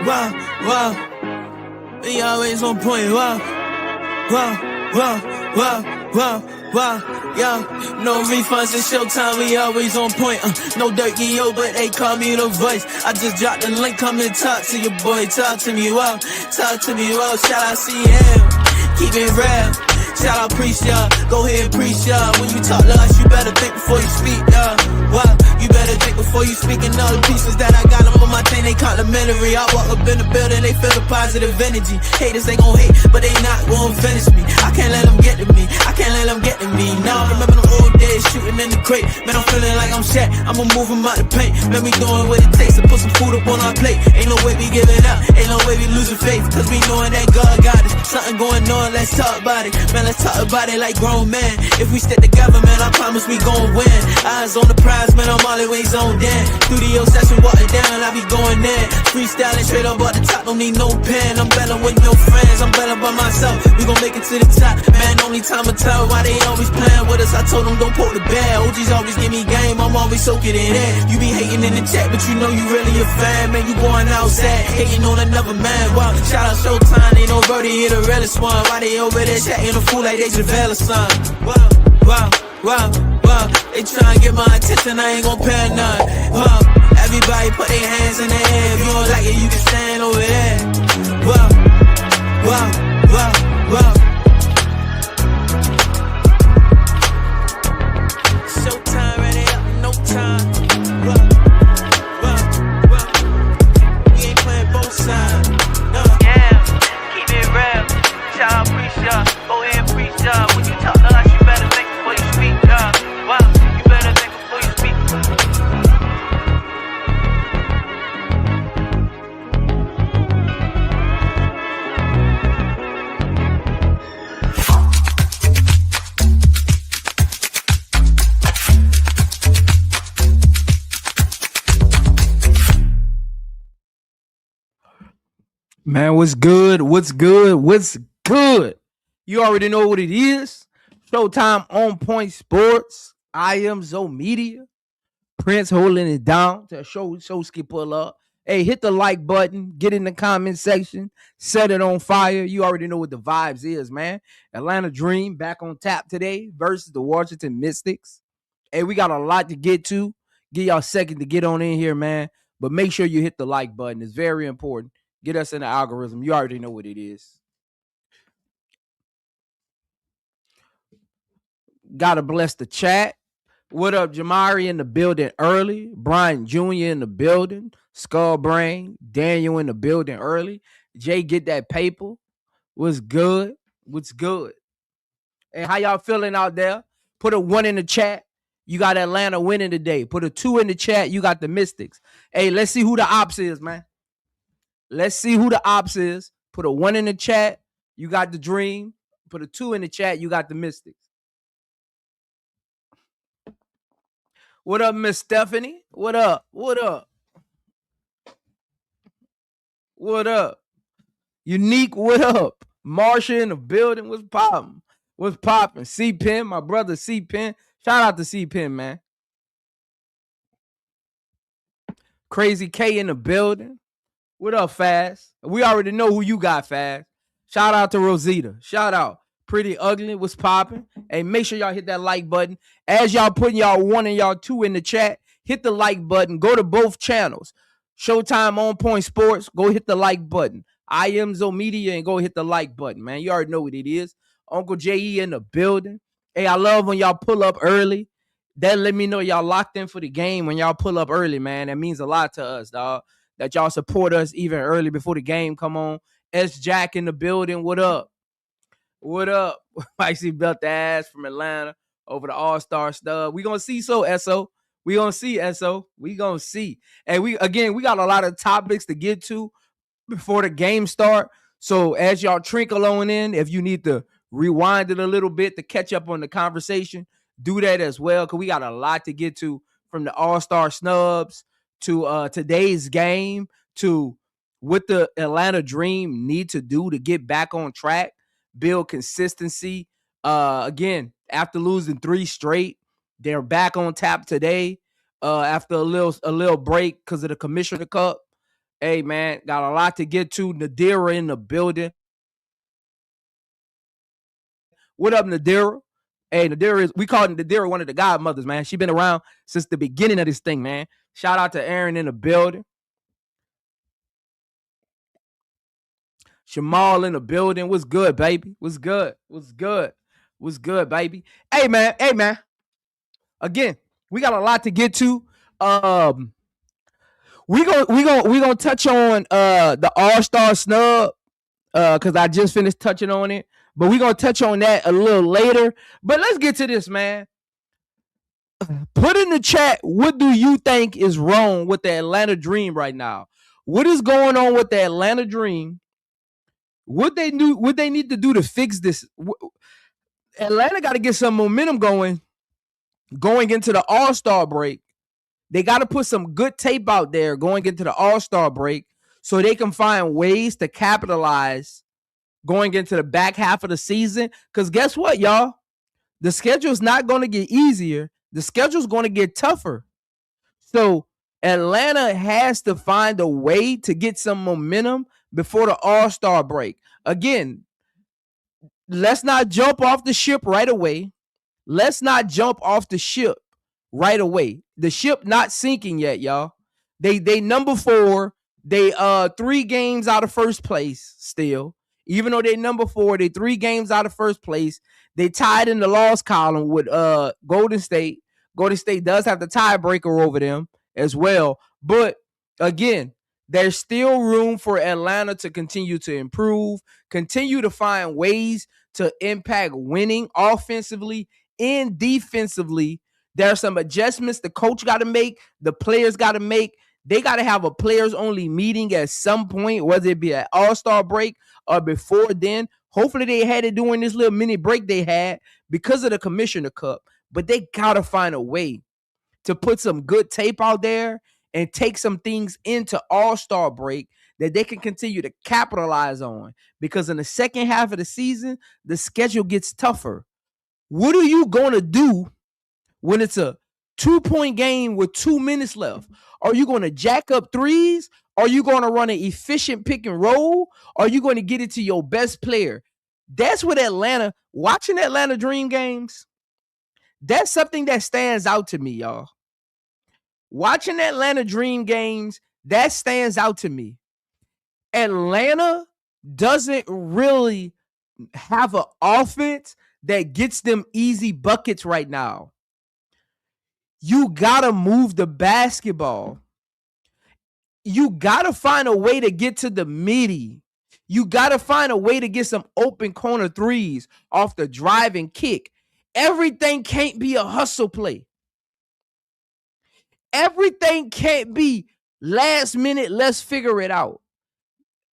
Wow. We always on point. Wow. Yo, no refunds, it's showtime, we always on point. No dirt, yo, but they call me the voice. I just dropped the link, come and talk to your boy. Talk to me, wow. Talk to me, wow. Shout out CM, keep it real. Shout out Priest, y'all. Go ahead, Priest, y'all. When you talk to us, you better think before you speak, y'all. Wow, you better think before you speak. And all the pieces that I got them on my thing, they complimentary. I walk up in the building, they feel the positive energy. Haters, they gon' hate, but they not gon' finish me. I can't let them get to me. I can't let them get to me. Now I remember them old days shooting in the crate. Man, I'm feeling like I'm Shaq. I'ma move them out the paint. Man, we doing what it takes to put some food up on our plate. Ain't no way we giving up. Ain't no way we losing faith. Cause we knowing that God got us. Something going on, let's talk about it. Man, let's talk about it like grown men. If we stick together, man, I promise we gon' win. Eyes on the prize, man, I'm always on in. Studio session, walking down, I be going in. Freestyling straight up at the top, don't need no pen. I'm better with no friends, I'm better by myself. We gon' make it to the top, man, only time will tell why they always playing with us. I told them don't poke the bear. OGs always give me game, I'm always soaking it in. You be hating in the chat, but you know you really a fan. Man, you going outside, hating on another man. Wow, shout out Showtime, ain't no birdie here, the realest one. Why they over there chatting a fool like they Javelle or something? Wow. They tryna get my attention, I ain't gon' pay none. Wow, everybody put their hands in the air. If you don't like it, you can stand over there. Wow. Showtime, ready up, no time. We ain't playing both sides. No. Yeah, keep it real. Shout out Priest, y'all. Go ahead and preach, y'all. When you talk to us, you better think before you speak, y'all. Wow, you better think before you speak. Man, what's good? What's good? You already know what it is. Showtime on Point Sports. iamzomedia. Prince holding it down to showski pull up. Hey, hit the like button. Get in the comment section. Set it on fire. You already know what the vibes is, man. Atlanta Dream back on tap today versus the Washington Mystics. Hey, we got a lot to get to. Give y'all a second to get on in here, man. But make sure you hit the like button. It's very important. Get us in the algorithm. You already know what it is. Gotta bless the chat. What up, Jamari in the building early. Brian Jr. in the building. Skullbrain. Daniel in the building early. Jay, get that paper. What's good? And how y'all feeling out there? Put a 1 in the chat. You got Atlanta winning today. Put a 2 in the chat. You got the Mystics. Hey, let's see who the ops is, man. Let's see who the ops is. Put a 1 in the chat. You got the Dream. Put a 2 in the chat. You got the Mystics. What up, Miss Stephanie? What up? Unique, what up? Marsha in the building. What's popping? C-Pen, my brother C-Pen. Shout out to C-Pen, man. Crazy K in the building. What up, Fast? We already know who you got, Fast. Shout out to Rosita. Shout out. Pretty Ugly. What's popping? Hey, make sure y'all hit that like button. As y'all putting y'all 1 and y'all 2 in the chat, hit the like button. Go to both channels. Showtime on Point Sports. Go hit the like button. iamzomedia and go hit the like button, man. You already know what it is. Uncle J.E. in the building. Hey, I love when y'all pull up early. That let me know y'all locked in for the game when y'all pull up early, man. That means a lot to us, dog. That y'all support us even early before the game come on. S. Jack in the building. What up? Micey built the ass from Atlanta over the All-Star stub. We gonna see SO. We gonna see. And we got a lot of topics to get to before the game start. So as y'all trickle on in, if you need to rewind it a little bit to catch up on the conversation, do that as well, because we got a lot to get to, from the All-Star snubs to today's game to what the Atlanta Dream need to do to get back on track, build consistency. Again, after losing 3 straight, they're back on tap today after a little break because of the Commissioner Cup. Hey, man, got a lot to get to. Nadira in the building. What up, Nadira? Hey, Nadira we call Nadira one of the godmothers, man. She been around since the beginning of this thing, man. Shout out to Aaron in the building. Shamal in the building. What's good, baby? What's good? What's good? What's good, baby? Hey, man. Hey, man. Again, we got a lot to get to. We gonna touch on the All-Star snub because I just finished touching on it. But we're gonna touch on that a little later. But let's get to this, man. Put in the chat, what do you think is wrong with the Atlanta Dream right now? What is going on with the Atlanta Dream? What they need to do to fix this? Atlanta got to get some momentum going into the All-Star break. They got to put some good tape out there going into the All-Star break so they can find ways to capitalize going into the back half of the season. Because guess what, y'all? The schedule is not going to get easier. The schedule is going to get tougher. So Atlanta has to find a way to get some momentum before the All-Star break. Again, let's not jump off the ship right away. Let's not jump off the ship right away. The ship not sinking yet, y'all. They number 4. They 3 games out of first place still. Even though they number 4, they 3 games out of first place. They tied in the loss column with Golden State. Golden State does have the tiebreaker over them as well. But again, there's still room for Atlanta to continue to improve, continue to find ways to impact winning offensively and defensively. There are some adjustments the coach got to make, the players got to make. They got to have a players-only meeting at some point, whether it be an All-Star break or before then. Hopefully they had it during this little mini break they had because of the Commissioner Cup. But they got to find a way to put some good tape out there and take some things into All-Star break that they can continue to capitalize on. Because in the second half of the season, the schedule gets tougher. What are you going to do when it's a 2-point game with 2 minutes left? Are you going to jack up threes? Are you going to run an efficient pick and roll? Are you going to get it to your best player? That's what Atlanta, watching Atlanta Dream games, that's something that stands out to me, y'all. Watching Atlanta Dream games, that stands out to me. Atlanta doesn't really have an offense that gets them easy buckets right now. You got to move the basketball. You got to find a way to get to the midi. You got to find a way to get some open corner threes off the drive and kick. Everything can't be a hustle play. Everything can't be last minute, let's figure it out.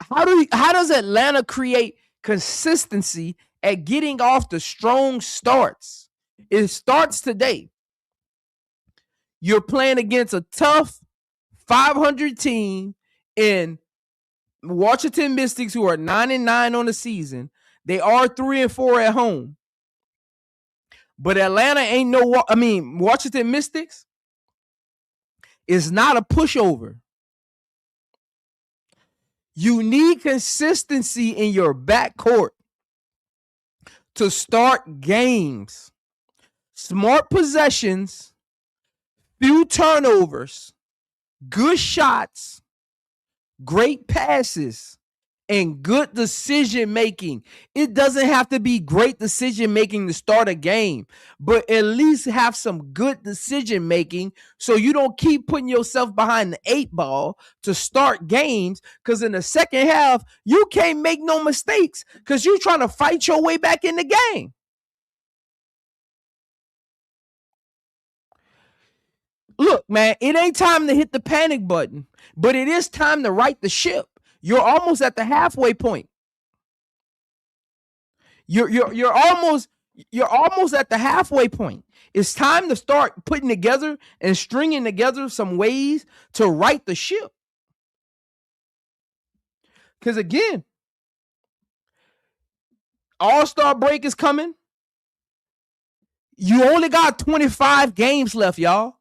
How does Atlanta create consistency at getting off the strong starts? It starts today. You're playing against a tough 500 team in Washington Mystics who are 9-9 on the season. They are 3-4 at home. But Atlanta ain't Washington Mystics is not a pushover. You need consistency in your backcourt to start games. Smart possessions, few turnovers, good shots, great passes, and good decision making. It doesn't have to be great decision making to start a game, but at least have some good decision making so you don't keep putting yourself behind the 8 ball to start games, because in the second half, you can't make no mistakes because you're trying to fight your way back in the game. Look, man, it ain't time to hit the panic button, but it is time to right the ship. You're almost at the halfway point. You're almost at the halfway point. It's time to start putting together and stringing together some ways to right the ship. Because again, All-Star break is coming. You only got 25 games left, y'all.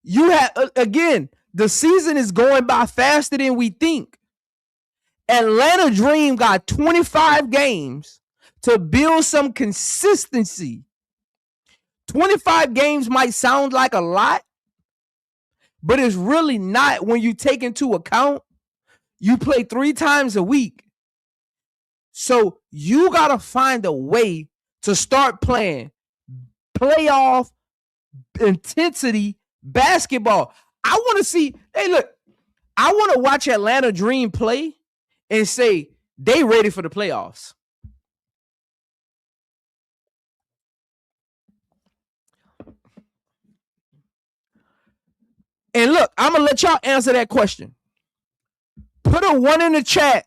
You have, again, The season is going by faster than we think. Atlanta Dream got 25 games to build some consistency. 25 games might sound like a lot, but it's really not when you take into account you play 3 times a week. So you got to find a way to start playing playoff intensity basketball. I want to see, hey, look, I want to watch Atlanta Dream play and say they ready for the playoffs. And look, I'm going to let y'all answer that question. Put a 1 in the chat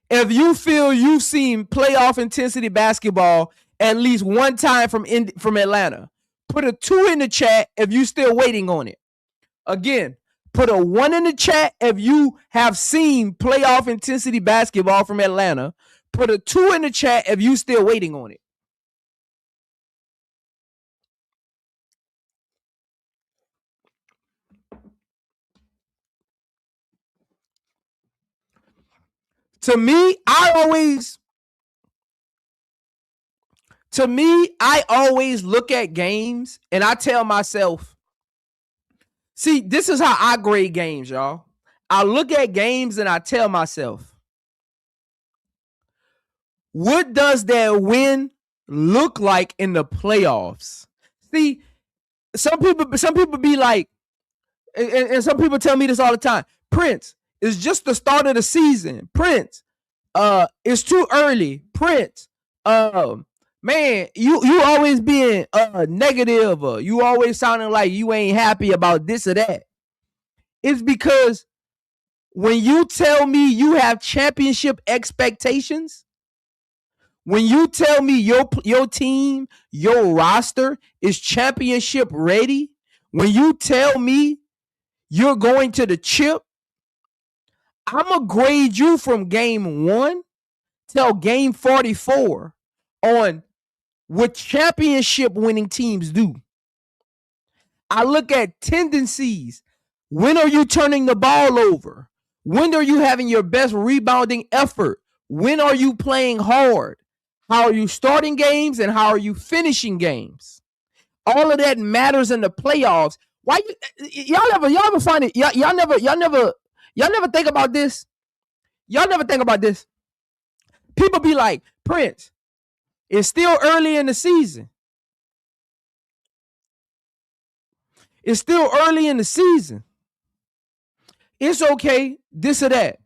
if you feel you've seen playoff intensity basketball at least one time from Atlanta. Put a 2 in the chat if you're still waiting on it. Again, put a 1 in the chat if you have seen playoff intensity basketball from Atlanta. Put a 2 in the chat if you're still waiting on it. To me, I always look at games and I tell myself, see, this is how I grade games, y'all. I look at games and I tell myself, what does that win look like in the playoffs? See, some people be like, and some people tell me this all the time, Prince, it's just the start of the season. Prince, it's too early. Prince, man, you always being negative, or you always sounding like you ain't happy about this or that. It's because when you tell me you have championship expectations, when you tell me your team, your roster is championship ready, when you tell me you're going to the chip, I'm going to grade you from game 1 till game 44 on what championship winning teams do. I look at tendencies. When are you turning the ball over? When are you having your best rebounding effort? When are you playing hard? How are you starting games and how are you finishing games? All of that matters in the playoffs. Why y'all ever find it? Y'all never think about this. Y'all never think about this. People be like, Prince, it's still early in the season. It's still early in the season. It's okay, this or that.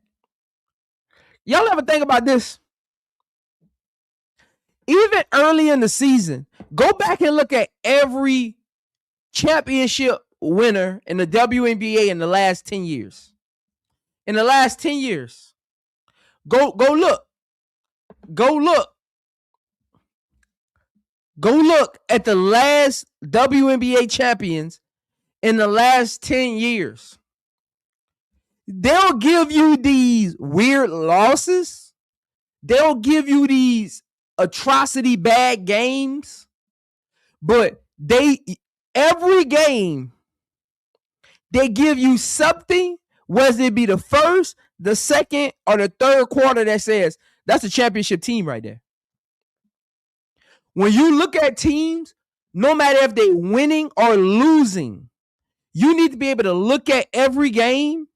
Y'all ever think about this? Even early in the season, go back and look at every championship winner in the WNBA in the last 10 years. In the last 10 years. Go look. Go look at the last WNBA champions in the last 10 years. They'll give you these weird losses. They'll give you these atrocity bad games. But every game, they give you something, whether it be the first, the second, or the third quarter, that says that's a championship team right there. When you look at teams, no matter if they're winning or losing, you need to be able to look at every game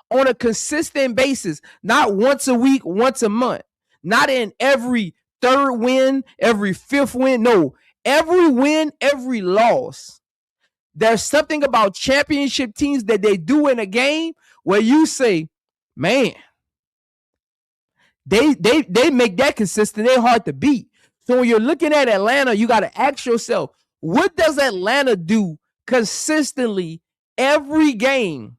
on a consistent basis, not once a week, once a month, not in every third win, every fifth win. No, every win, every loss. There's something about championship teams that they do in a game where you say, man, they make that consistent. They're hard to beat. So when you're looking at Atlanta, you got to ask yourself, what does Atlanta do consistently every game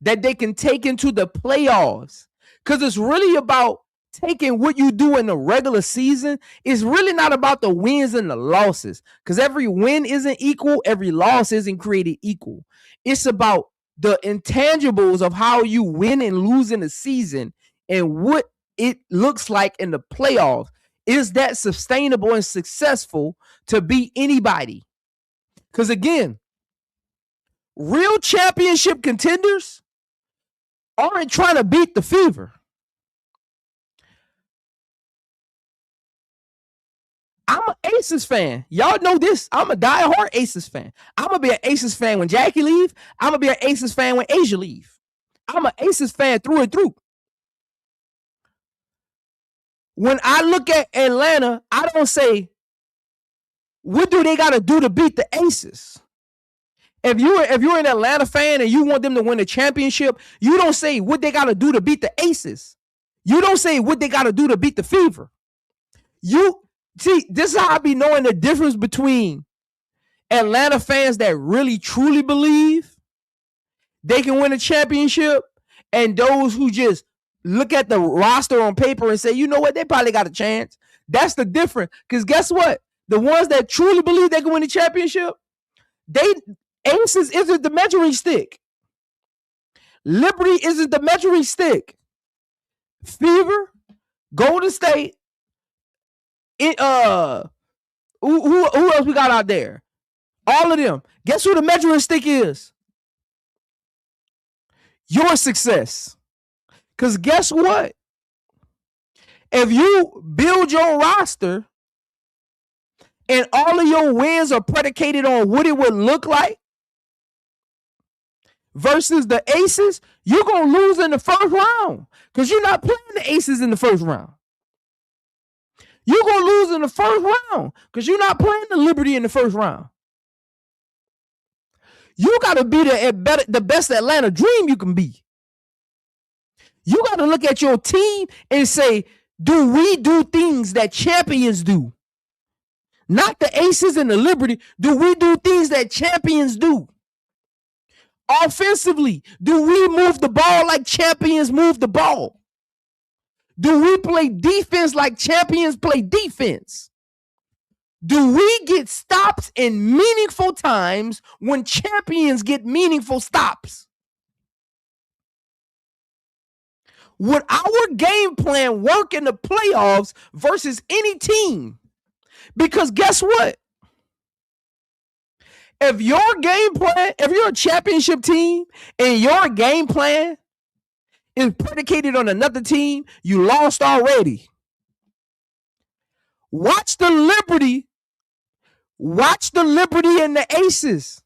that they can take into the playoffs? Because it's really about taking what you do in the regular season. It's really not about the wins and the losses, because every win isn't equal. Every loss isn't created equal. It's about the intangibles of how you win and lose in the season and what it looks like in the playoffs. Is that sustainable and successful to beat anybody? Because again, Real championship contenders aren't trying to beat the Fever. I'm an Aces fan. Y'all know this. I'm a diehard Aces fan. I'm going to be an Aces fan when Jackie leave. I'm going to be an Aces fan when Asia leave. I'm an Aces fan through and through. When I look at Atlanta, I don't say, what do they got to do to beat the Aces? If you're an Atlanta fan and you want them to win a championship, you don't say what they got to do to beat the Aces. You don't say what they got to do to beat the Fever. You see, this is how I be knowing the difference between Atlanta fans that really truly believe they can win a championship and those who just look at the roster on paper and say, you know what, they probably got a chance. That's the difference. Because guess what? The ones that truly believe they can win a championship, Aces isn't the measuring stick. Liberty isn't the measuring stick. Fever, Golden State, who else we got out there? All of them. Guess who the measuring stick is? Your success. Because guess what? If you build your roster and all of your wins are predicated on what it would look like versus the Aces, you're going to lose in the first round because you're not playing the Aces in the first round. You're going to lose in the first round because you're not playing the Liberty in the first round. You got to be the best Atlanta Dream you can be. You got to look at your team and say, do we do things that champions do? Not the Aces and the Liberty. Do we do things that champions do? Offensively, do we move the ball like champions move the ball? Do we play defense like champions play defense? Do we get stops in meaningful times when champions get meaningful stops? Would our game plan work in the playoffs versus any team? Because guess what? If your game plan, if you're a championship team and your game plan is predicated on another team, you lost already. Watch the Liberty and the Aces.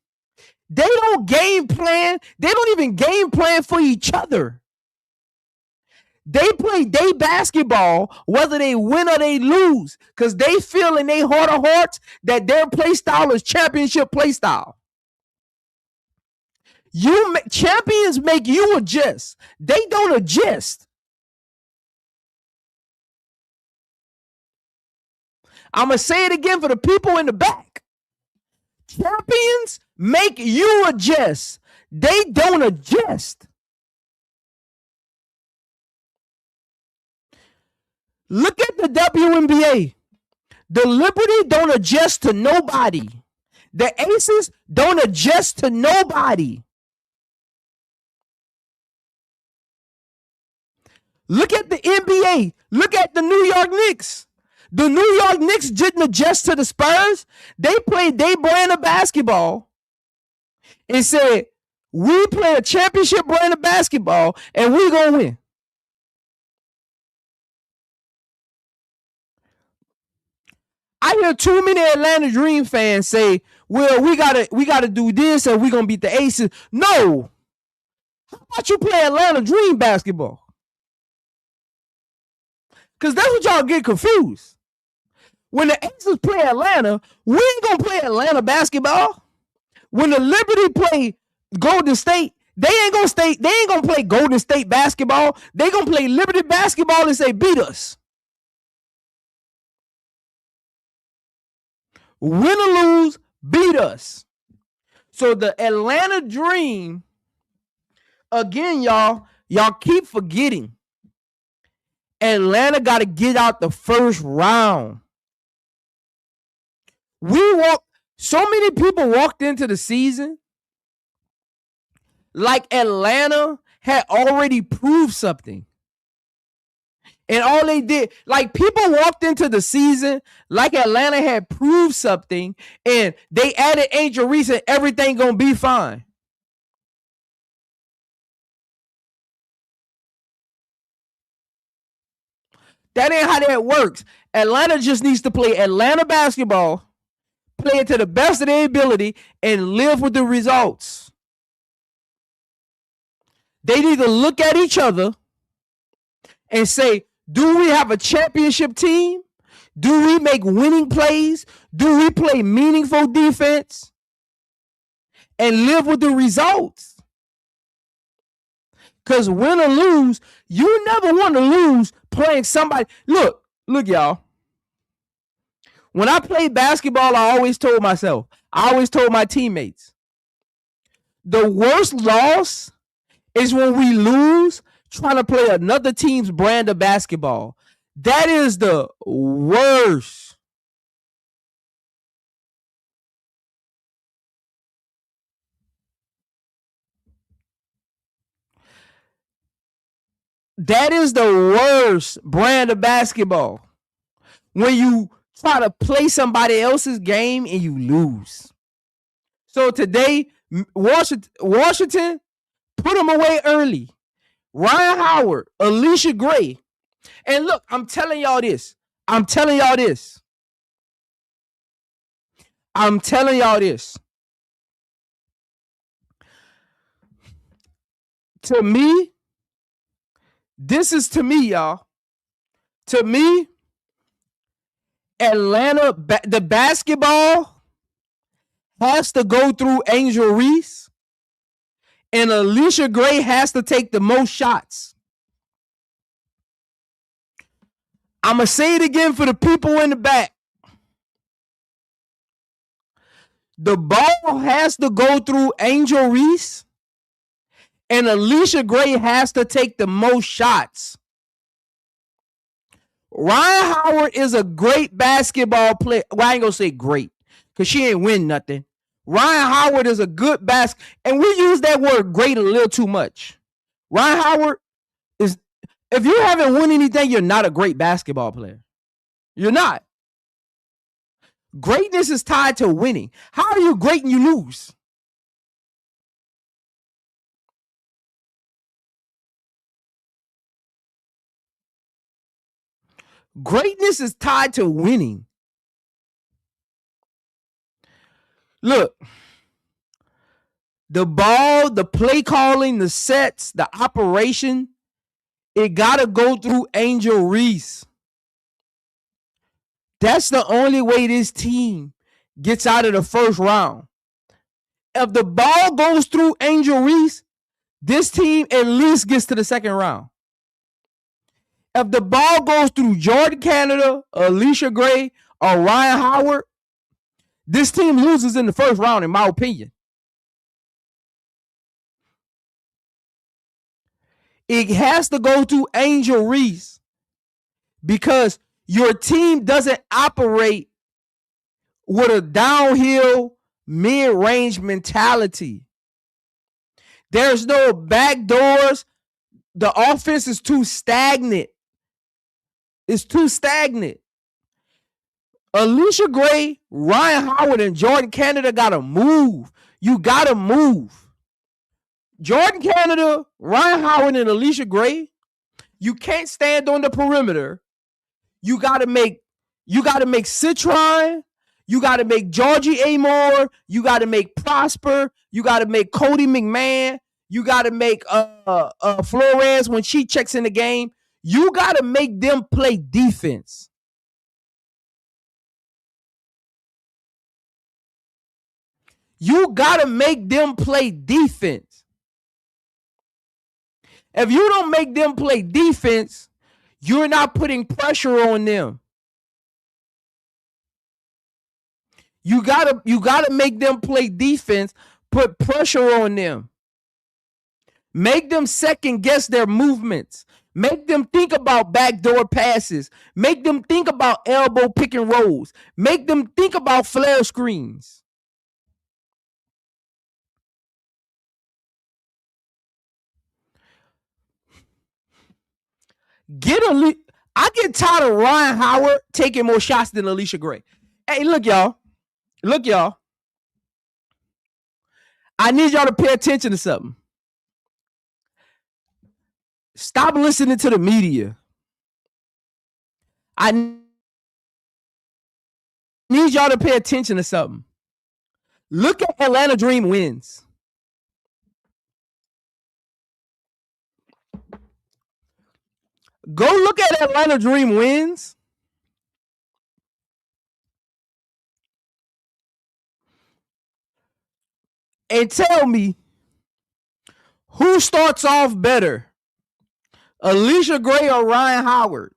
They don't game plan. They don't even game plan for each other. They play day basketball whether they win or they lose because they feel in their heart of hearts that their play style is championship play style. Champions make you adjust. They don't adjust. I'm going to say it again for the people in the back. Champions make you adjust. They don't adjust. Look at the WNBA. The Liberty don't adjust to nobody. The Aces don't adjust to nobody. Look at the NBA. Look at the New York Knicks. The New York Knicks didn't adjust to the Spurs. They played their brand of basketball and said, we play a championship brand of basketball and we're going to win. I hear too many Atlanta Dream fans say, well, we gotta do this and we're gonna beat the Aces. No. How about you play Atlanta Dream basketball? Because that's what y'all get confused. When the Aces play Atlanta, we ain't gonna play Atlanta basketball. When the Liberty play Golden State, they ain't gonna play Golden State basketball. They gonna play Liberty basketball and say, beat us. Win or lose, beat us. So the Atlanta Dream, again, y'all keep forgetting. Atlanta got to get out the first round. So many people walked into the season like Atlanta had already proved something. And all they did, like people walked into the season like Atlanta had proved something and they added Angel Reese and everything gonna be fine. That ain't how that works. Atlanta just needs to play Atlanta basketball, play it to the best of their ability, and live with the results. They need to look at each other and say, do we have a championship team? Do we make winning plays? Do we play meaningful defense? And live with the results. Because win or lose, you never want to lose playing somebody. Look, y'all. When I played basketball, I always told my teammates, the worst loss is when we lose trying to play another team's brand of basketball. That is the worst. That is the worst brand of basketball. When you try to play somebody else's game and you lose. So today, Washington put them away early. Ryan Howard, Alicia Gray. And look, I'm telling y'all this. To me, y'all. To me, Atlanta, the basketball has to go through Angel Reese, and Alicia Gray has to take the most shots. I'm going to say it again for the people in the back. The ball has to go through Angel Reese, and Alicia Gray has to take the most shots. Ryan Howard is a great basketball player. Well, I ain't going to say great because she ain't win nothing. Ryan Howard is a good and we use that word great a little too much. Ryan Howard is, if you haven't won anything, you're not a great basketball player. You're not. Greatness is tied to winning. How are you great and you lose? Greatness is tied to winning. Look, the ball, the play calling, the sets, the operation, it got to go through Angel Reese. That's the only way this team gets out of the first round. If the ball goes through Angel Reese, this team at least gets to the second round. If the ball goes through Jordan Canada, Alicia Gray, or Ryan Howard, this team loses in the first round, in my opinion. It has to go through Angel Reese because your team doesn't operate with a downhill mid-range mentality. There's no back doors. The offense is too stagnant. It's too stagnant. Alicia Gray, Ryan Howard, and Jordan Canada got to move. You got to move. Jordan Canada, Ryan Howard, and Alicia Gray, you can't stand on the perimeter. You got to make Citron. You got to make Georgie Amore. You got to make Prosper. You got to make Cody McMahon. You got to make Flores when she checks in the game. You got to make them play defense. You got to make them play defense. If you don't make them play defense, you're not putting pressure on them. You gotta make them play defense, put pressure on them. Make them second guess their movements. Make them think about backdoor passes. Make them think about elbow pick and rolls. Make them think about flare screens. I get tired of Ryan Howard taking more shots than Alicia Gray. Hey, look, y'all. I need y'all to pay attention to something. Stop listening to the media. I need y'all to pay attention to something. Look at Atlanta Dream wins. Go look at Atlanta Dream wins. And tell me who starts off better, Alicia Gray or Ryan Howard?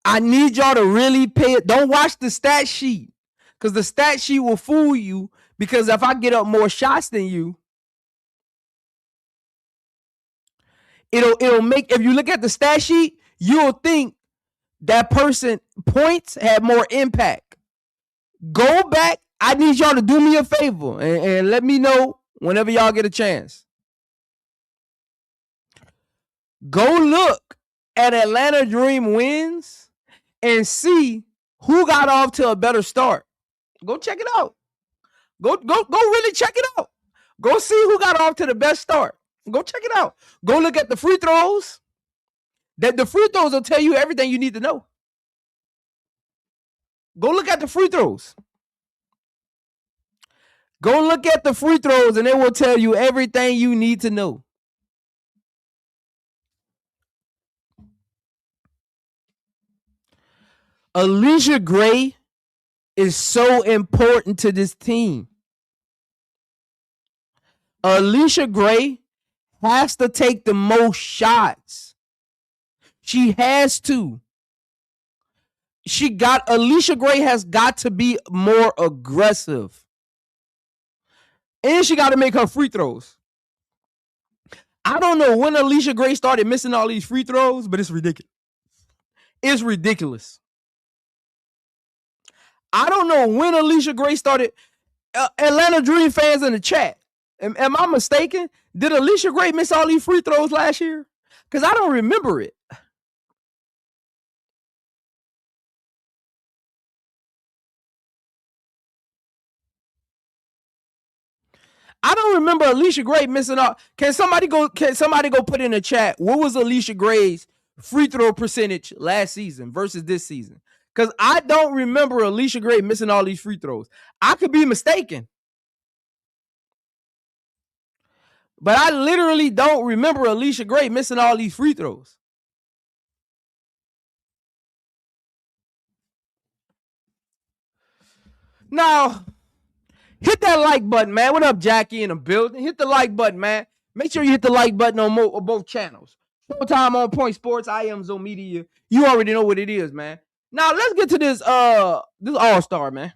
I need y'all to really pay it. Don't watch the stat sheet, because the stat sheet will fool you. Because if I get up more shots than you, it'll make, if you look at the stat sheet, you'll think that person points had more impact. Go back. I need y'all to do me a favor and let me know whenever y'all get a chance. Go look at Atlanta Dream wins and see who got off to a better start. Go check it out. Go really check it out. Go see who got off to the best start. Go check it out. Go look at the free throws. That the free throws will tell you everything you need to know. Go look at the free throws. Go look at the free throws and it will tell you everything you need to know. Alicia Gray is so important to this team. Alicia Gray has to take the most shots. She has to. Alicia Gray has got to be more aggressive. And she got to make her free throws. I don't know when Alicia Gray started missing all these free throws, but it's ridiculous. It's ridiculous. I don't know when Alicia Gray started. Atlanta Dream fans in the chat, am I mistaken? Did Alicia Gray miss all these free throws last year? Because I don't remember it. I don't remember Alicia Gray missing out. Can somebody go put in the chat what was Alicia Gray's free throw percentage last season versus this season? Because I don't remember Alicia Gray missing all these free throws. I could be mistaken. But I literally don't remember Alicia Gray missing all these free throws. Now, hit that like button, man. What up, Jackie in the building? Hit the like button, man. Make sure you hit the like button on both channels. Showtime on Point Sports, iamzomedia. You already know what it is, man. Now, let's get to this All-Star, man.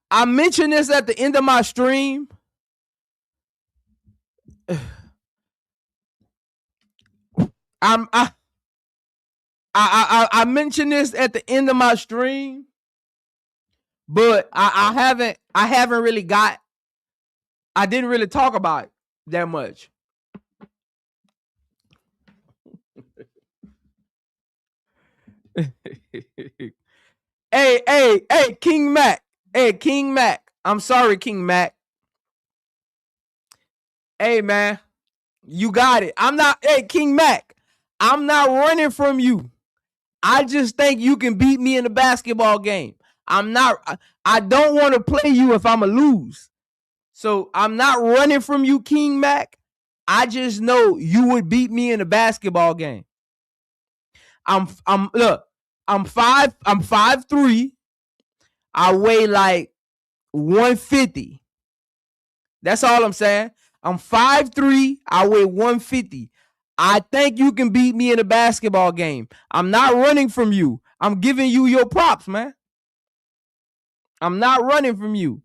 I mentioned this at the end of my stream. I mentioned this at the end of my stream, but I haven't really I didn't really talk about it that much. Hey, King Mac. Hey, King Mac. I'm sorry, King Mac. Hey, man. You got it. Hey, King Mac. I'm not running from you. I just think you can beat me in a basketball game. I don't want to play you if I'm a lose. So I'm not running from you, King Mac. I just know you would beat me in a basketball game. I'm 5'3". I weigh like 150. That's all I'm saying. I'm 5'3". I weigh 150. I think you can beat me in a basketball game. I'm not running from you. I'm giving you your props, man. I'm not running from you.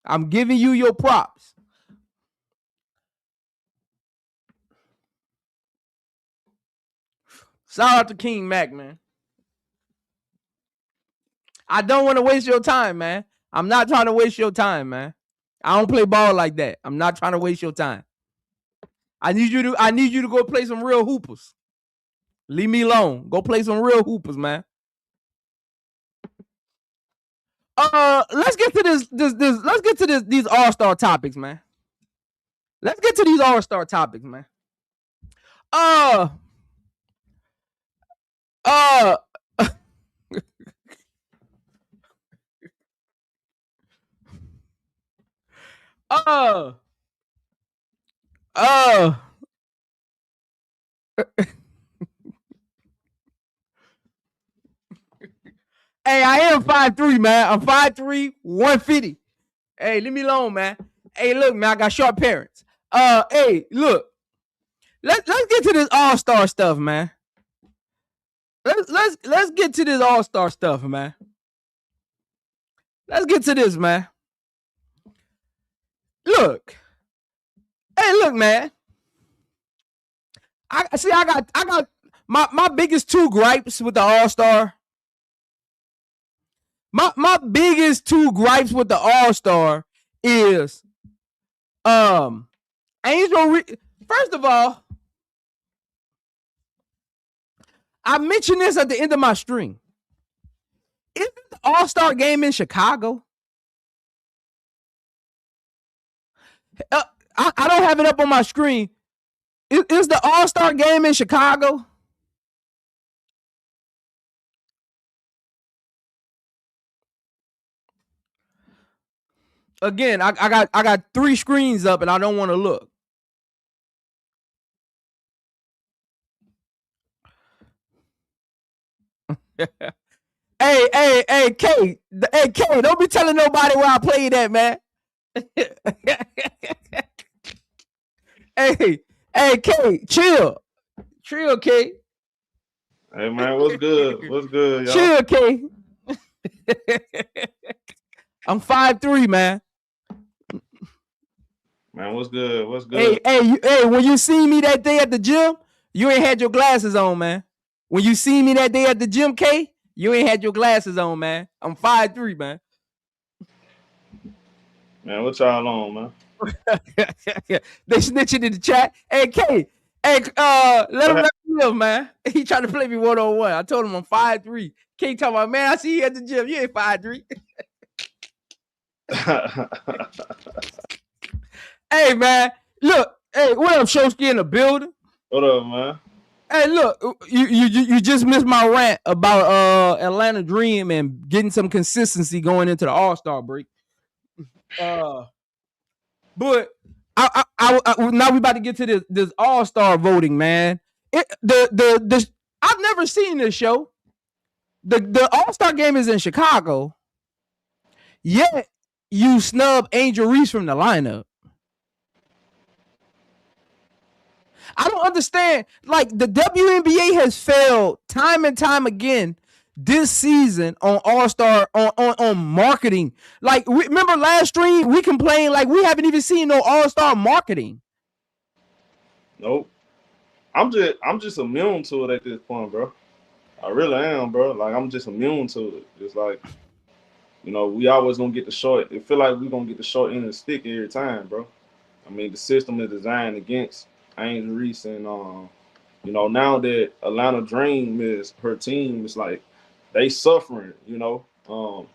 I'm giving you your props. Shout out to King Mac, man. I don't want to waste your time, man. I'm not trying to waste your time, man. I don't play ball like that. I'm not trying to waste your time. I need you to go play some real hoopers. Leave me alone. Go play some real hoopers, man. Let's get to this. Let's get to these all-star topics, man. Let's get to these all-star topics, man. Hey, I am 5'3", man. I'm 5'3", 150. Hey, leave me alone, man. Hey, look, man, I got short parents. Hey, look. Let's get to this all-star stuff, man. Let's get to this all-star stuff, man. Let's get to this, man. Look. Hey, look, man. I got my biggest two gripes with the all-star. My biggest two gripes with the all-star is Angel Reese. First of all, I mentioned this at the end of my stream. Isn't the all-star game in Chicago? I don't have it up on my screen. Is the all-star game in Chicago? Again, I got 3 screens up and I don't want to look. Hey, K. Hey, K, don't be telling nobody where I played at, man. Hey, K, chill. Chill, K. Hey, man, what's good? What's good, y'all? Chill, K. I'm 5'3", man. Man, what's good? What's good? Hey, when you see me that day at the gym, you ain't had your glasses on, man. When you see me that day at the gym, K, you ain't had your glasses on, man. I'm 5'3", man. Man, what y'all on, man? They snitching in the chat. Hey, K, let him live, man. He tried to play me one-on-one. I told him I'm 5'3". K talking about, man, I see you at the gym. You ain't 5'3". Hey, man. Look. Hey, what up, Showski in the building? What up, man? Hey, look. You just missed my rant about Atlanta Dream and getting some consistency going into the All-Star break. But I now we about to get to this All-Star voting, man. I've never seen this show. The All-Star game is in Chicago. Yet you snub Angel Reese from the lineup. I don't understand. Like, the WNBA has failed time and time again this season on All-Star on marketing. Like, remember last stream we complained like we haven't even seen no All-Star marketing. Nope. I'm just immune to it at this point, bro. I really am, bro. Like, I'm just immune to it. It's like, you know, we always gonna get the short. It feel like we gonna get the short end of the stick every time, bro. I mean, the system is designed against Angel Reese, and you know, now that Atlanta Dream is her team, it's like they suffering, you know, all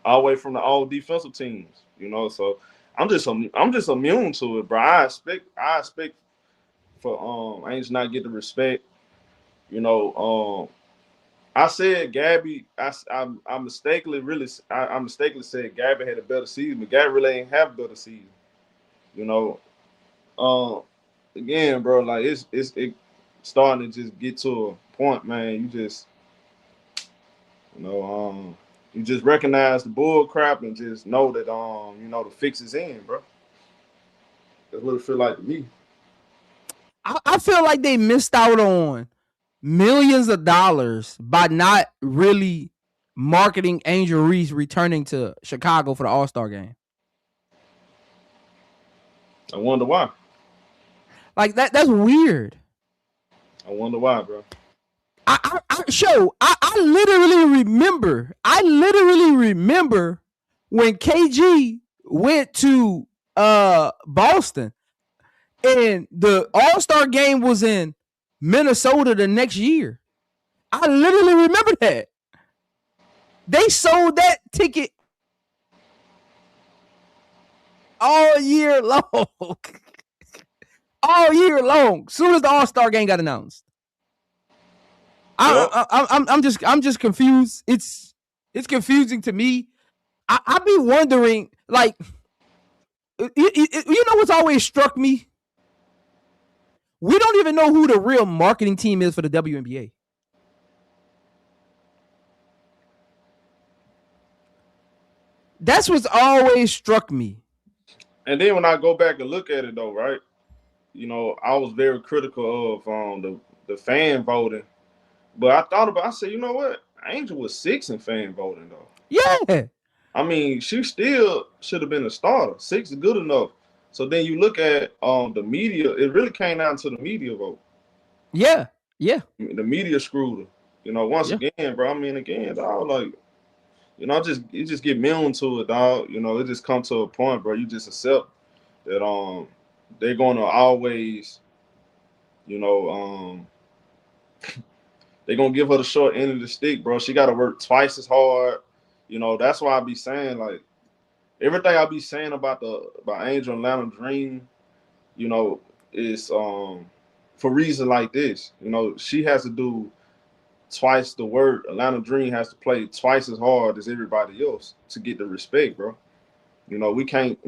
the way from the all defensive teams, you know. So I'm just immune to it, bro. I expect for Angel not get the respect, you know. I said Gabby. I mistakenly said Gabby had a better season, but Gabby really ain't have a better season, you know. Again, bro, like it's starting to just get to a point, man. You just, you know, you just recognize the bull crap and just know that you know, the fix is in, bro. That's what it feel like to me. I feel like they missed out on millions of dollars by not really marketing Angel Reese returning to Chicago for the All-Star game. I wonder why. Like, that's weird. I wonder why, bro. I literally remember when KG went to Boston and the All-Star game was in Minnesota the next year. I literally remember that. They sold that ticket all year long. All year long. Soon as the All-Star game got announced. Yep. I'm just confused. It's confusing to me. I be wondering, like, you know what's always struck me? We don't even know who the real marketing team is for the WNBA. That's what's always struck me. And then when I go back and look at it though, right? You know, I was very critical of the fan voting. But I thought about I said, you know what? Angel was 6 in fan voting though. Yeah. I mean, she still should have been a starter. 6 is good enough. So then you look at the media, it really came down to the media vote. Yeah. Yeah. The media screwed her. You know, once again, bro. I mean, again, dog, like, you know, you just get immune to it, dog. You know, it just come to a point, bro. You just accept that they're gonna always, you know, they're gonna give her the short end of the stick, bro. She gotta work twice as hard. You know, that's why I be saying, like, everything I be saying about Angel and Lana Dream, you know, is for reasons like this. You know, she has to do twice the work. Atlanta Dream has to play twice as hard as everybody else to get the respect, bro. You know, we can't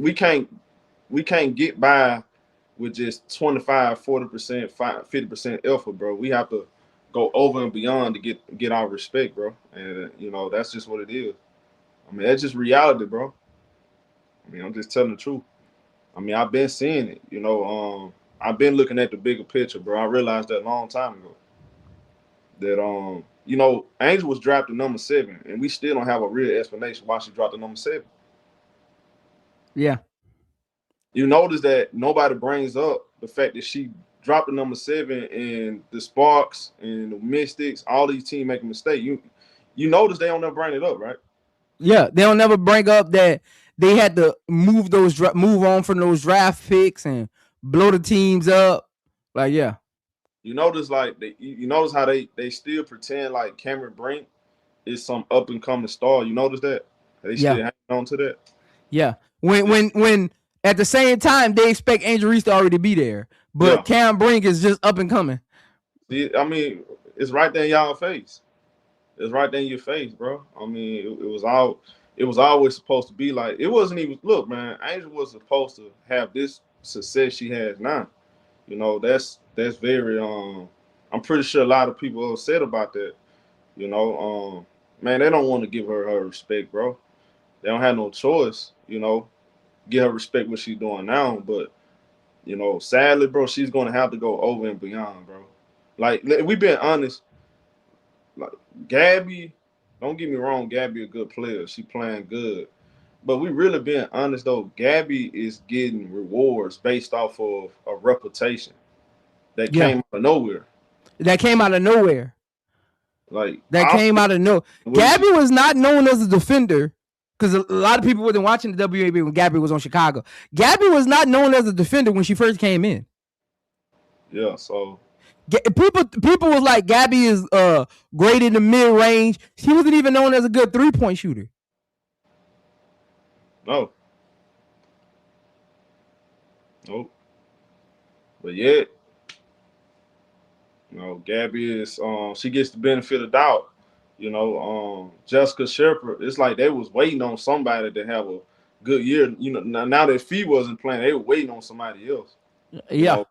get by with just 25, 40%, 50% effort, bro. We have to go over and beyond to get our respect, bro. And you know, that's just what it is. I mean, that's just reality, bro. I mean, I'm just telling the truth. I mean, I've been seeing it, you know, I've been looking at the bigger picture, bro. I realized that a long time ago. That you know, Angel was drafted number 7, and we still don't have a real explanation why she dropped the number 7. Yeah. You notice that nobody brings up the fact that she dropped the number 7, and the Sparks and the Mystics, all these teams make a mistake. You notice they don't never bring it up, right? Yeah. They don't never bring up that they had to move on from those draft picks and blow the teams up. Like, yeah. You notice like you notice how they still pretend like Cameron Brink is some up and coming star. You notice that? They still hanging on to that. Yeah. When at the same time they expect Angel Reese to already be there, but Cam Brink is just up and coming. I mean, it's right there in y'all face. It's right there in your face, bro. I mean, it was always supposed to be like, it wasn't even, look, man, Angel was supposed to have this success she has now. You know, that's very I'm pretty sure a lot of people are upset about that. You know, man, they don't want to give her respect, bro. They don't have no choice, you know, give her respect what she's doing now. But, you know, sadly, bro, she's gonna have to go over and beyond, bro. Like, we've been honest. Like, Gabby, don't get me wrong, Gabby a good player. She playing good. But we really being honest though, Gabby is getting rewards based off of a reputation that came out of nowhere. That came out of nowhere. Like, that came out of nowhere. Gabby was not known as a defender because a lot of people wasn't watching the WNBA when Gabby was on Chicago. Gabby was not known as a defender when she first came in. Yeah, so people was like, Gabby is great in the mid range. She wasn't even known as a good 3-point shooter. No. Nope. But yet, you know, Gabby is she gets the benefit of doubt. You know, Jessica Shepard, it's like they was waiting on somebody to have a good year. You know, now that Fee wasn't playing, they were waiting on somebody else. Yeah. You know,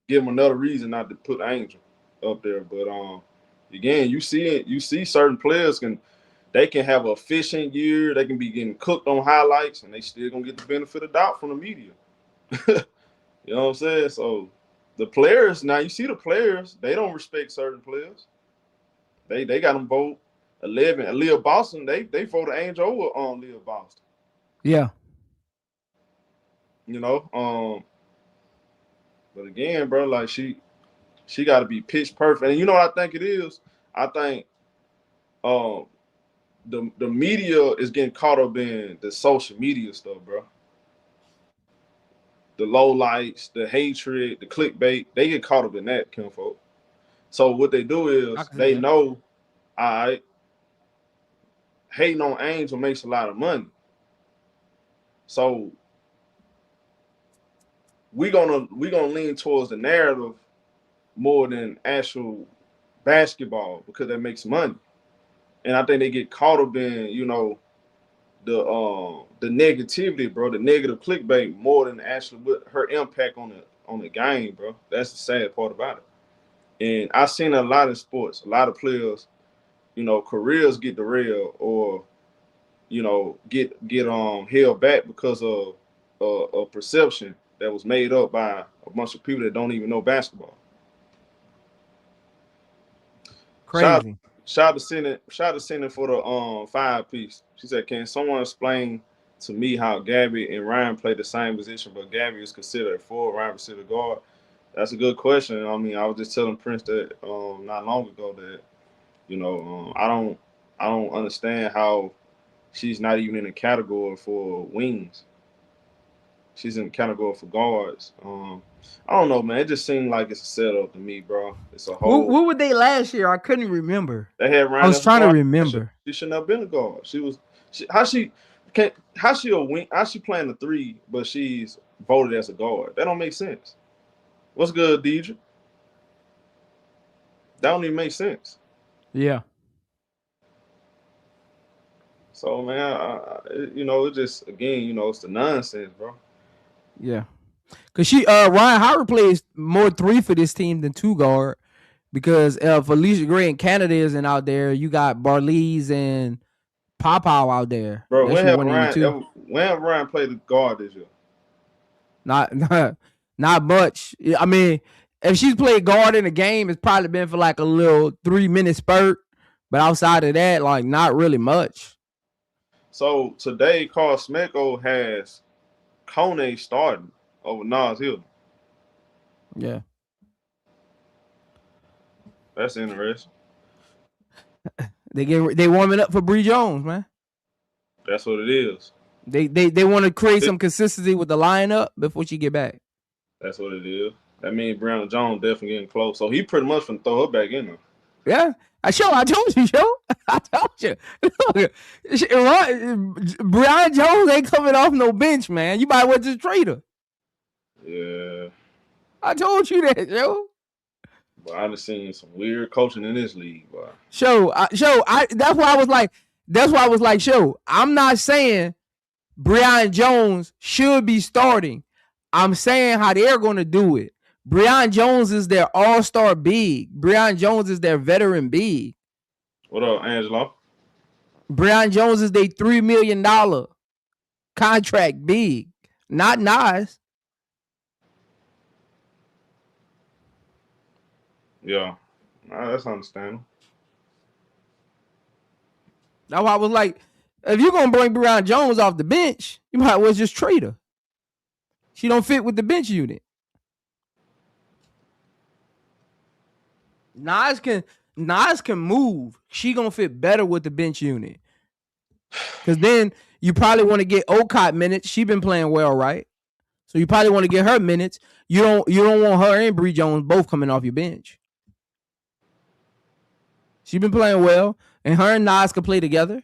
give them another reason not to put Angel up there. But again, you see certain players can have an efficient year, they can be getting cooked on highlights, and they still gonna get the benefit of doubt from the media. You know what I'm saying? So the players, now you see the players, they don't respect certain players. They got them vote 11. And Leah Boston, they voted Angel over on Leah Boston. Yeah. You know, but again, bro, like she got to be pitch perfect. And you know what I think it is? I think the media is getting caught up in the social media stuff, bro. The low lights, the hatred, the clickbait, they get caught up in that, kinfolk. So what they do is they know, all right, hating on Angel makes a lot of money. So we gonna lean towards the narrative more than actual basketball because that makes money. And I think they get caught up in, the negativity, bro, the negative clickbait more than actually what her impact on the game, bro. That's the sad part about it. And I've seen a lot of sports, a lot of players, careers get derailed or, get held back because of a perception that was made up by a bunch of people that don't even know basketball. Crazy. Shout out to Senate for the 5-piece. She said, "Can someone explain to me how Gabby and Ryan play the same position, but Gabby is considered a forward, Ryan considered guard?" That's a good question. I mean, I was just telling Prince that not long ago that I don't understand how she's not even in the category for wings. She's in the category for guards. I don't know, man. It just seemed like it's a setup to me, bro. It's a whole. What were they last year? I couldn't remember. They had Ryan. I was trying to remember. She shouldn't have been a guard. How she a wing? How she playing the 3, but she's voted as a guard? That don't make sense. What's good, Deidre? That don't even make sense. Yeah. So man, it just again, it's the nonsense, bro. Yeah. Cause Ryan Howard plays more 3 for this team than 2 guard because Felicia Gray and Canada isn't out there. You got Barlees and Popow out there. Bro, when have Ryan played the guard this year? Not much. I mean, if she's played guard in a game, it's probably been for like a little 3-minute spurt. But outside of that, like not really much. So today, Carl Smeko has Kone starting over Nas Hill. Yeah. That's interesting. They warming up for Bree Jones, man. That's what it is. They want to create some consistency with the lineup before she get back. That's what it is. That means Brianna Jones definitely getting close. So he pretty much finna throw her back in there. Yeah. I told you. I told you. Look, Brian Jones ain't coming off no bench, man. You might well just trade her. Yeah. I told you that, Joe. But I've seen some weird coaching in this league, boy. That's why I was like, I'm not saying Brian Jones should be starting. I'm saying how they're going to do it. Brian Jones is their all-star big. Brian Jones is their veteran big. What up, Angelo? Brian Jones is their $3 million contract big, not Nas. Yeah, that's understandable. That's why I was like, if you're going to bring Brian Jones off the bench, you might as well just trade her. She don't fit with the bench unit. Nas can move. She gonna fit better with the bench unit. Cause then you probably want to get Okot minutes. She been playing well, right? So you probably want to get her minutes. You don't want her and Bree Jones both coming off your bench. She been playing well, and her and Nas can play together.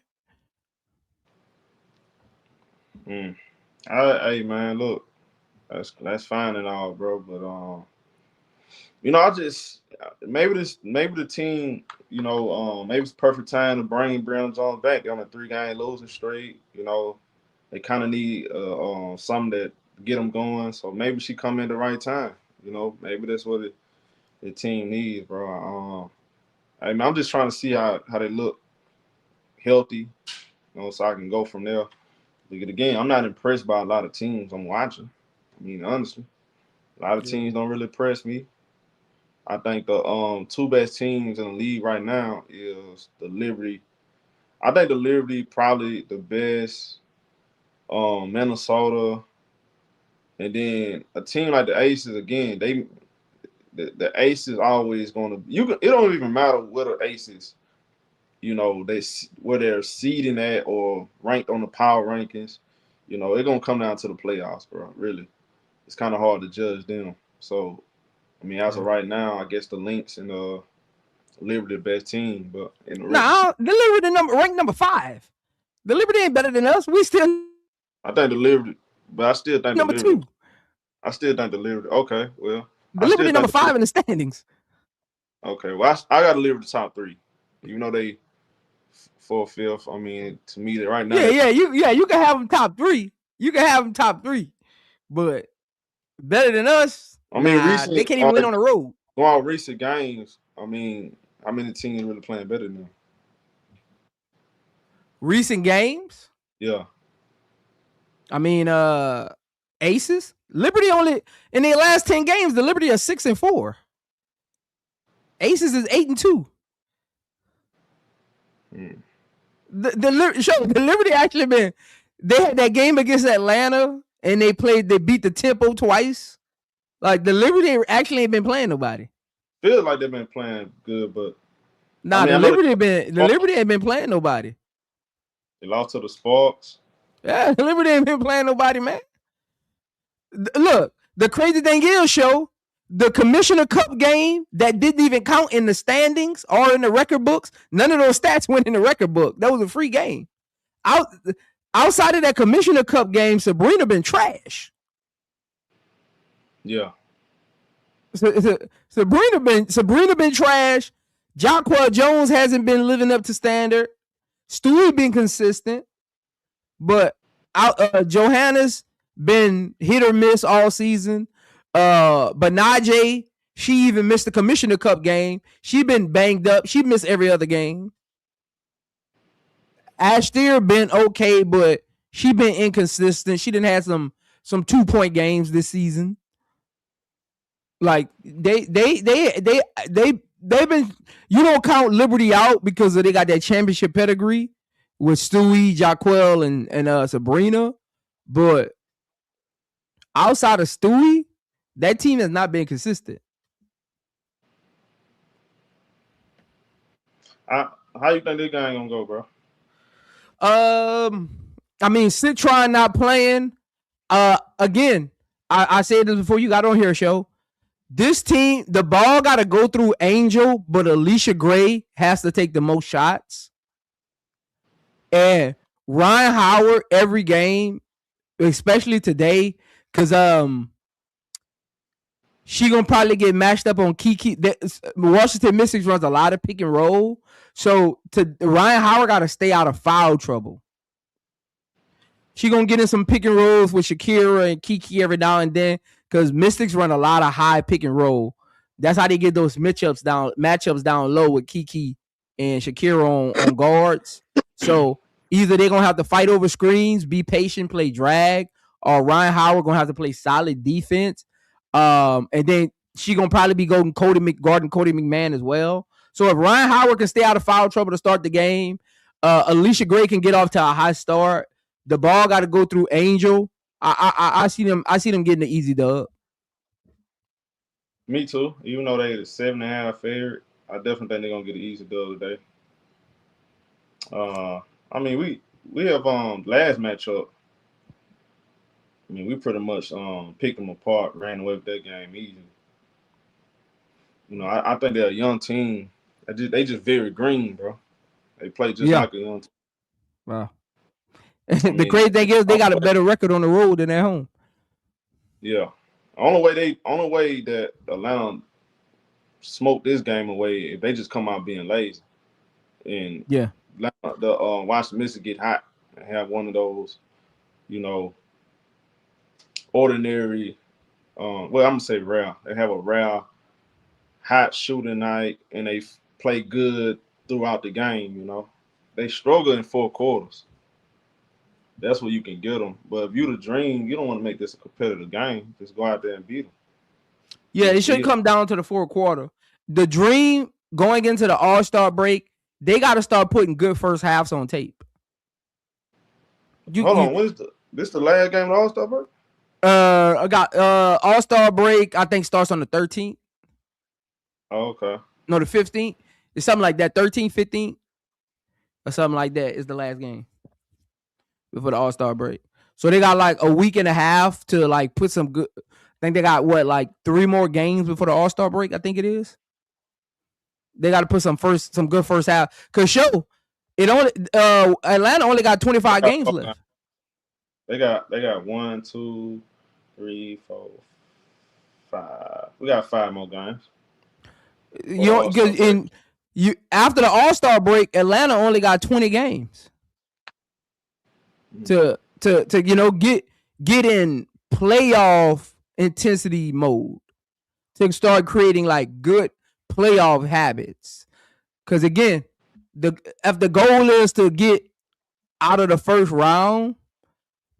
Hey man, look, that's fine and all, bro. But I just maybe the team, maybe it's perfect time to bring Brianna Jones back. They're on a 3-game losing streak. They kind of need something that get them going. So maybe she come in the right time. Maybe that's what the team needs, bro. I'm just trying to see how they look healthy, so I can go from there. Look at the game. I'm not impressed by a lot of teams I'm watching. I mean, honestly, a lot of teams don't really impress me. I think the 2 best teams in the league right now is the Liberty. I think the Liberty probably the best. Minnesota, and then a team like the Aces again. The Aces always going to. It don't even matter where the Aces, where they're seeding at or ranked on the power rankings. It's gonna come down to the playoffs, bro. Really, it's kind of hard to judge them. So. I mean, as of right now, I guess the Lynx and the Liberty the best team, but the Liberty ranked number 5. The Liberty ain't better than us. We still. I think the Liberty, but I still think number the Liberty, 2. I still think the Liberty. Okay, well, The Liberty number 5 in the standings. Okay, well, I got to Liberty top 3. You know they 4th, 5th. I mean, to me, right now. You can have them top 3. You can have them top 3, but better than us. I mean, they can't even win on the road. Going recent games, I mean, how many teams really playing better than them? Recent games? Yeah. I mean, Aces? Liberty only in their last 10 games, the Liberty are 6-4. Aces is 8-2. The Liberty actually been. They had that game against Atlanta, and they beat the Tempo twice. Like the Liberty actually ain't been playing nobody. Feels like they've been playing good, but the Liberty ain't been playing nobody. They lost to the Sparks. Yeah, the Liberty ain't been playing nobody, man. Look, the crazy thing is, show the Commissioner Cup game that didn't even count in the standings or in the record books. None of those stats went in the record book. That was a free game. Outside of that Commissioner Cup game, Sabrina been trash. Yeah. Sabrina been trash. Jacquel Jones hasn't been living up to standard. Stewie been consistent, but Johanna's been hit or miss all season. But Najee, she even missed the Commissioner Cup game. She been banged up. She missed every other game. Ashton been okay, but she been inconsistent. She didn't have some 2-point games this season. Like they've been. You don't count Liberty out because they got that championship pedigree with Stewie, Jacquel, and Sabrina, but outside of Stewie, that team has not been consistent. How you think this game gonna go, bro? I mean, Citron not playing. Again, I said this before you got on here, show. This team, the ball got to go through Angel, but Alicia Gray has to take the most shots. And Ryan Howard every game, especially today, because she gonna probably get matched up on Kiki. Washington Mystics runs a lot of pick and roll, so Ryan Howard got to stay out of foul trouble. She gonna get in some pick and rolls with Shakira and Kiki every now and then, because Mystics run a lot of high pick and roll. That's how they get those matchups down low with Kiki and Shakira on guards. So either they're gonna have to fight over screens, be patient, play drag, or Ryan Howard gonna have to play solid defense. And then she gonna probably be guarding Cody McMahon as well. So if Ryan Howard can stay out of foul trouble to start the game, Alicia Gray can get off to a high start. The ball got to go through Angel. I see them getting the easy dub. Me too. Even though they the 7.5 favorite, I definitely think they're gonna get an easy dub today. I mean, we have last matchup. I mean, we pretty much picked them apart, ran away with that game easy. You know, I think they're a young team. They just very green, bro. They play just like a young team. Wow. The crazy thing is they got a better record on the road than at home. Yeah. Only way that Atlanta smoke this game away if they just come out being lazy. And the Washington Mystics get hot and have one of those, you know, ordinary, I'm gonna say rare. They have a rare hot shooting night and they play good throughout the game. You know, they struggle in 4 quarters. That's where you can get them. But if you the dream, you don't want to make this a competitive game. Just go out there and beat them. Yeah, it should come down to the 4th quarter. The dream going into the All-Star break, they got to start putting good first halves on tape. Hold on, this the last game of the All-Star break? I got All-Star break, I think starts on the 13th. Oh, okay. No, the 15th. It's something like that. 13th, 15th, or something like that is the last game before the All-Star break. So they got like a week and a half to like put some good. I think they got like 3 more games before the All-Star break. I think it is. They got to put some good first half. Cause Atlanta only got 25 games left. They got 1, 2, 3, 4, We got 5 more games. After the All-Star break, Atlanta only got 20 games to get in playoff intensity mode, to start creating like good playoff habits. Because again, if the goal is to get out of the first round,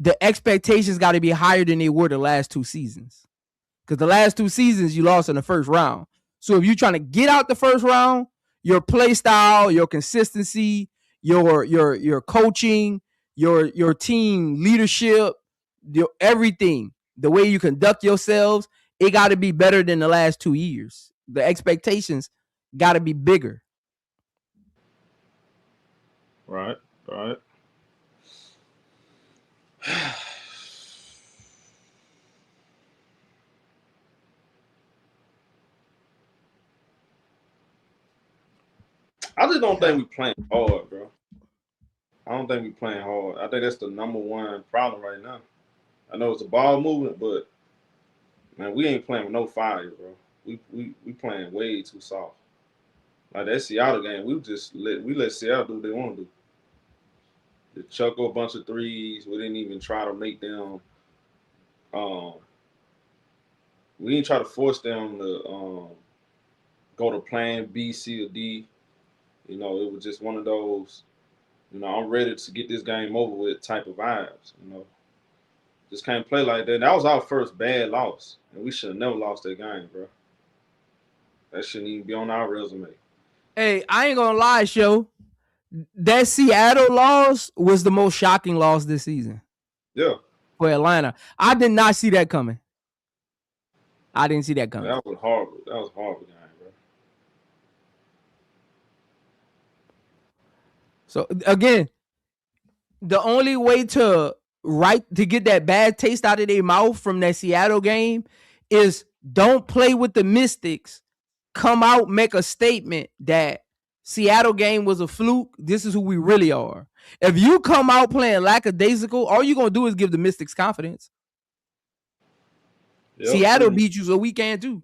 the expectations got to be higher than they were the last 2 seasons. Because the last 2 seasons you lost in the first round. So if you're trying to get out the first round, your play style, your consistency, your coaching, your team leadership, everything, the way you conduct yourselves, it got to be better than the last 2 years. The expectations got to be bigger. Right. I just don't think we playing hard, bro. I don't think we playing hard. I think that's the number one problem right now. I know it's a ball movement, but man, we ain't playing with no fire, bro. We playing way too soft. Like that Seattle game, we let Seattle do what they want to do. They chuck a bunch of threes. We didn't even try to make them. We didn't try to force them to go to plan B, C, or D. You know, it was just one of those, you know, I'm ready to get this game over with type of vibes, you know. Just can't play like that. That was our first bad loss, and we should have never lost that game, bro. That shouldn't even be on our resume. Hey, I ain't going to lie, Show. That Seattle loss was the most shocking loss this season. Yeah. For Atlanta. I did not see that coming. I didn't see that coming. That was horrible. That was a horrible game, bro. So, again, the only way to get that bad taste out of their mouth from that Seattle game is don't play with the Mystics. Come out, make a statement that Seattle game was a fluke. This is who we really are. If you come out playing lackadaisical, all you're going to do is give the Mystics confidence. Yep, Seattle beat you, so we can too.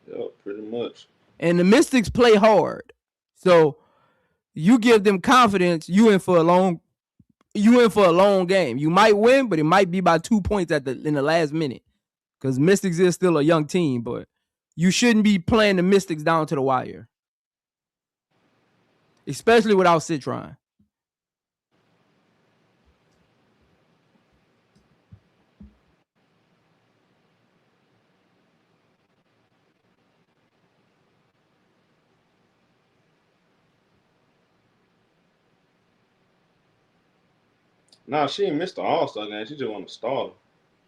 Yep, pretty much. And the Mystics play hard. So you give them confidence, you in for a long game. You might win, but it might be by 2 points in the last minute. Because Mystics is still a young team, but you shouldn't be playing the Mystics down to the wire. Especially without Citron. Nah, she ain't missed the All-Star game. She just want to start.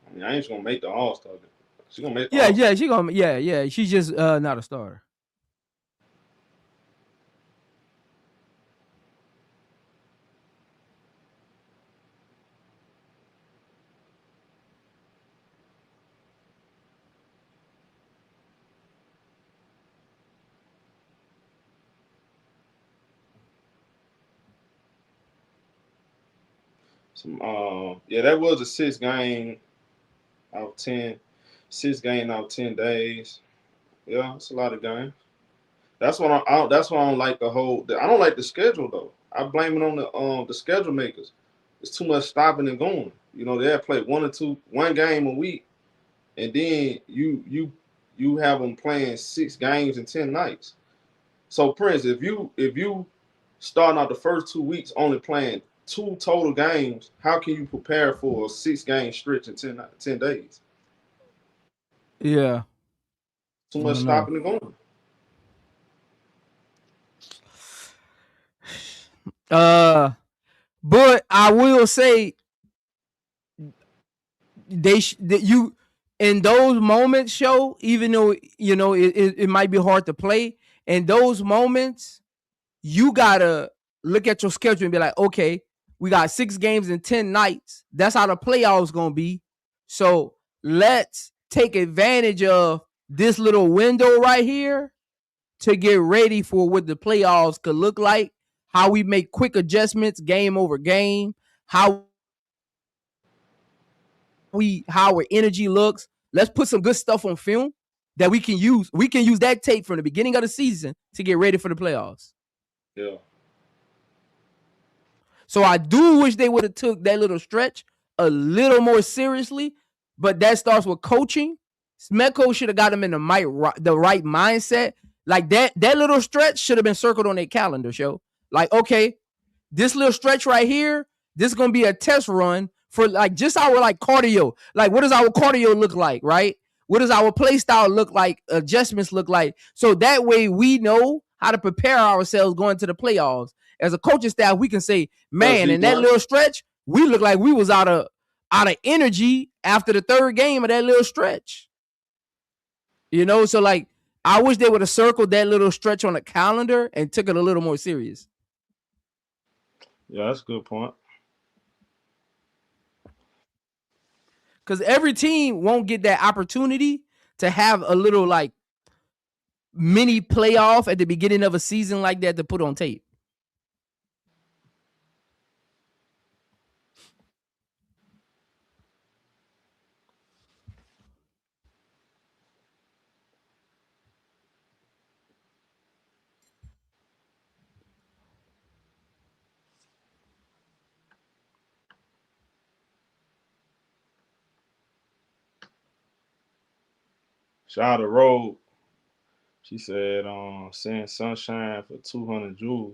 I mean, I ain't just gonna make the All-Star game. She gonna make the All-Star. She's just not a starter. That was a 6 game out of 10. 6 game out of 10 days. Yeah, it's a lot of games. That's what I don't like I don't like the schedule though. I blame it on the schedule makers. It's too much stopping and going. You know, they play one game a week, and then you have them playing 6 games in 10 nights. So Prince, if you starting out the first 2 weeks only playing 2 total games, how can you prepare for a 6-game stretch in 10 days? Yeah. Too much stopping and going. But I will say you in those moments, Show, even though you know it might be hard to play, in those moments, you gotta look at your schedule and be like, okay, we got 6 games in 10 nights. That's how the playoffs gonna be. So let's take advantage of this little window right here to get ready for what the playoffs could look like, how we make quick adjustments game over game, how our energy looks. let's put some good stuff on film that we can use. We can use that tape from the beginning of the season to get ready for the playoffs. Yeah. So I do wish they would have took that little stretch a little more seriously, but that starts with coaching. Smeko should have got them in the right mindset. Like that little stretch should have been circled on their calendar, show. Like, okay, this little stretch right here, this is gonna be a test run for like just our like cardio. Like, what does our cardio look like, right? What does our play style look like? Adjustments look like? So that way we know how to prepare ourselves going to the playoffs. As a coaching staff, we can say, man, in that little stretch, we look like we was out of energy after the third game of that little stretch. You know, so like I wish they would have circled that little stretch on the calendar and took it a little more serious. Yeah, that's a good point. Because every team won't get that opportunity to have a little like mini playoff at the beginning of a season like that to put on tape. Shout out to Road. She said, send sunshine for 200 joules.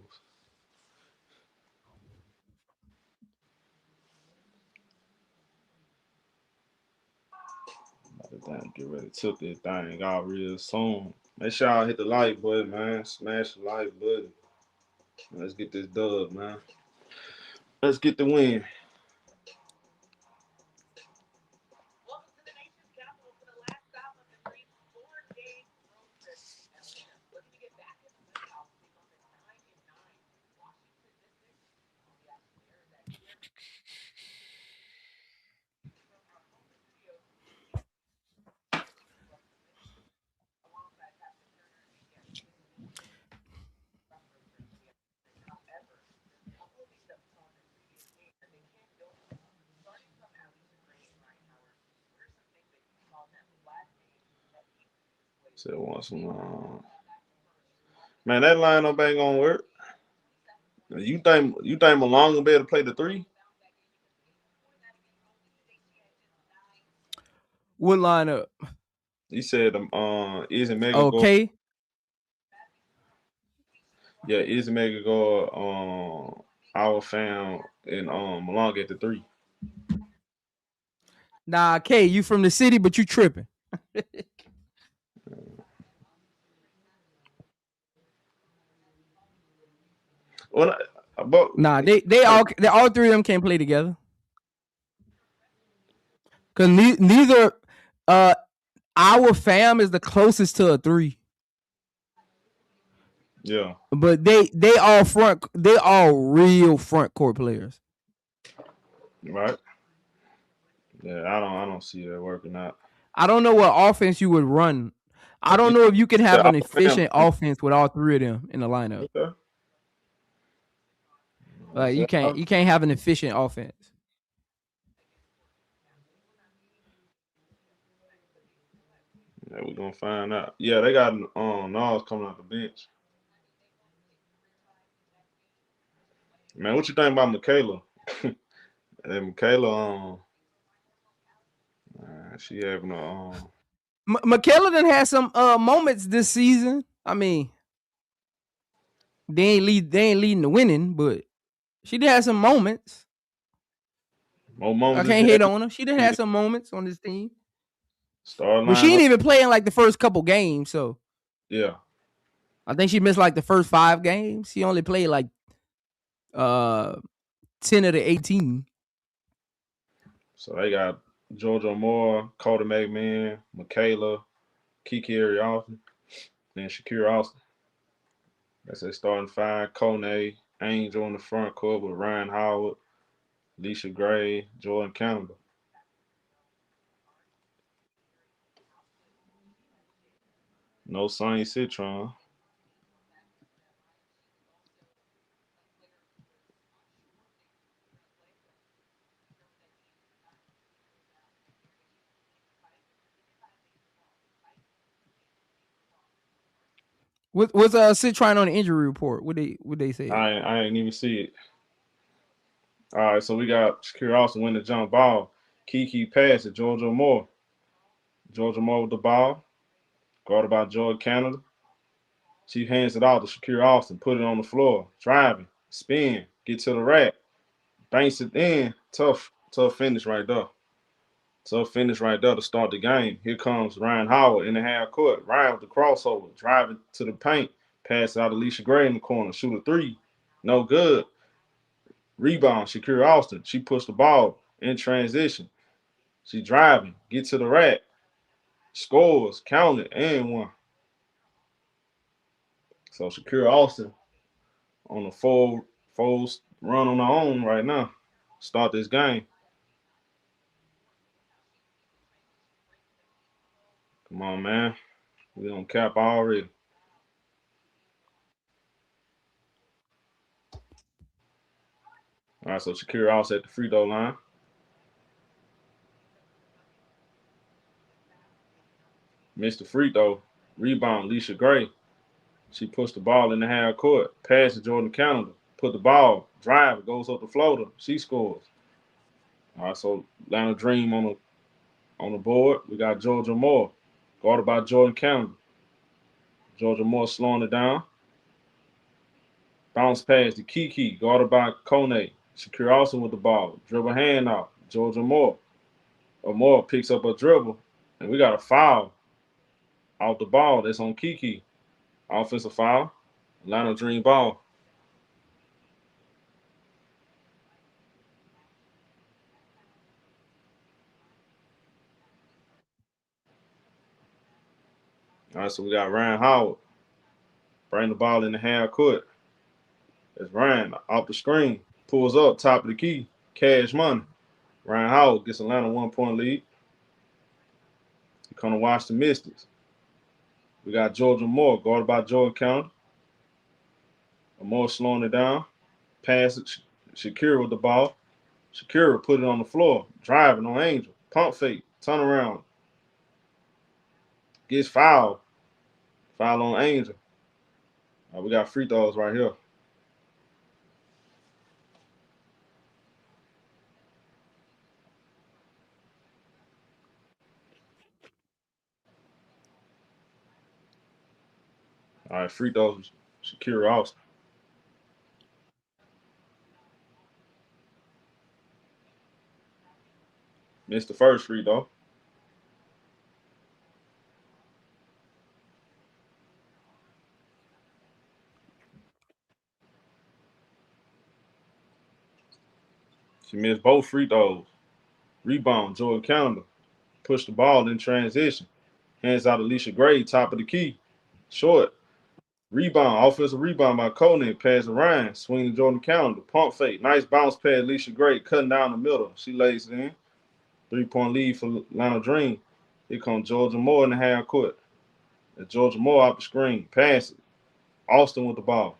Damn, get ready to took this thing out real soon. Make sure y'all hit the like button, man. Smash the like button. Let's get this dub, man. Let's get the win. Said want some. Man, that lineup ain't gonna work. You think Malone gonna be able to play the 3? What lineup? He said Izzy Mega Okay. go. Yeah, Izzy Mega go our fam and Malone get the 3. Nah, K, you from the city, but you tripping. Well, nah, they all three of them can't play together. Cause neither our fam is the closest to a 3. Yeah. But they all real front court players. Right. Yeah, I don't see that working out. I don't know what offense you would run. I don't know if you can have an efficient offense with all three of them in the lineup. Okay. Like you can't have an efficient offense. Yeah, we're gonna find out. Yeah, they got Nas coming off the bench. Man, what you think about Michaela? And Michaela, she having a Michaela done had some moments this season. I mean, they ain't leading the winning, but she did have some moments. more moments. I can't hate on her. She did have some moments on this team. But she ain't even playing like the first couple games, so yeah. I think she missed like the first 5 games. She only played like 10 of the 18. So they got Georgia Moore, Cody McMahon, Michaela, Kiki Iriafen, and Shakira Austin. That's their starting 5. Kone, Angel in the front court with Ryan Howard, Alicia Gray, Jordan Campbell. No Sonny Citron. What's Sid trying on the injury report? What they say? I ain't even see it. All right, so we got Shakira Austin win the jump ball. Kiki pass to Georgia Moore. Georgia Moore with the ball. Guarded by Jordan Canada. She hands it off to Shakira Austin. Put it on the floor. Driving. Spin. Get to the rack. Banks it in. Tough finish right there. Tough finish right there to start the game. Here comes Ryan Howard in the half court. Ryan with the crossover. Driving to the paint. Pass out Alicia Gray in the corner. Shoot a three. No good. Rebound, Shakira Austin. She pushed the ball in transition. She driving. Get to the rack. Scores. Count it. And one. So Shakira Austin on a full run on her own right now. Start this game. Come on, man. We on cap already. All right, so Shakira Austin at the free throw line. Missed the free throw. Rebound, Alicia Gray. She pushed the ball in the half court. Pass to Jordan Canada. Put the ball. Drive. Goes up the floater. She scores. All right, so Atlanta Dream on the board. We got Georgia Moore. Guarded by Jordan Canada. Georgia Moore slowing it down. Bounce pass to Kiki. Guarded by Kone. Shakira Austin with the ball. Dribble hand out. Georgia Moore. Moore picks up a dribble. And we got a foul out the ball. That's on Kiki. Offensive foul. Atlanta Dream ball. All right, so we got Ryan Howard. Bring the ball in the half court. It's Ryan off the screen. Pulls up, top of the key. Cash money. Ryan Howard gets Atlanta 1-point lead. He come to watch the Mystics. We got Georgia Moore, guarded by Jordan County. Moore slowing it down. Pass it. Shakira with the ball. Shakira put it on the floor. Driving on Angel. Pump fake. Turn around. Gets fouled. Foul on Angel. We got free throws right here. All right, free throws. Shakira Austin. Missed the first free throw. She missed both free throws. Rebound, Jordan Canada. Pushed the ball in transition. Hands out Alicia Gray, top of the key. Short. Rebound, offensive rebound by Conan. Pass to Ryan. Swing to Jordan Canada. Pump fake. Nice bounce pad, Alicia Gray. Cutting down the middle. She lays it in. 3-point lead for Atlanta Dream. Here comes Georgia Moore in the half court. And Georgia Moore out the screen. Pass it. Austin with the ball.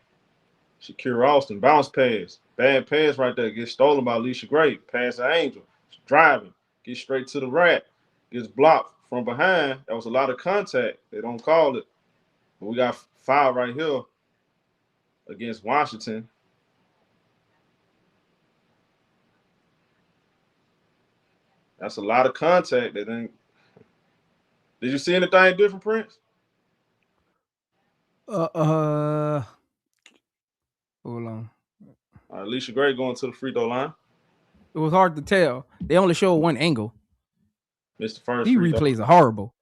Shakira Austin. Bounce pass. Bad pass right there. Gets stolen by Alicia Gray. Pass to Angel. Driving. Gets straight to the rack. Gets blocked from behind. That was a lot of contact. They don't call it. But we got foul right here against Washington. That's a lot of contact. They didn't. Did you see anything different, Prince? Hold on. Alicia Gray going to the free throw line. It was hard to tell. They only showed one angle. Missed the first These free throw. replays are horrible.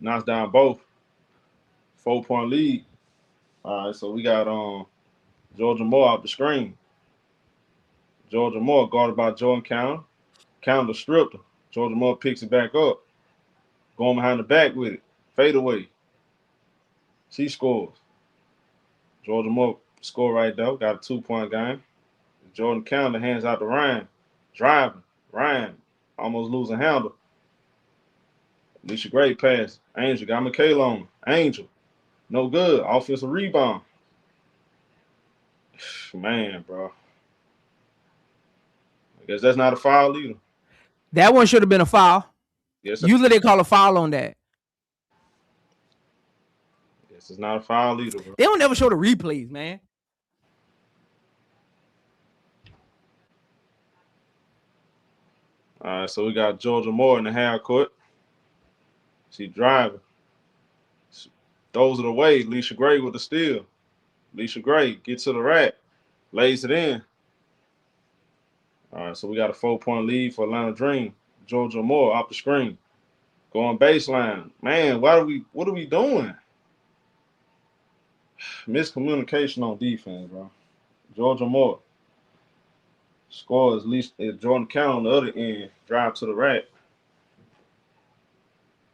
Knocks down both. 4-point lead. All right, so we got Georgia Moore out the screen. Georgia Moore guarded by Jordan County. County stripped her. Georgia Moore picks it back up. Going behind the back with it. Fade away. She scores. Georgia Moore score right there. Got a 2-point game. Jordan County hands out to Ryan. Driving. Ryan almost losing handle. Alicia Gray pass. Angel got Michaela on. Angel. No good. Offensive rebound. Man, bro. I guess that's not a foul either. That one should have been a foul. Yes, Usually they call a foul on that. yes, it's not a foul either, bro. They don't ever show the replays, man. All right, so we got Georgia Moore in the half court. She driving. She throws it away. Leisha Gray with the steal. Leisha Gray gets to the rack. Lays it in. All right, so we got a 4-point lead for Atlanta Dream. Georgia Moore off the screen. Going baseline. Man, what are we doing? Miscommunication on defense, bro. Georgia Moore scores at least Jordan Count on the other end. Drive to the rack.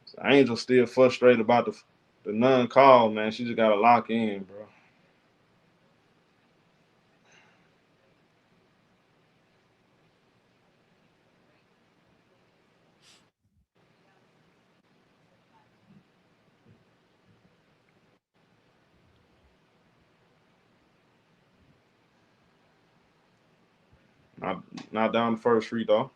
So Angel still frustrated about the non-call, man. She just got to lock in, bro. Not down the first free throw.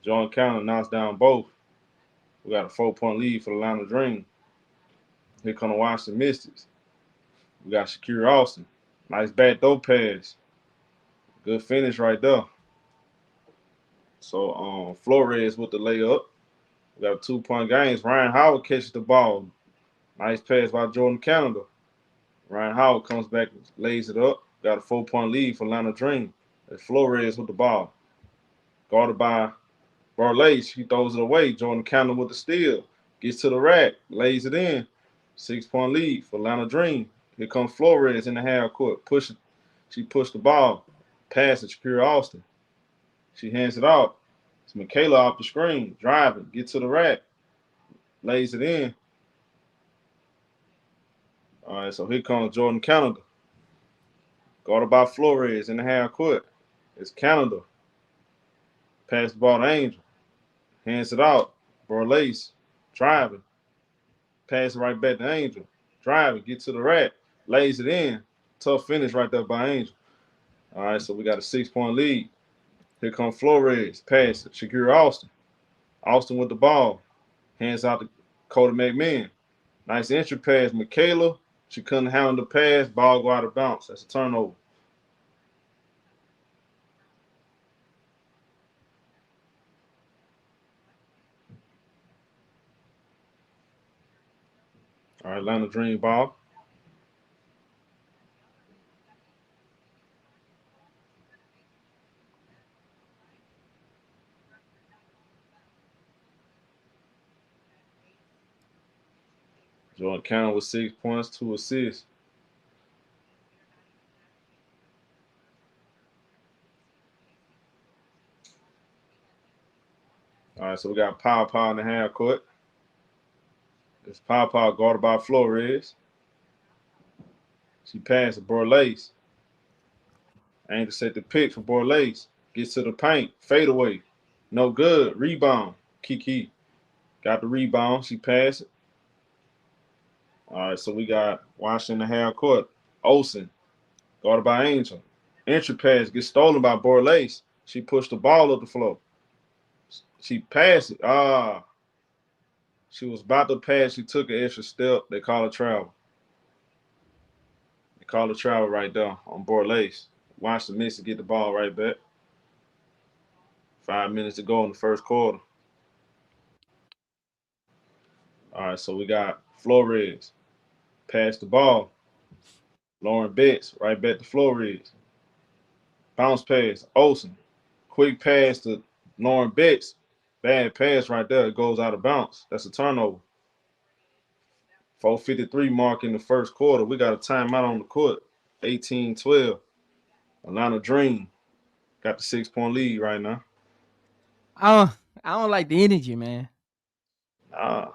Jordan County knocks down both. We got a 4-point lead for the Atlanta Dream. Here come the Washington Mystics. We got Shakira Austin. Nice back door pass. Good finish right there. So Flores with the layup. We got a 2-point game. Ryan Howard catches the ball. Nice pass by Jordan Canada. Ryan Howard comes back, lays it up. Got a 4-point lead for Atlanta Dream. It's Flores with the ball. Guarded by Barlace. He throws it away. Jordan Canada with the steal. Gets to the rack. Lays it in. 6-point lead for Atlanta Dream. Here comes Flores in the half court. She pushed the ball. Pass to Shakira Austin. She hands it off. It's Michaela off the screen. Driving. Get to the rack. Lays it in. All right, so here comes Jordan Canada. Guarded by Flores in the half court. It's Canada. Pass the ball to Angel. Hands it out. Borlace. Driving. Pass it right back to Angel. Driving. Get to the rack. Lays it in. Tough finish right there by Angel. All right, so we got a 6-point lead. Here comes Flores. Pass it. Shakira Austin. Austin with the ball. Hands out to Cody McMahon. Nice entry pass. Michaela. She couldn't handle the pass. Ball go out of bounds. That's a turnover. All right, Atlanta Dream ball. Jordan County with 6 points, 2 assists. All right, so we got Pow in the half court. It's Pow guarded by Flores. She passed to Borlace. Angel set the pick for Borlace. Gets to the paint. Fade away. No good. Rebound. Kiki got the rebound. She passed it. All right, so we got Washington in the half court. Olsen, guarded by Angel. Entry pass gets stolen by Borlace. She pushed the ball up the floor. She passed it. She was about to pass. She took an extra step. They call it travel. They call it travel right there on Borlace. Watch the Mystics get the ball right back. 5 minutes to go in the first quarter. All right, so we got Flores. Pass the ball. Lauren Betts right back to Flores. Bounce pass. Olsen. Quick pass to Lauren Betts. Bad pass right there. It goes out of bounds. That's a turnover. 4:53 mark in the first quarter. We got a timeout on the court. 18-12. Atlanta Dream got the 6-point lead right now. I don't like the energy, man. I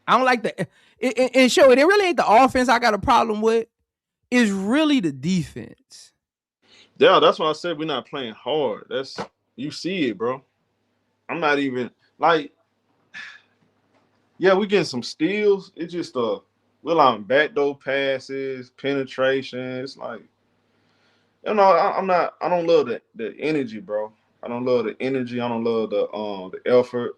don't like the and show it really ain't the offense I got a problem with. It's really the defense. Yeah, that's why I said we're not playing hard. That's you see it, bro. I'm not even like, yeah, we getting some steals. It's just we're allowing backdoor passes, penetration. It's like, I'm not. I don't love the energy, bro. I don't love the energy. I don't love the effort.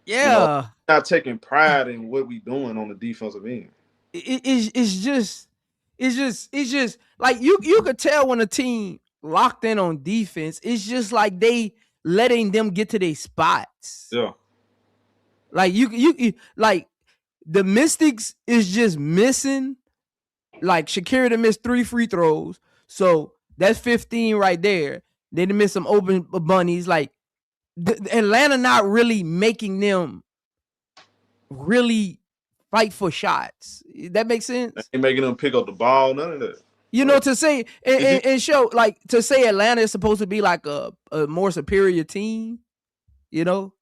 Yeah, Not taking pride in what we doing on the defensive end. it's just like you could tell when a team locked in on defense. It's just like they letting them get to their spots. Yeah, Like like the Mystics is just missing. Like Shakira to miss 3 free throws, so that's 15 right there. They miss some open bunnies. Like Atlanta not really making them really fight for shots. That makes sense. ain't making them pick up the ball. None of that. You know, to say and show like to say Atlanta is supposed to be like a more superior team, you know.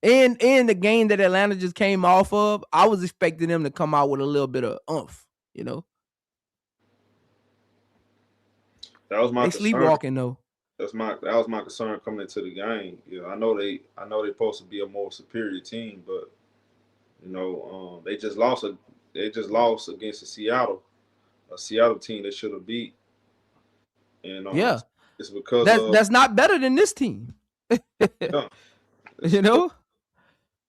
And the game that Atlanta just came off of, I was expecting them to come out with a little bit of oomph, you know. That was my They concern. sleepwalking though. That was my concern coming into the game. I know they're supposed to be a more superior team, but they just lost against the Seattle team they should have beat, and Yeah, it's because of that's not better than this team. yeah, You know.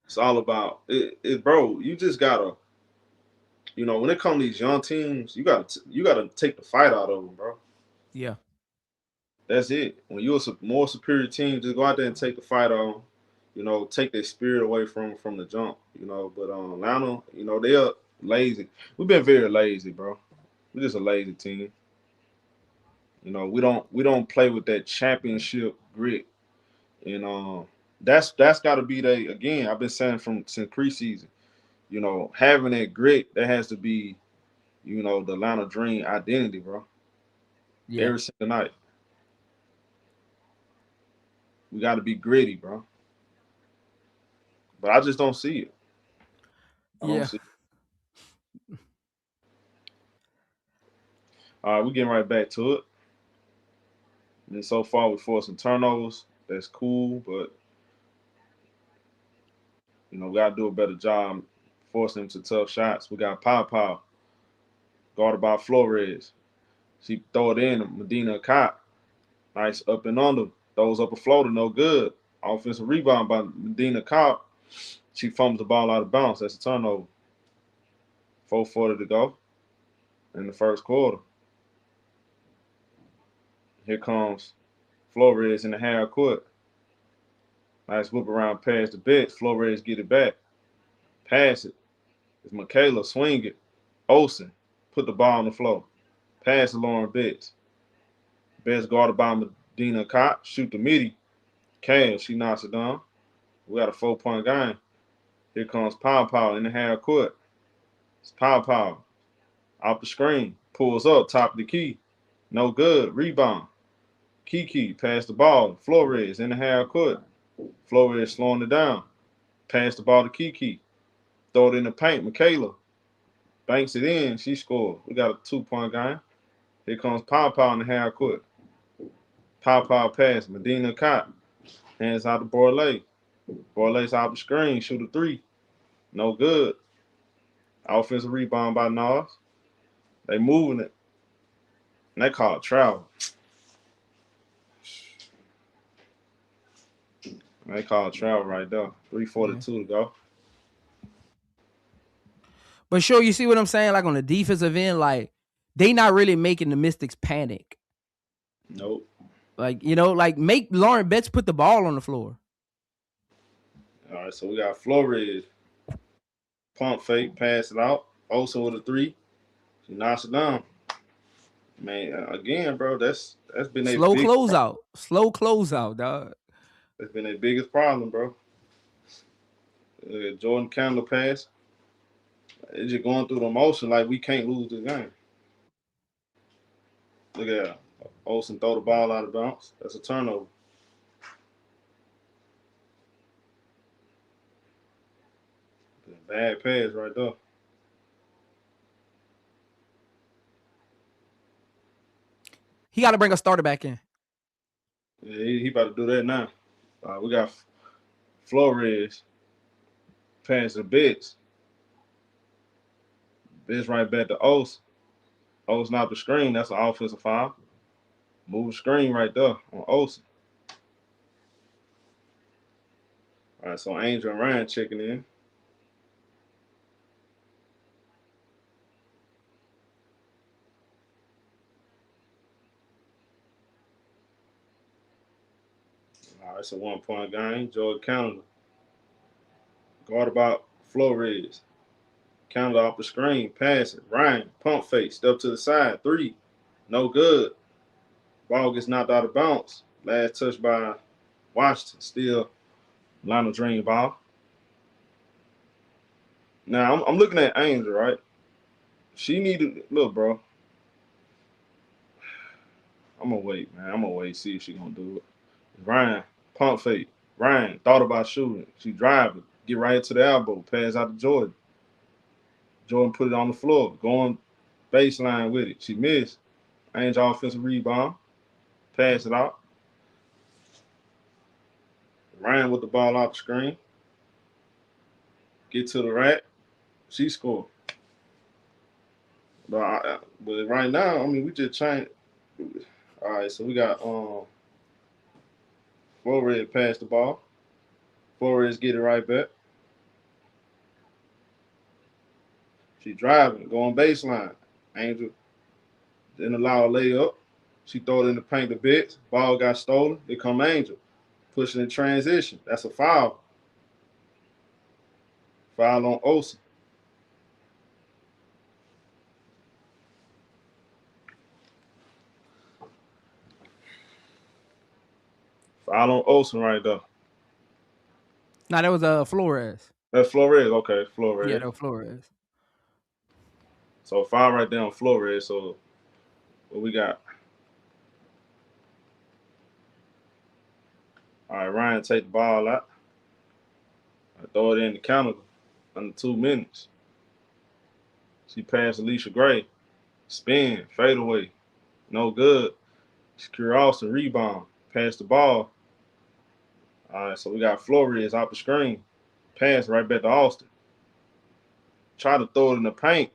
it's all about it, bro. You just gotta, when it comes to these young teams, you gotta take the fight out of them, bro. Yeah. That's it. When you're a more superior team, just go out there and take the fight on. Take their spirit away from the jump. But Atlanta, they're lazy. We've been very lazy, bro. We're just a lazy team. We don't play with that championship grit, and that's got to be the again. I've been saying since preseason. Having that grit, that has to be, the Atlanta Dream identity, bro. Yeah. Every single night, we got to be gritty, bro. But I just don't see it. I don't Yeah. see it. All right, we're getting right back to it. And so far, we forced some turnovers. That's cool, but we got to do a better job forcing them to tough shots. We got Pow, guarded by Flores. She throw it in. Medina Cop, nice up and under. Throws up a floater, no good. Offensive rebound by Medina Cop. She fumbles the ball out of bounds. That's a turnover. 4:40 to go in the first quarter. Here comes Flores in the half court. Nice whip around pass to Betts. Flores get it back. Pass it. It's Michaela. Swing it. Olsen. Put the ball on the floor. Pass to Lauren Betts. Betts guarded by Medina Cop. Shoot the midi. Cash. She knocks it down. We got a 4-point game. Here comes Pow in the half court. It's Pow. Off the screen. Pulls up. Top of the key. No good. Rebound. Kiki. Pass the ball. Flores in the half court. Flores slowing it down. Pass the ball to Kiki. Throw it in the paint. Michaela banks it in. She scored. We got a 2-point game. Here comes Pow in the half court. Pow pass. Medina Cop. Hands out to Borley. Borley's out the screen. Shoot a 3. No good. Offensive rebound by Nas. They moving it. And they call it travel. They call it travel right there. 3:42 to go. But sure, you see what I'm saying? Like on the defensive end, like they not really making the Mystics panic. Nope. Like, like make Lauren Betts put the ball on the floor. All right, so we got Flores. Pump fake, pass it out. Also with a 3. She knocks it down. Man, again, bro, that's been Slow closeout, dog. That's been their biggest problem, bro. Jordan Candler pass. It's just going through the motion like we can't lose this game. Look at that. Olsen throw the ball out of bounds. That's a turnover. Bad pass right there. He got to bring a starter back in. Yeah, he about to do that now. We got Flores pass the Bitts. Bitts right back to O's. O's not the screen. That's an offensive foul. Move the screen right there on O's. All right, so Angel and Ryan checking in. All right, it's a 1-point game. Jordan Canada. Guard about Flores. Canada off the screen. Pass it. Ryan, pump fake. Step to the side. 3. No good. Ball gets knocked out of bounds. Last touch by Washington. Still Lionel Dream ball. Now, I'm looking at Angel, right? She needed – look, bro. I'm going to wait, man. I'm going to wait, see if she going to do it. Ryan, pump fake. Ryan thought about shooting. She driving. Get right into the elbow. Pass out to Jordan. Jordan put it on the floor. Going baseline with it. She missed. Angel offensive rebound. Pass it out. Ryan with the ball off the screen. Get to the rack. She scored. But right now, I mean, we just trying. All right, so we got Flores pass the ball. Flores get it right back. She driving, going baseline. Angel didn't allow a layup. She throw it in the paint a bit. Ball got stolen. Here come Angel. Pushing in transition. That's a foul. Foul on Olsen. Foul on Olsen right there. Nah, that was Flores. That's Flores. Okay, Flores. Yeah, that was Flores. So foul right there on Flores. So what we got? All right, Ryan take the ball out. Throw it in the counter under 2 minutes. She passed Alicia Gray. Spin, fade away. No good. Secure Austin, rebound. Pass the ball. All right, so we got Flores out the screen. Pass right back to Austin. Try to throw it in the paint.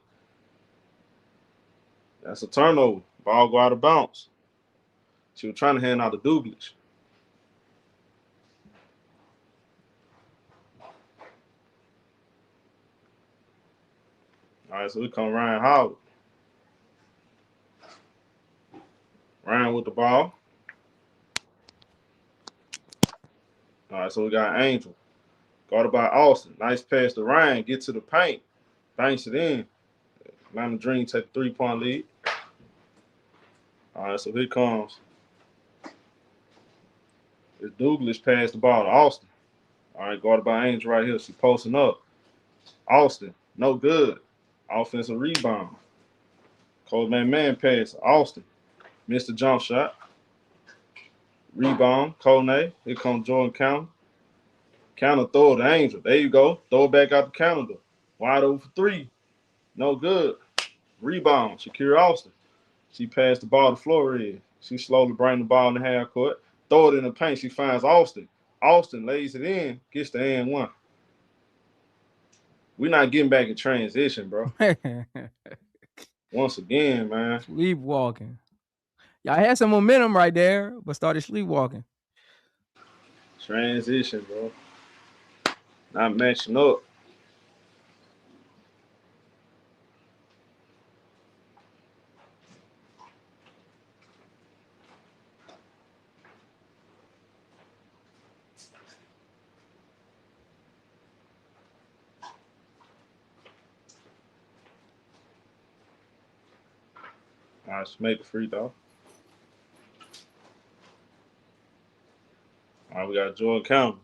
That's a turnover. Ball go out of bounds. She was trying to hand out the Douglas. All right, so we come Ryan Howard. Ryan with the ball. All right, so we got Angel. Guarded by Austin. Nice pass to Ryan. Get to the paint. Banks it in. Lionel Dream take a 3-point lead. All right, so here comes. It's Douglas pass the ball to Austin. All right, guarded by Angel right here. She posting up. Austin, no good. Offensive rebound. Coleman man pass. Austin. Missed the jump shot. Rebound. Kone. Here comes Jordan Counter. Counter throw it to Angel. There you go. Throw it back out to Canada. Wide open for 3. No good. Rebound. Shakira Austin. She passed the ball to Flores. She slowly bring the ball in the half court. Throw it in the paint. She finds Austin. Austin lays it in. Gets the and 1. We're not getting back in transition, bro. Once again, man. Sleepwalking. Y'all had some momentum right there, but started sleepwalking. Transition, bro. Not matching up. All right, just make the free throw. All right, we got Jordan County.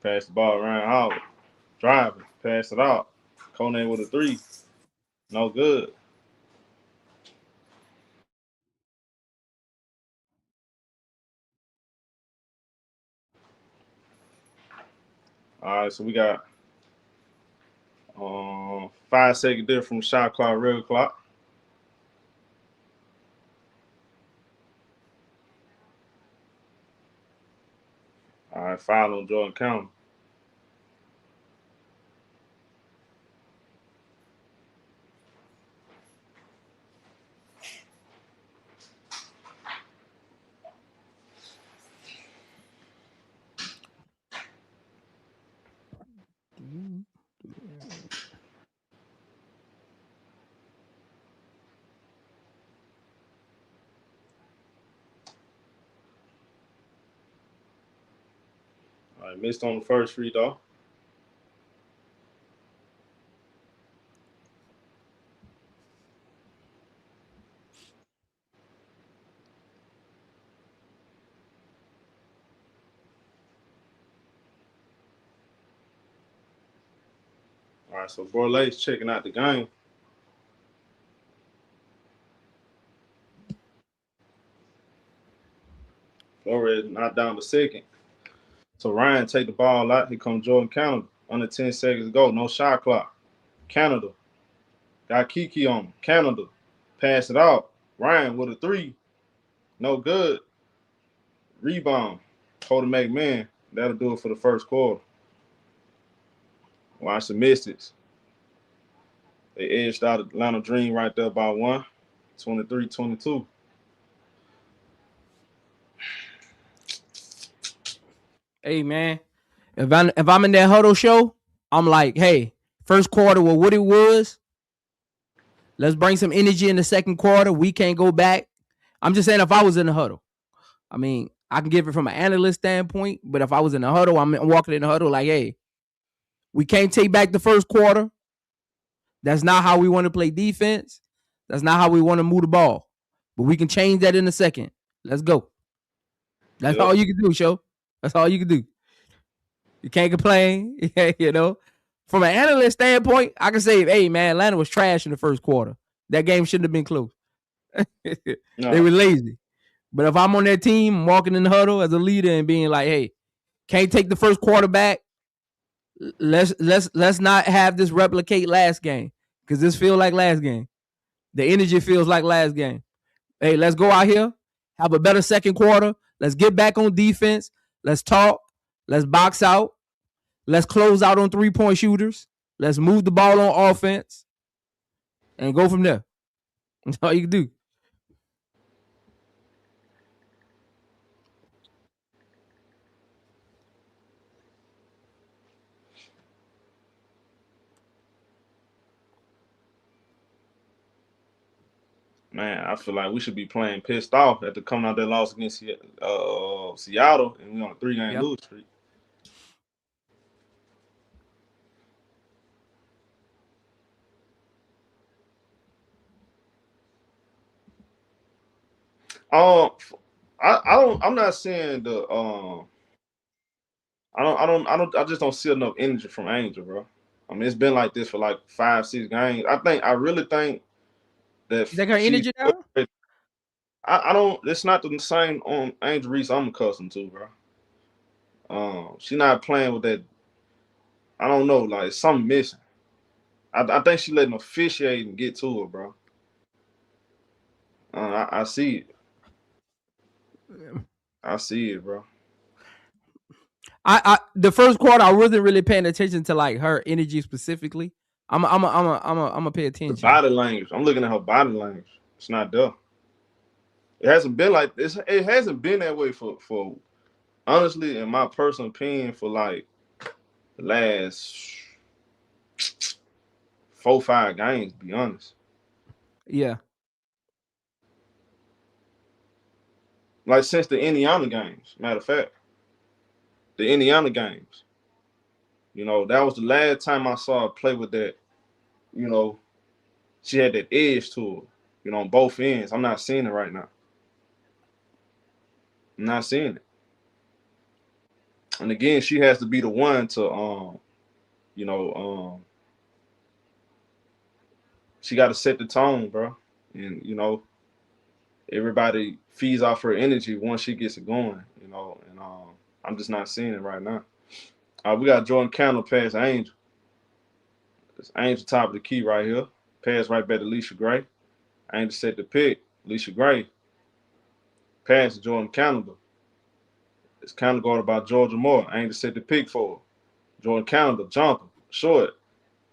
Pass the ball around Howard. Driving. Pass it out. Kone with a 3. No good. All right, so we got 5-second difference from shot clock, real clock. All right, foul on Jordan County. All right, missed on the first free throw. All right, so Borlay's checking out the game. Flores not down to second. So Ryan take the ball out. Here comes Jordan Canada. Under 10 seconds to go. No shot clock. Canada. Got Kiki on him. Canada. Pass it out. Ryan with a three. No good. Rebound. Hold the McMahon. That'll do it for the first quarter. Watch the Mystics. They edged out Atlanta Dream right there by 1. 23-22. Hey man, if I'm in that huddle show, I'm like, hey, first quarter was what it was. Let's bring some energy in the second quarter. We can't go back. I'm just saying if I was in the huddle. I mean, I can give it from an analyst standpoint, but if I was in the huddle, I'm walking in the huddle like, hey, we can't take back the first quarter. That's not how we want to play defense. That's not how we want to move the ball. But we can change that in a second. Let's go. That's all you can do, show. That's all you can do. You can't complain, you know. From an analyst standpoint, I can say, hey, man, Atlanta was trash in the first quarter. That game shouldn't have been close. No. They were lazy. But if I'm on that team, I'm walking in the huddle as a leader and being like, hey, can't take the first quarter back. Let's not have this replicate last game because this feels like last game. The energy feels like last game. Hey, let's go out here, have a better second quarter. Let's get back on defense. Let's talk. Let's box out. Let's close out on 3-point shooters. Let's move the ball on offense and go from there. That's all you can do. Man, I feel like we should be playing pissed off after coming out that loss against Seattle, and we on a 3-game lose streak. I'm not saying I just don't see enough energy from Angel, bro. I mean, it's been like this for like 5-6 games. I really think that Is that her energy now? I don't. It's not the same on Angel Reese I'm accustomed to, bro. She not playing with that. I don't know, like something missing. I think she letting officiate and get to her, bro. I see it. I see it, bro. The first quarter I wasn't really paying attention to like her energy specifically. I'm gonna pay attention. The body language. I'm looking at her body language. It's not there. It hasn't been like this. It hasn't been that way for honestly, in my personal opinion, for like the last 4-5 games. To be honest. Yeah. Like since the Indiana games. Matter of fact, the Indiana games. You know, that was the last time I saw her play with that. You know, she had that edge to her. You know, on both ends. I'm not seeing it right now. I'm not seeing it. And again, she has to be the one to, she got to set the tone, bro. And, you know, everybody feeds off her energy once she gets it going, you know. And I'm just not seeing it right now. We got Jordan Candle pass Angel. It's Angel top of the key right here. Pass right back to Alicia Gray. Angel set the pick. Alicia Gray. Pass to Jordan Candle. It's kind of guarded by Georgia Moore. Angel set the pick for her. Jordan Canada, jumper, short.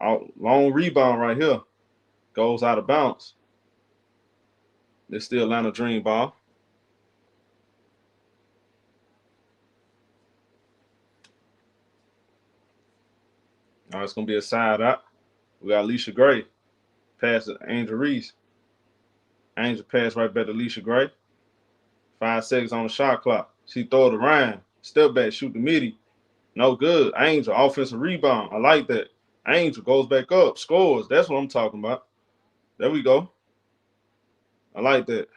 Long rebound right here. Goes out of bounds. It's still Atlanta Dream ball. All right, it's going to be a side out. We got Alicia Gray. Pass to Angel Reese. Angel pass right back to Alicia Gray. 5 seconds on the shot clock. She throw it around. Step back, shoot the midi. No good. Angel, offensive rebound. I like that. Angel goes back up, scores. That's what I'm talking about. There we go. I like that.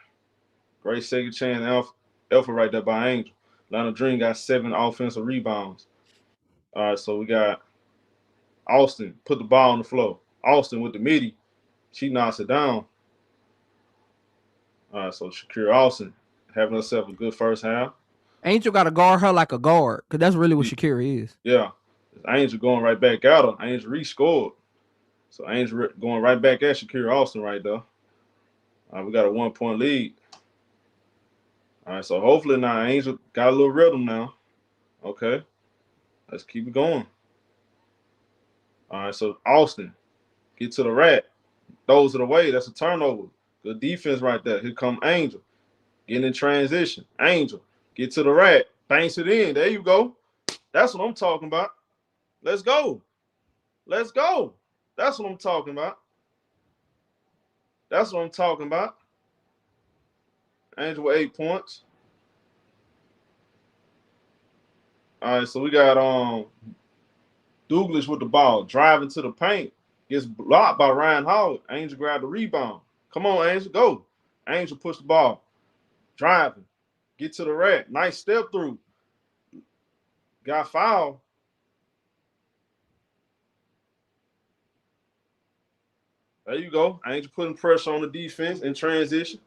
Great second chance alpha right there by Angel. Atlanta Dream got 7 offensive rebounds. All right, so we got Austin. Put the ball on the floor. Austin with the midi. She knocks it down. All right, so Shakira Austin having herself a good first half. Angel got to guard her like a guard, because that's really what Shakira is. Yeah. Angel going right back at her. Angel re-scored. So Angel going right back at Shakira Austin right there. We got a 1-point lead. All right, so hopefully now Angel got a little rhythm now. Okay. Let's keep it going. All right, so Austin, get to the rack. Throws it away. That's a turnover. Good defense right there. Here come Angel. Getting in transition. Angel, get to the rack. Banks it in. There you go. That's what I'm talking about. Let's go. Let's go. That's what I'm talking about. That's what I'm talking about. Angel with 8 points. All right, so we got Douglas with the ball, driving to the paint. Gets blocked by Ryan Howard. Angel grabbed the rebound. Come on, Angel, go. Angel push the ball. Driving. Get to the rack. Nice step through. Got fouled. There you go. Angel putting pressure on the defense in transition.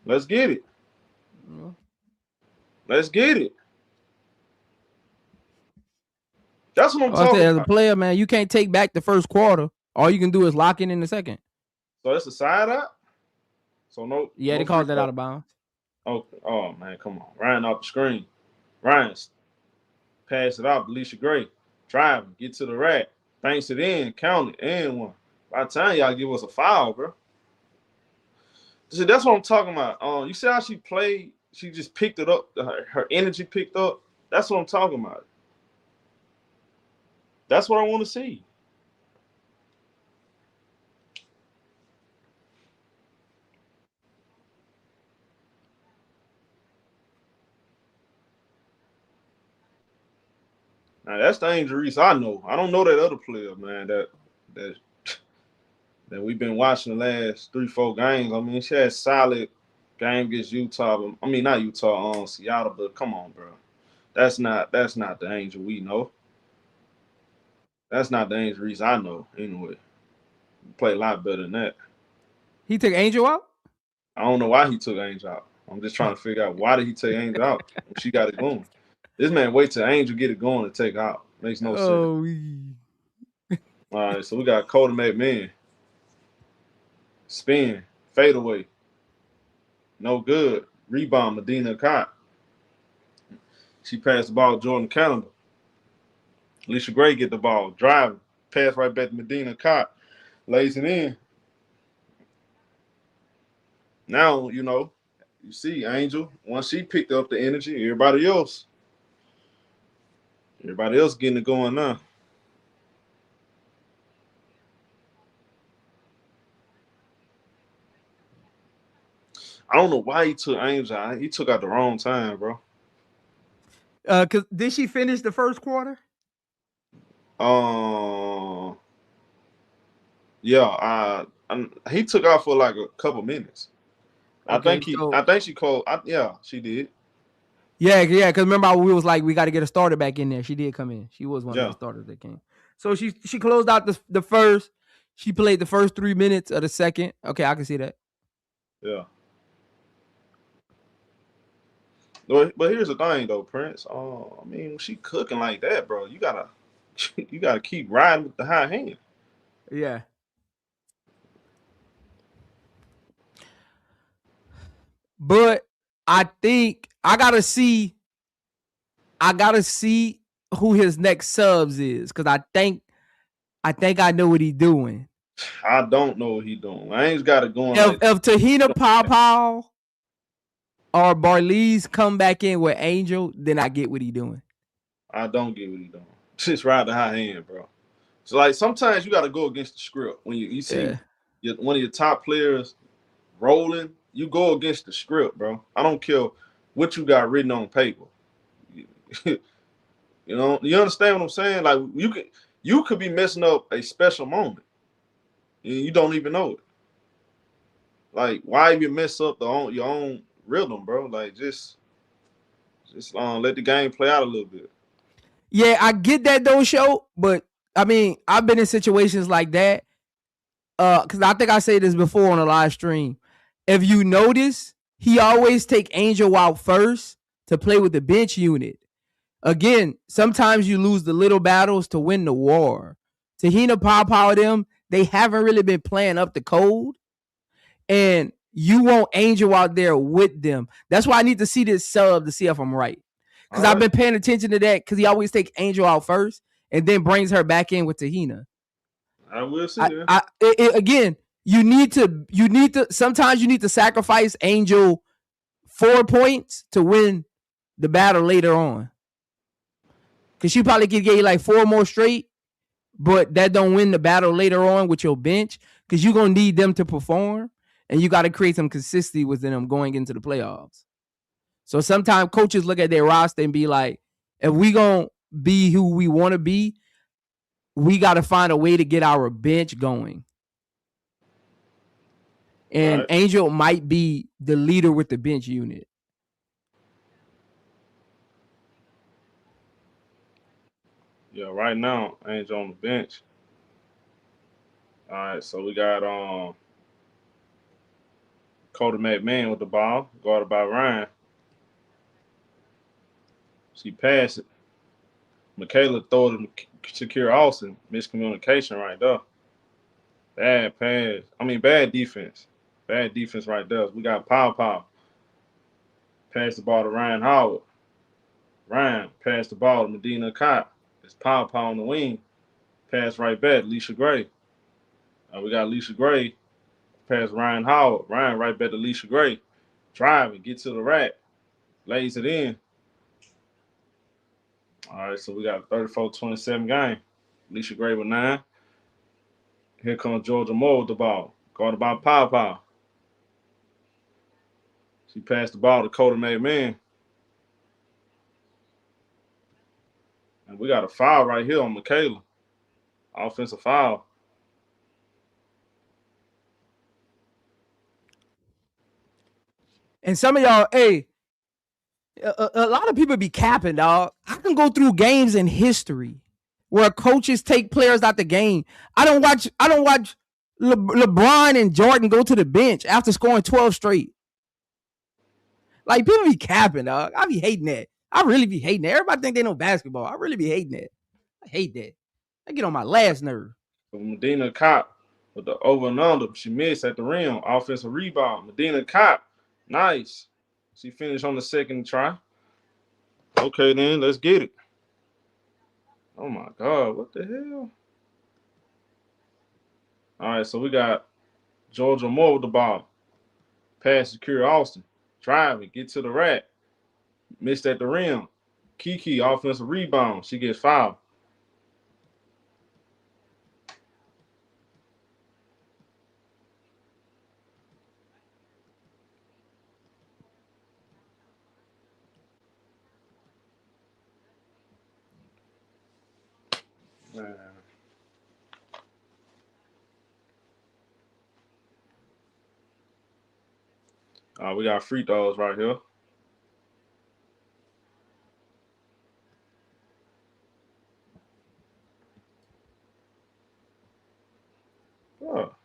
Let's get it. Let's get it. That's what I'm talking about. As a player, man, you can't take back the first quarter. All you can do is lock in the second. So that's a side out? So no. Yeah, no they called that out of bounds. Okay. Oh, man, come on. Ryan off the screen. Ryan pass it out. Alicia Gray. Driving. Get to the rack. Banks it in. Count it. And one. By the time y'all give us a foul, bro. See, that's what I'm talking about. You see how she played? She just picked it up. Her energy picked up. That's what I'm talking about. That's what I want to see. Now that's the Angel Reese I know. I don't know that other player, man. That we've been watching the last 3-4 games. I mean, she had solid game against Utah. I mean, not Utah, Seattle. But come on, bro. That's not the Angel we know. That's not the Angel Reese I know. Anyway, play a lot better than that. He took Angel out? I don't know why he took Angel out. I'm just trying to figure out why did he take Angel out when she got it going. This man wait till Angel get it going to take out. Makes no sense. All right, so we got Cody McMahon. Spin, fade away. No good. Rebound, Medina Cott. She passed the ball to Jordan Canada. Alicia Gray get the ball. Driving. Pass right back to Medina Cott. Lays it in. Now, you see Angel, once she picked up the energy, everybody else getting it going now. I don't know why he took Angel out. He took out the wrong time, bro. Cause did she finish the first quarter? Yeah. He took out for like a couple minutes. Okay, I think she called. Yeah, she did. Yeah. Because remember, we was like, we got to get a starter back in there. She did come in. She was one of the starters that came. So she closed out the first. She played the first 3 minutes of the second. Okay, I can see that. Yeah. But here's the thing, though, Prince. I mean, she cooking like that, bro. You gotta keep riding with the high hand. Yeah. But I think I gotta see I gotta see who his next subs is because I think I know what he's doing. I don't know what he doing. I ain't got it going If like if Tahina Pow or Barley's come back in with Angel, then I get what he doing. I don't get what he doing. Just ride the high hand, bro. So like sometimes you got to go against the script when you see one of your top players rolling. You go against the script, bro. I don't care what you got written on paper. You know, you understand what I'm saying? Like you could be messing up a special moment. You don't even know it. Like why even mess up your own rhythm, bro? Like just let the game play out a little bit. Yeah, I get that though, show, but I mean, I've been in situations like that. Because I think I said this before on a live stream. If you notice, he always take Angel out first to play with the bench unit. Again, sometimes you lose the little battles to win the war. Tahina Pow them, they haven't really been playing up the code. And you want Angel out there with them. That's why I need to see this sub to see if I'm right. Because I've been paying attention to that because he always takes Angel out first and then brings her back in with Tahina. I will see again, you need to sometimes you need to sacrifice Angel 4 points to win the battle later on. Cause she probably could get you like 4 more straight, but that don't win the battle later on with your bench. Cause you're gonna need them to perform and you gotta create some consistency within them going into the playoffs. So sometimes coaches look at their roster and be like, if we gonna be who we wanna be, we gotta find a way to get our bench going. And Angel might be the leader with the bench unit. Yeah, right now, Angel on the bench. All right, so we got Cody McMahon with the ball, guarded by Ryan. She passed it. Michaela throw it to Kira Austin. Miscommunication right there. Bad pass. Bad defense. Bad defense right there. We got Pow. Pass the ball to Ryan Howard. Ryan passed the ball to Medina Cott. It's Pow on the wing. Pass right back, Leisha Gray. We got Leisha Gray. Pass Ryan Howard. Ryan right back to Leisha Gray. Driving, get to the rack. Lays it in. All right, so we got a 34-27 game. Leisha Gray with 9. Here comes Georgia Moore with the ball. Guarded by Pow. She passed the ball to Cody McMahon. And we got a foul right here on Michaela. Offensive foul. And some of y'all, hey, a lot of people be capping, dog. I can go through games in history where coaches take players out the game. I don't watch LeBron and Jordan go to the bench after scoring 12 straight. Like, people be capping, dog. I be hating that. I really be hating that. Everybody think they know basketball. I really be hating that. I hate that. I get on my last nerve. Medina Cott with the over and under. She missed at the rim. Offensive rebound. Medina Cott. Nice. She finished on the second try. Okay, then. Let's get it. Oh, my God. What the hell? All right, so we got Georgia Moore with the ball. Pass to Kira Austin. Driving. Get to the rack. Missed at the rim. Kiki, offensive rebound. She gets fouled. Man. We got free throws right here. Oh. All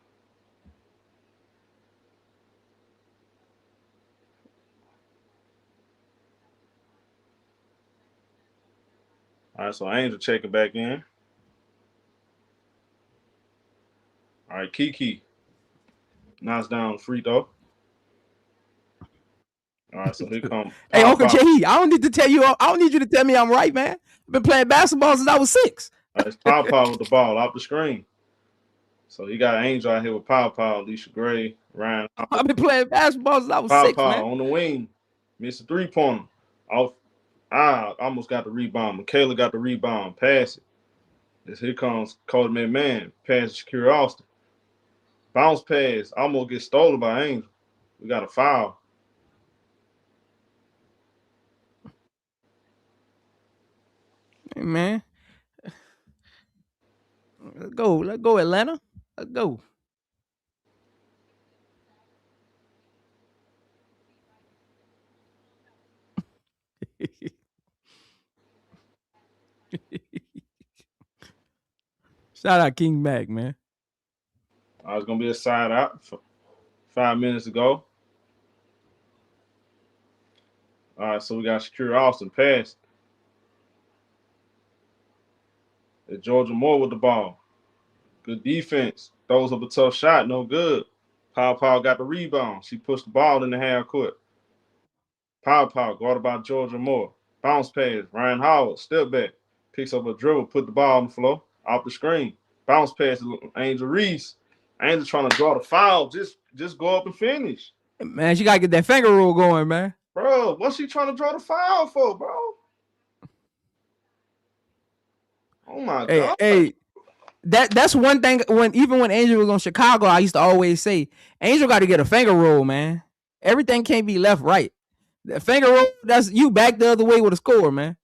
right, so Angel checking back in. All right, Kiki knocks down the free throw. All right, so here come Hey, power Uncle foul. J, I don't need to tell you. I don't need you to tell me I'm right, man. I've been playing basketball since I was 6. All right, it's power foul with the ball off the screen. So he got Angel out here with power foul, Alicia Gray, Ryan. I've been playing basketball since I was Power 6, foul man. on the wing. Missed a 3-pointer. Off. I almost got the rebound. Michaela got the rebound. Pass it. Here comes Cody McMahon. Pass to Shakira Austin. Bounce pass. Almost gets stolen by Angel. We got a foul. Hey, man. Let's go. Let's go, Atlanta. Let's go. Shout out King Mac, man. I was gonna be a side out for 5 minutes ago. All right, so we got Shakira Austin pass. It's Georgia Moore with the ball. Good defense. Throws up a tough shot. No good. Pow got the rebound. She pushed the ball in the half court. Pow guarded by Georgia Moore. Bounce pass. Ryan Howard. Step back. Picks up a dribble. Put the ball on the floor. Off the screen. Bounce pass to Angel Reese. Angel trying to draw the foul. Just go up and finish. Man, she gotta get that finger rule going, man. Bro, what's she trying to draw the foul for, bro? Oh my God. Hey, that's one thing. When Angel was on Chicago, I used to always say, Angel got to get a finger roll, man. Everything can't be left right. The finger roll, that's you back the other way with a score, man.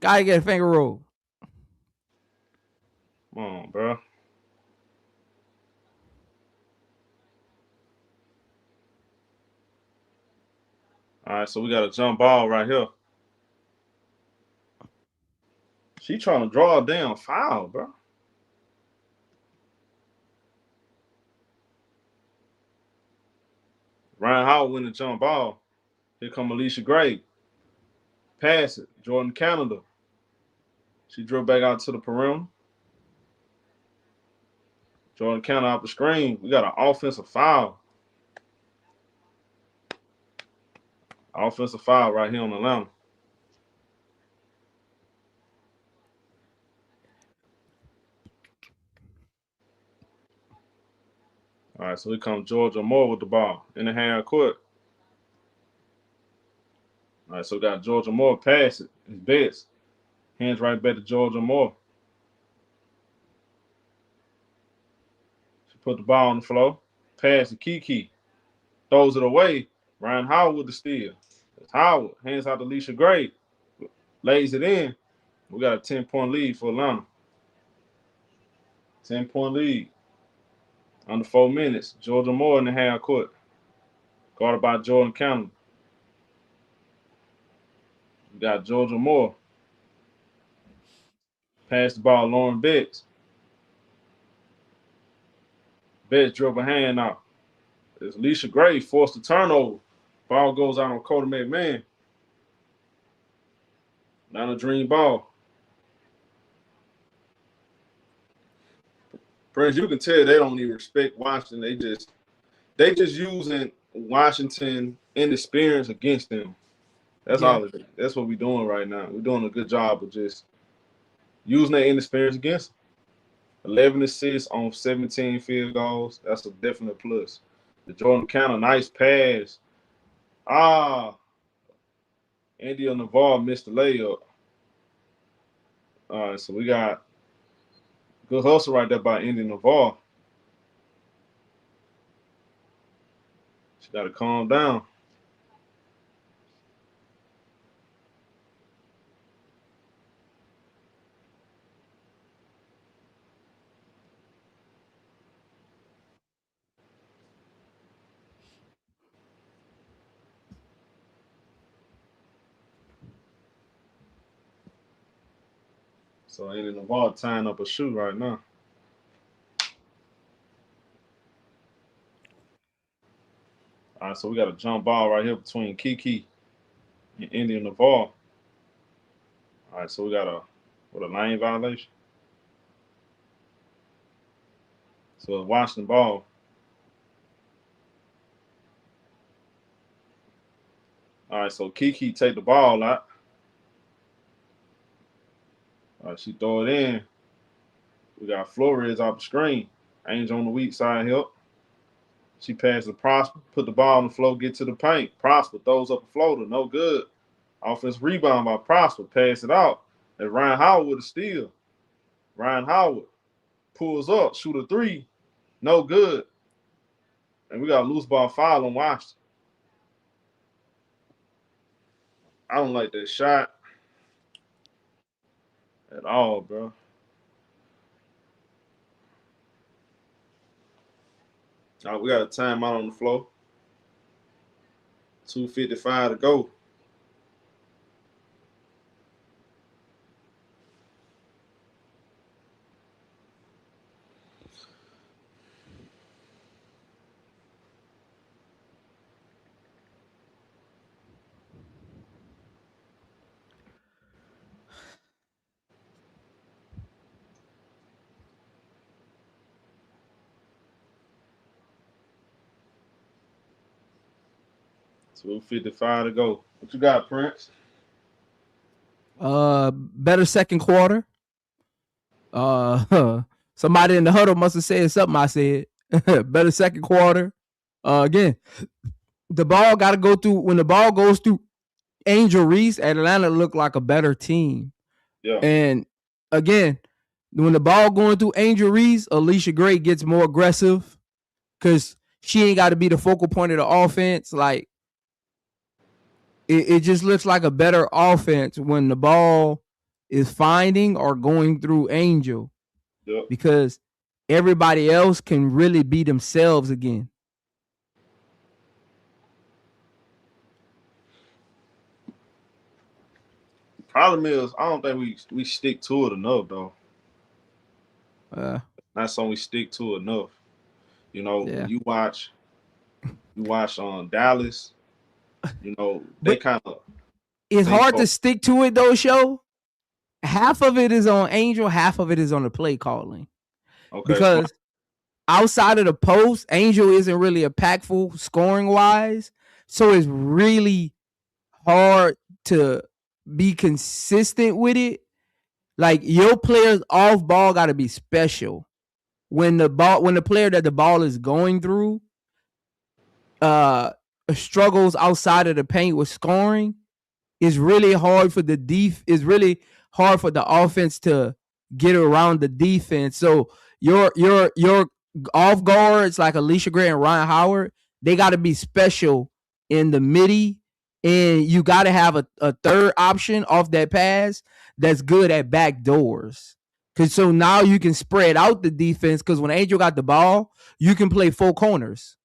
Gotta get a finger roll. Come on, bro. All right, so we got a jump ball right here. She trying to draw a damn foul, bro. Ryan Howard win the jump ball. Here come Alicia Gray. Pass it. Jordan Canada. She dribbled back out to the perimeter. Jordan Canada off the screen. We got an offensive foul. Offensive foul right here on Atlanta. All right, so here comes Georgia Moore with the ball in the half court. All right, so we got Georgia Moore pass it. His best. Hands right back to Georgia Moore. She put the ball on the floor. Pass to Kiki. Throws it away. Ryan Howard with the steal. It's Howard. Hands out to Alicia Gray. Lays it in. We got a 10-point lead for Atlanta. 10-point lead. Under 4 minutes. Georgia Moore in the half court. Guarded by Jordan Canada. We got Georgia Moore. Pass the ball, Lauren Betts. Betts dribble hand out. It's Alicia Gray forced the turnover. Ball goes out on Cody McMahon. Not a dream ball. Prince, you can tell they don't even respect Washington. They just using Washington inexperience against them. That's all it is. That's what we're doing right now. We're doing a good job of just using that inexperience against them. 11 assists on 17 field goals. That's a definite plus. The Jordan Canada, nice pass. India Navarre missed the layup. All right, so we got good hustle right there by India Navarre. She got to calm down. So India Navarre tying up a shoe right now. All right, so we got a jump ball right here between Kiki and India Navarre. All right, so we got a lane violation. So it's Washington ball. All right, so Kiki take the ball out. All right, she throw it in. We got Flores off the screen. Angel on the weak side here. She passes to Prosper, put the ball on the floor, get to the paint. Prosper throws up a floater, no good. Offensive rebound by Prosper, pass it out. And Ryan Howard with a steal. Ryan Howard pulls up, shoot a three, no good. And we got a loose ball foul on Washington. I don't like that shot at all, bro. All right, we got a timeout on the floor. 2:55 to go. $2:55 to go. What you got, Prince? Better second quarter. Somebody in the huddle must have said something I said. Better second quarter. Again, the ball got to go through. When the ball goes through Angel Reese, Atlanta looked like a better team. Yeah. And again, when the ball going through Angel Reese, Alicia Gray gets more aggressive because she ain't got to be the focal point of the offense. Like, it just looks like a better offense when the ball is finding or going through Angel. Yep. Because everybody else can really be themselves again. Problem is, I don't think we stick to it enough, though. Not something we stick to enough. You know, when you watch on Dallas, you know, they kind of. It's hard to stick to it, though, Show. Half of it is on Angel, half of it is on the play calling. Okay. Because outside of the post, Angel isn't really impactful scoring wise. So it's really hard to be consistent with it. Like, your players off ball got to be special. When the player that the ball is going through struggles outside of the paint with scoring, it's really hard for the offense to get around the defense. So your off guards like Alicia Gray and Ryan Howard, they got to be special in the midi, and you got to have a third option off that pass that's good at back doors. Cause so now you can spread out the defense. Cause when Angel got the ball, you can play full corners.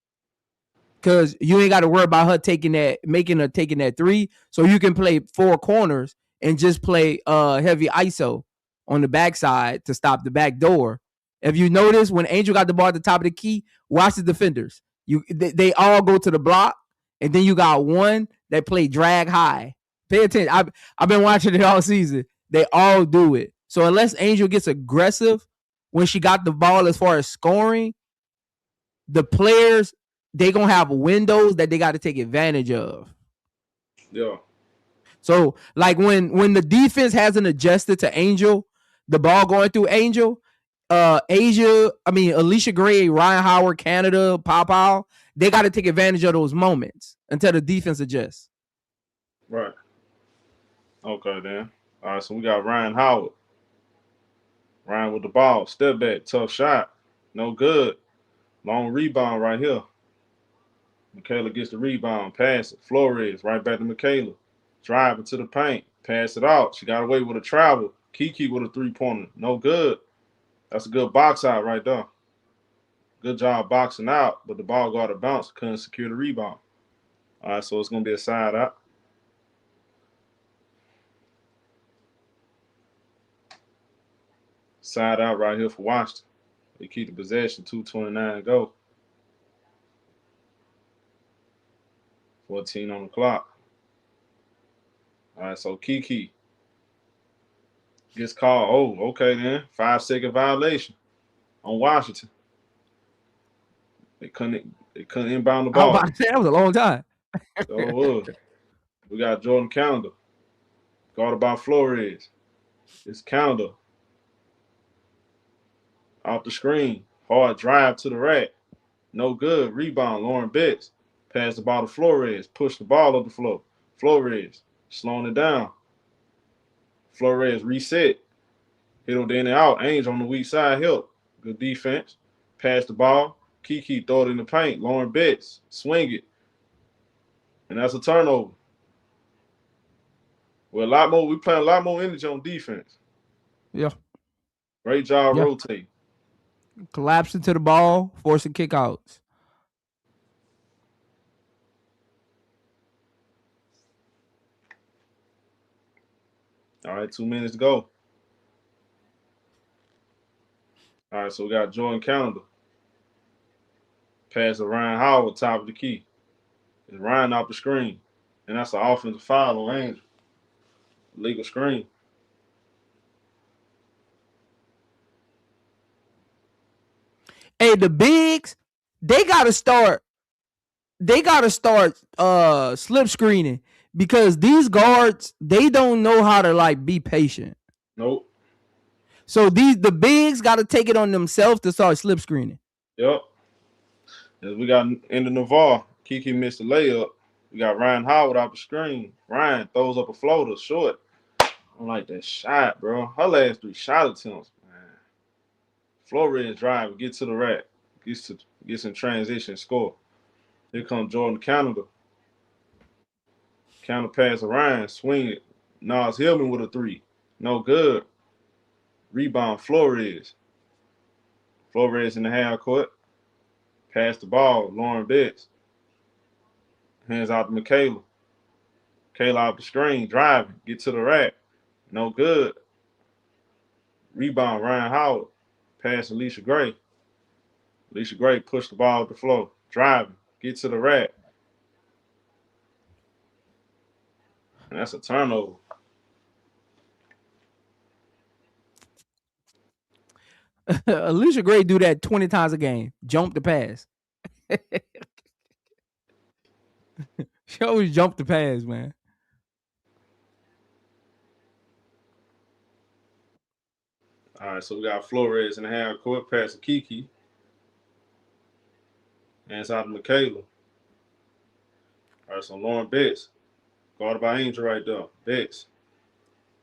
Cause you ain't got to worry about her taking that three. So you can play four corners and just play heavy ISO on the backside to stop the back door. If you notice, when Angel got the ball at the top of the key, watch the defenders. They all go to the block, and then you got one that play drag high. Pay attention. I've been watching it all season. They all do it. So unless Angel gets aggressive when she got the ball as far as scoring, the players, they gonna have windows that they got to take advantage of. Yeah. So like when the defense hasn't adjusted to Angel, the ball going through Angel, Alicia Gray, Ryan Howard, Canada, Pow, they got to take advantage of those moments until the defense adjusts. Right. Okay, then. All right, so we got Ryan Howard. Ryan with the ball, step back, tough shot, no good. Long rebound right here. Michaela gets the rebound, pass it. Flores right back to Michaela. Driving to the paint, pass it out. She got away with a travel. Kiki with a three-pointer, no good. That's a good box out right there. Good job boxing out, but the ball got to bounce, couldn't secure the rebound. All right, so it's going to be a side out. Side out right here for Washington. They keep the possession, 2:29 to go. 14 on the clock. All right, so Kiki gets called. Oh, okay then. 5-second violation on Washington. They couldn't inbound the ball. That was a long time. So it was. We got Jordan Calendar, guarded by Flores. It's Calendar off the screen. Hard drive to the rack. No good. Rebound. Lauren Betts. Pass the ball to Flores. Push the ball up the floor. Flores slowing it down. Flores reset. Hit him in and out. Angel on the weak side help. Good defense. Pass the ball. Kiki throw it in the paint. Lauren Betts swing it. And that's a turnover. Well, we playing a lot more energy on defense. Yeah. Great job rotating. Collapsing to the ball, forcing kickouts. All right, 2 minutes to go. All right, so we got Jordan Calendar. Pass to Ryan Howard, top of the key. It's Ryan off the screen. And that's an offensive foul on Angel. Legal screen. Hey, the bigs, they gotta start slip screening because these guards, they don't know how to like be patient. Nope. So the bigs gotta take it on themselves to start slip screening. Yep. As we got into Navarre, Kiki missed the layup. We got Ryan Howard off the screen. Ryan throws up a floater, short. I don't like that shot, bro. Her last 3 shot attempts, man. Flores drive, get to the rack, gets in transition, score. Here comes Jordan Calendar. Counter pass to Ryan, swing it. Nas Hillman with a 3. No good. Rebound, Flores. Flores in the half court. Pass the ball, Lauren Betts. Hands out to Michaela. Michaela off the screen, driving, get to the rack. No good. Rebound, Ryan Howard. Pass Alicia Gray. Alicia Gray pushed the ball up the floor. Driving, get to the rack. And that's a turnover. Alicia Gray do that 20 times a game. Jump the pass. She always jump the pass, man. All right, so we got Flores in the half court, pass to Kiki. Hands out to Michaela. All right, so Lauren Betts, guarded by Angel right there. Betts,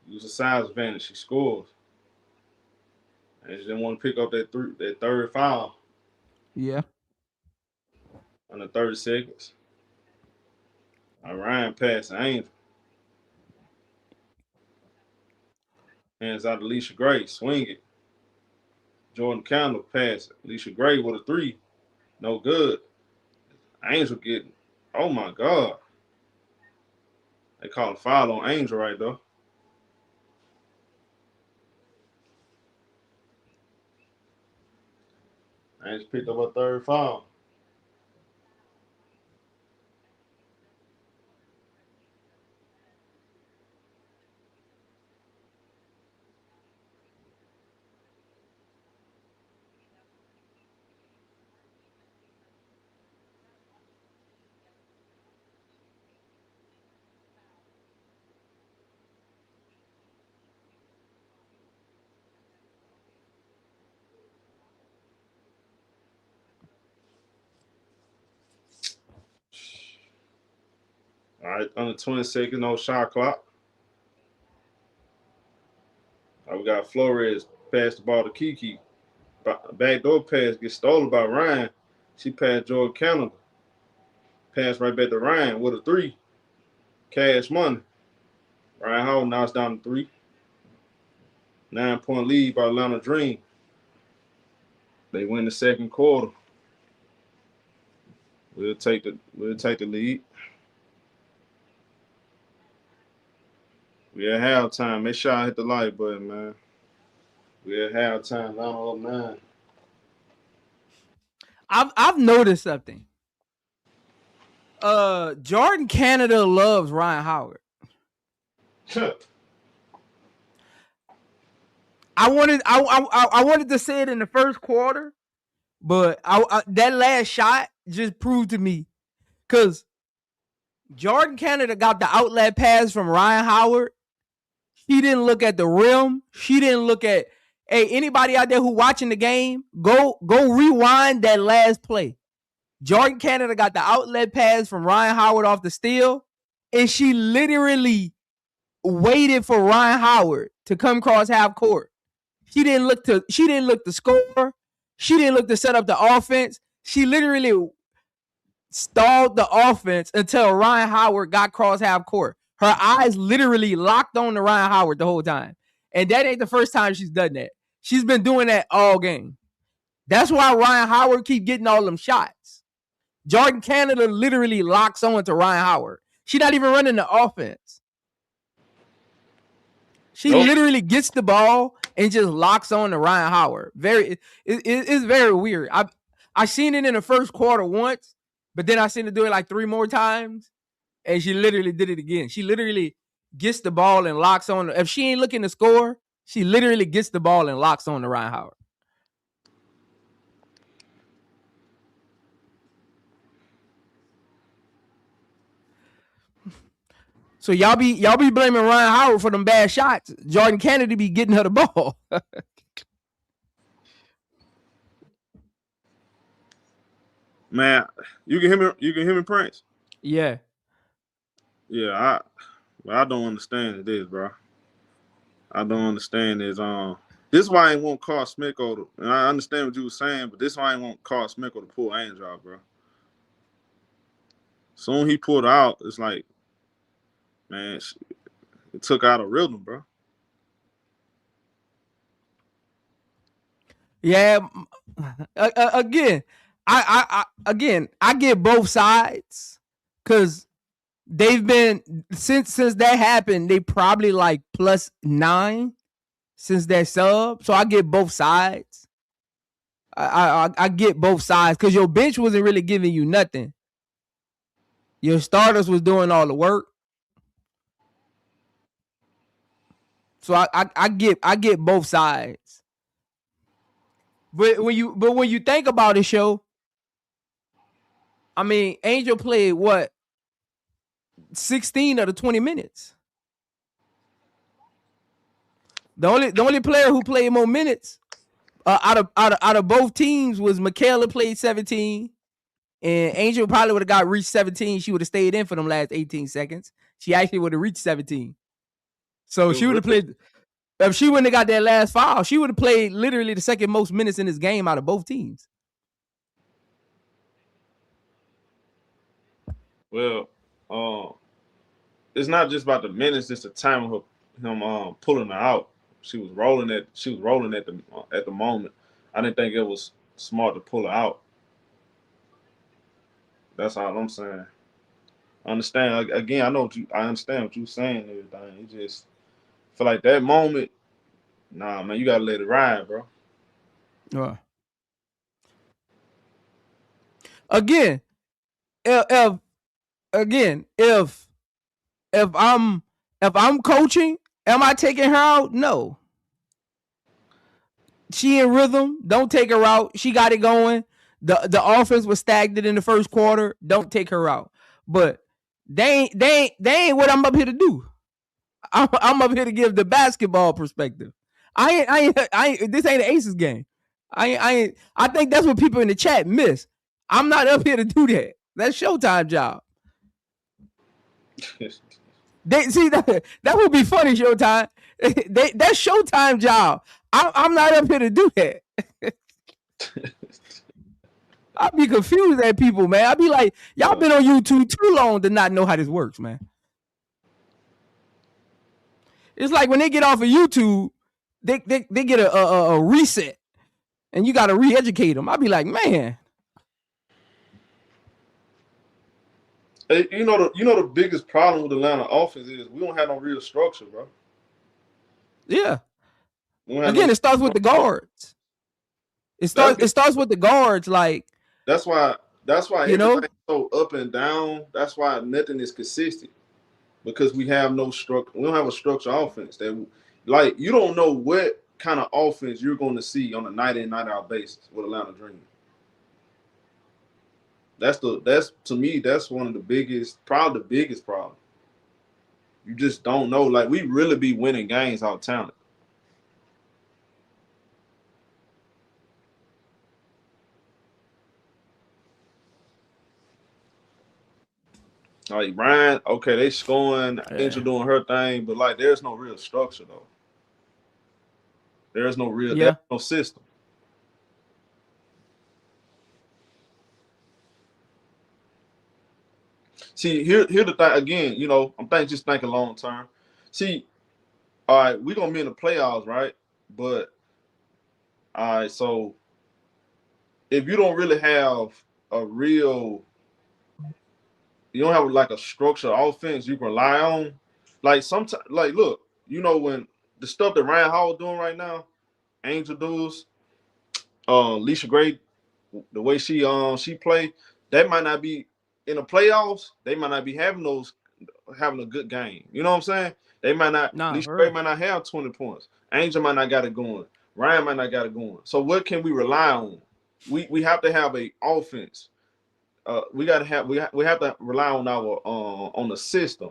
use a size advantage. She scores. And she didn't want to pick up that third foul. Yeah. Under 30 seconds. All right, Ryan pass to Angel. Hands out to Alicia Gray, swing it. Jordan Candle pass. Alicia Gray with a 3. No good. Angel getting, oh my God. They call a foul on Angel right there. Angel picked up a third foul. All right, under 20 seconds, no shot clock. All right, we got Flores pass the ball to Kiki. Backdoor pass gets stolen by Ryan. She passed Jordan Canada. Pass right back to Ryan with a 3. Cash money. Ryan Howard knocks down the 3. 9-point lead by Atlanta Dream. They win the second quarter. We'll take the lead. We at halftime. Make sure I hit the like button, man. We at halftime. Atlanta up 9. I've noticed something. Jordan Canada loves Ryan Howard. I wanted to say it in the first quarter, but that last shot just proved to me, because Jordan Canada got the outlet pass from Ryan Howard. She didn't look at the rim. She didn't look at, hey, anybody out there who watching the game, go rewind that last play. Jordan Canada got the outlet pass from Ryan Howard off the steal, and she literally waited for Ryan Howard to come across half court. She didn't look to score. She didn't look to set up the offense. She literally stalled the offense until Ryan Howard got cross half court. Her eyes literally locked on to Ryan Howard the whole time. And that ain't the first time she's done that. She's been doing that all game. That's why Ryan Howard keep getting all them shots. Jordan Canada literally locks on to Ryan Howard. She's not even running the offense. She literally gets the ball and just locks on to Ryan Howard. It's very weird. I seen it in the first quarter once, but then I seen her do it like 3 more times, and she literally did it again. She literally gets the ball and locks on. If she ain't looking to score, she literally gets the ball and locks on to Ryan Howard. So y'all be blaming Ryan Howard for them bad shots. Jordan Kennedy be getting her the ball. Man, you can hear me. You can hear me, Prince. Yeah. Yeah, I don't understand this, bro. I don't understand this. This is why I ain't want Carl Smicko, and I understand what you were saying, but this is why I ain't want Carl Smicko to pull Angel out, bro. Soon he pulled out, it's like, man, it took out a rhythm, bro. Yeah. Again, I get both sides because they've been since that happened. They probably like +9 since that sub, so I get both sides. I get both sides because your bench wasn't really giving you nothing. Your starters was doing all the work. So I get both sides. But when you think about it, show, I mean, Angel played what 16 of the 20 minutes. The only player who played more minutes out of both teams was Michaela played 17, and Angel probably would have got reached 17. She would have stayed in for them last 18 seconds. She actually would have reached 17. So she would have played. If she wouldn't have got that last foul, she would have played literally the second most minutes in this game out of both teams. Well, it's not just about the minutes; it's the time of him pulling her out. She was rolling at the moment. I didn't think it was smart to pull her out. That's all I'm saying. I understand. Again, I understand what you're saying and everything. You just feel like that moment, nah, man, you gotta let it ride, bro. Again, if I'm coaching, am I taking her out? No. She in rhythm. Don't take her out. She got it going. The offense was stagnant in the first quarter. Don't take her out. But they ain't what I'm up here to do. I'm up here to give the basketball perspective. I ain't this ain't an Aces game. I think that's what people in the chat miss. I'm not up here to do that. That's Showtime job. See that would be funny, Showtime. That's Showtime job. I'm not up here to do that. I'd be confused at people, man. I'd be like, y'all been on YouTube too long to not know how this works, man. It's like when they get off of YouTube, they get a reset, and you got to re-educate them. I'd be like, man. Hey, you know the biggest problem with Atlanta offense is we don't have no real structure, bro. Yeah. Again, it starts with the guards. It starts with the guards. Like that's why everything's so up and down. That's why nothing is consistent because we have no structure. We don't have a structured offense. That like you don't know what kind of offense you're going to see on a night in night out basis with Atlanta Dream. That's to me, that's one of the biggest, probably the biggest problem. You just don't know. Like, we really be winning games out talent. Like Ryan, okay, they scoring, Angel doing her thing, but like there's no real structure though. There's Yeah. no system. See, here the thing again, you know, just thinking long term. See, all right, we're gonna be in the playoffs, right? But all right, so if you don't really have a real, you don't have like a structured offense you can rely on. Like sometimes, like look, you know when the stuff that Ryan Hall doing right now, Angel does, Leisha Gray, the way she play, that might not be in the playoffs. They might not be having a good game. You know what I'm saying? They might not. Nah, Leisha for Gray real. might not have 20 points. Angel might not got it going. Ryan might not got it going. So what can we rely on? We have to have a offense. We got to have we have to rely on our on the system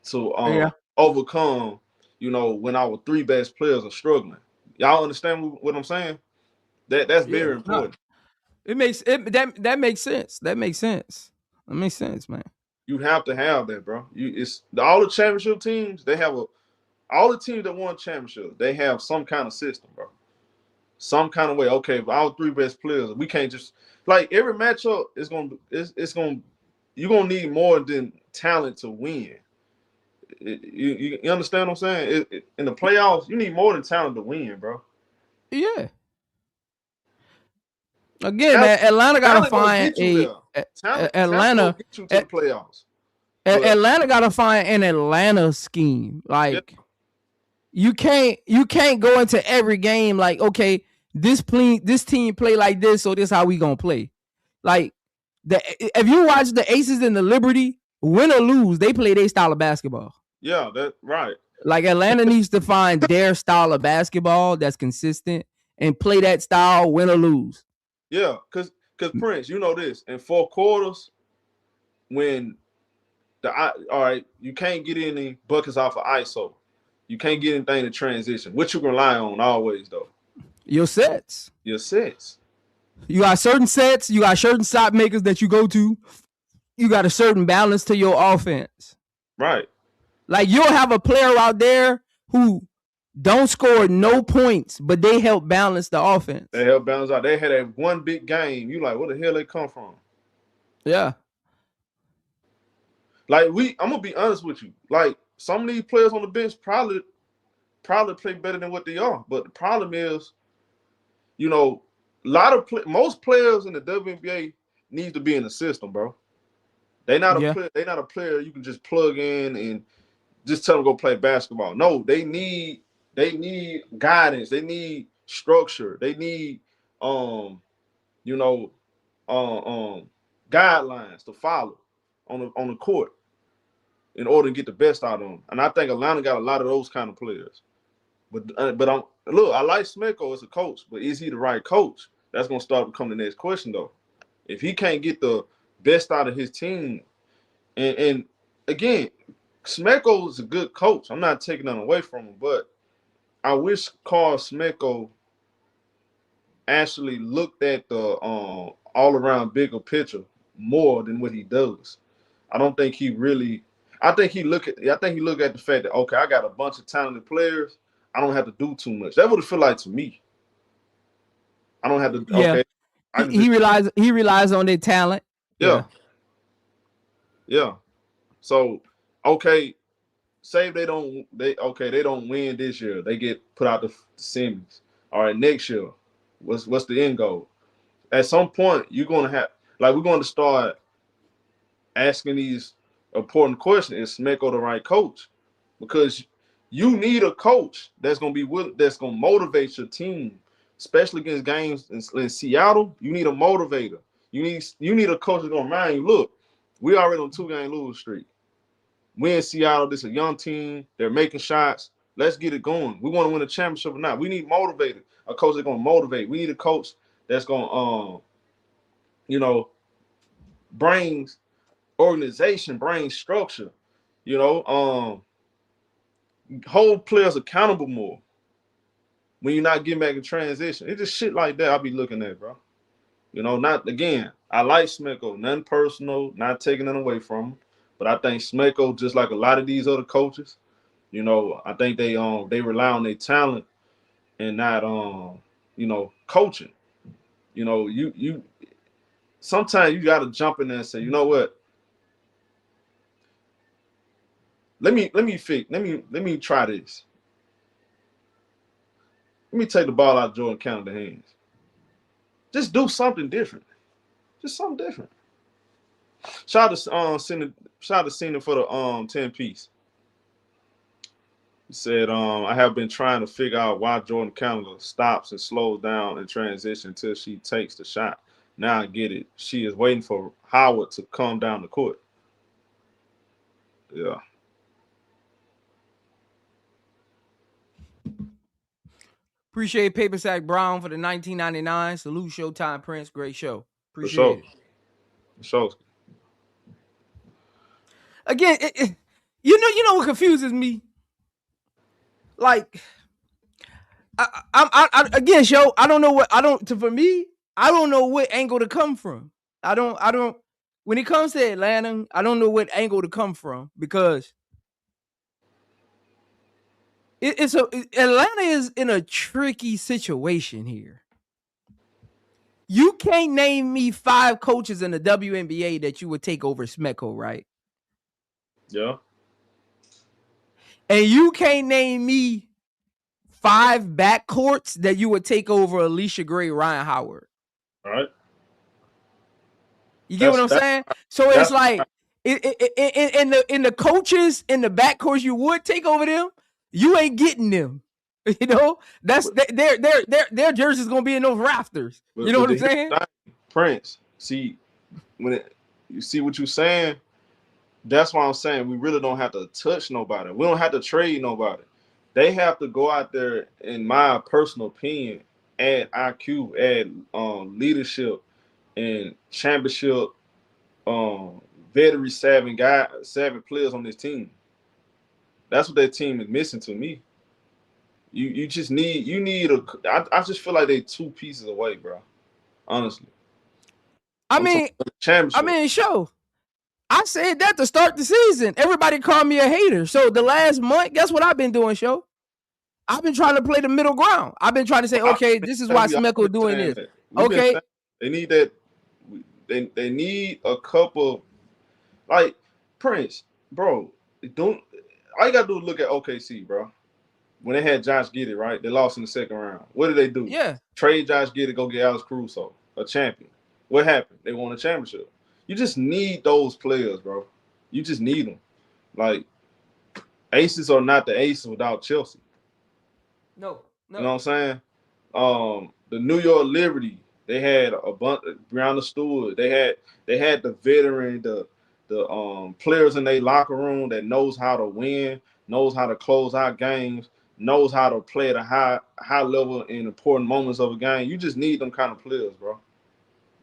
to overcome. You know, when our three best players are struggling. Y'all understand what I'm saying? That's Yeah. very Nah. important. It makes it that makes sense. That makes sense. That makes sense, man. You have to have that, bro. It's all the championship teams. They have all the teams that won championship. They have some kind of system, bro. Some kind of way. Okay, if our three best players, we can't just like every matchup is gonna it's gonna you're gonna need more than talent to win. You understand what I'm saying? In the playoffs, you need more than talent to win, bro. Yeah. Again, Talent, man, Atlanta gotta talent gonna find get you there. Talent gonna Atlanta. get you to the playoffs. But Atlanta gotta find an Atlanta scheme. yeah, Like you can't go into every game like, okay, this team play like this, so this how we gonna play. Like if you watch the Aces and the Liberty, win or lose, they play their style of basketball. yeah, that's right. Like Atlanta needs to find their style of basketball that's consistent and play that style, win or lose. Yeah, because Prince, you know this, in 4 quarters, when all right, you can't get any buckets off of ISO. You can't get anything to transition. What you can rely on always though? Your sets. Your sets. You got certain sets, you got certain shot makers that you go to. You got a certain balance to your offense. Right. Like you'll have a player out there who don't score no points, but they help balance the offense. They help balance out. They had that one big game. You like, where the hell they come from? Yeah. Like I'm gonna be honest with you. Like some of these players on the bench probably play better than what they are. But the problem is, you know, most players in the WNBA need to be in the system, bro. They not a player. They not a player you can just plug in and just tell them to go play basketball. No, they need guidance. They need structure. They need you know, guidelines to follow on the court in order to get the best out of them. And I think Atlanta got a lot of those kind of players. But I like Smeko as a coach, but is he the right coach? That's gonna start becoming the next question though. If he can't get the best out of his team, and again, Smeko is a good coach. I'm not taking that away from him, but I wish Carl Smeko actually looked at the all around bigger picture more than what he does. I don't think he really. I think he look at the fact that okay, I got a bunch of talented players. I don't have to do too much. That would feel like to me. I don't have to. Yeah. Okay, he relies on their talent. Yeah. So okay, say they don't win this year. They get put out the semis. All right, next year, what's the end goal? At some point, we're going to start asking these important questions. Is Smeko the right coach? Because you need a coach that's going to motivate your team, especially against games in Seattle. You need a motivator. You need a coach that's going to remind you, look, we already on 2-game losing streak. We in Seattle. This is a young team. They're making shots. Let's get it going. We want to win a championship or not. We need motivated. A coach that's going to motivate. We need a coach that's going to, brings organization, brings structure. You know, hold players accountable more when you're not getting back in transition. It's just shit like that I'll be looking at, bro. You know, not again. I like Smecko, nothing personal, not taking it away from him, but I think Smecko, just like a lot of these other coaches, you know, I think they rely on their talent and not you know, coaching. You know, you sometimes you got to jump in there and say, you know what? Let me try this. Let me take the ball out of Jordan Canada's hands. Just do something different. Just something different. Shout out to Cena for the 10 piece. He said, I have been trying to figure out why Jordan Canada stops and slows down in transition until she takes the shot. Now I get it. She is waiting for Howard to come down the court. Yeah. Appreciate Paper Sack Brown for the 1999. Salute Showtime Prince. Great show. For Appreciate it. For sure. Again, you know what confuses me? Like, again, show. I don't know for me, I don't know what angle to come from. I don't. When it comes to Atlanta, I don't know what angle to come from because Atlanta is in a tricky situation here. You can't name me 5 coaches in the WNBA that you would take over Smecko, right? Yeah. And you can't name me 5 backcourts that you would take over Alicia Gray, Ryan Howard. All right. You get what I'm saying? So it's like in the coaches in the backcourts you would take over them, you ain't getting them. You know, that's their jersey's gonna be in those rafters. You know what I'm saying? Prince, see you see what you're saying. That's why I'm saying we really don't have to touch nobody. We don't have to trade nobody. They have to go out there, in my personal opinion, add IQ, add leadership and championship, veteran savvy players on this team. That's what that team is missing to me. You just need I just feel like they 2 pieces away, bro. Honestly. I mean, show. I said that to start the season. Everybody called me a hater. So the last month, guess what I've been doing, show? I've been trying to play the middle ground. I've been trying to say, okay, this is why Smecko doing this. Okay. They need that. They need a couple, like Prince, bro. Don't all you gotta do is look at OKC, bro. When they had Josh Giddey, right? They lost in the second round. What did they do? Yeah. Trade Josh Giddey, go get Alex Caruso, a champion. What happened? They won a championship. You just need those players, bro. You just need them. Like, aces are not the aces without Chelsea. No. You know what I'm saying? The New York Liberty, they had a bunch of Breonna Stewart. They had the veteran, the players in their locker room that knows how to win, knows how to close out games, knows how to play at a high level in important moments of a game. You just need them kind of players, bro.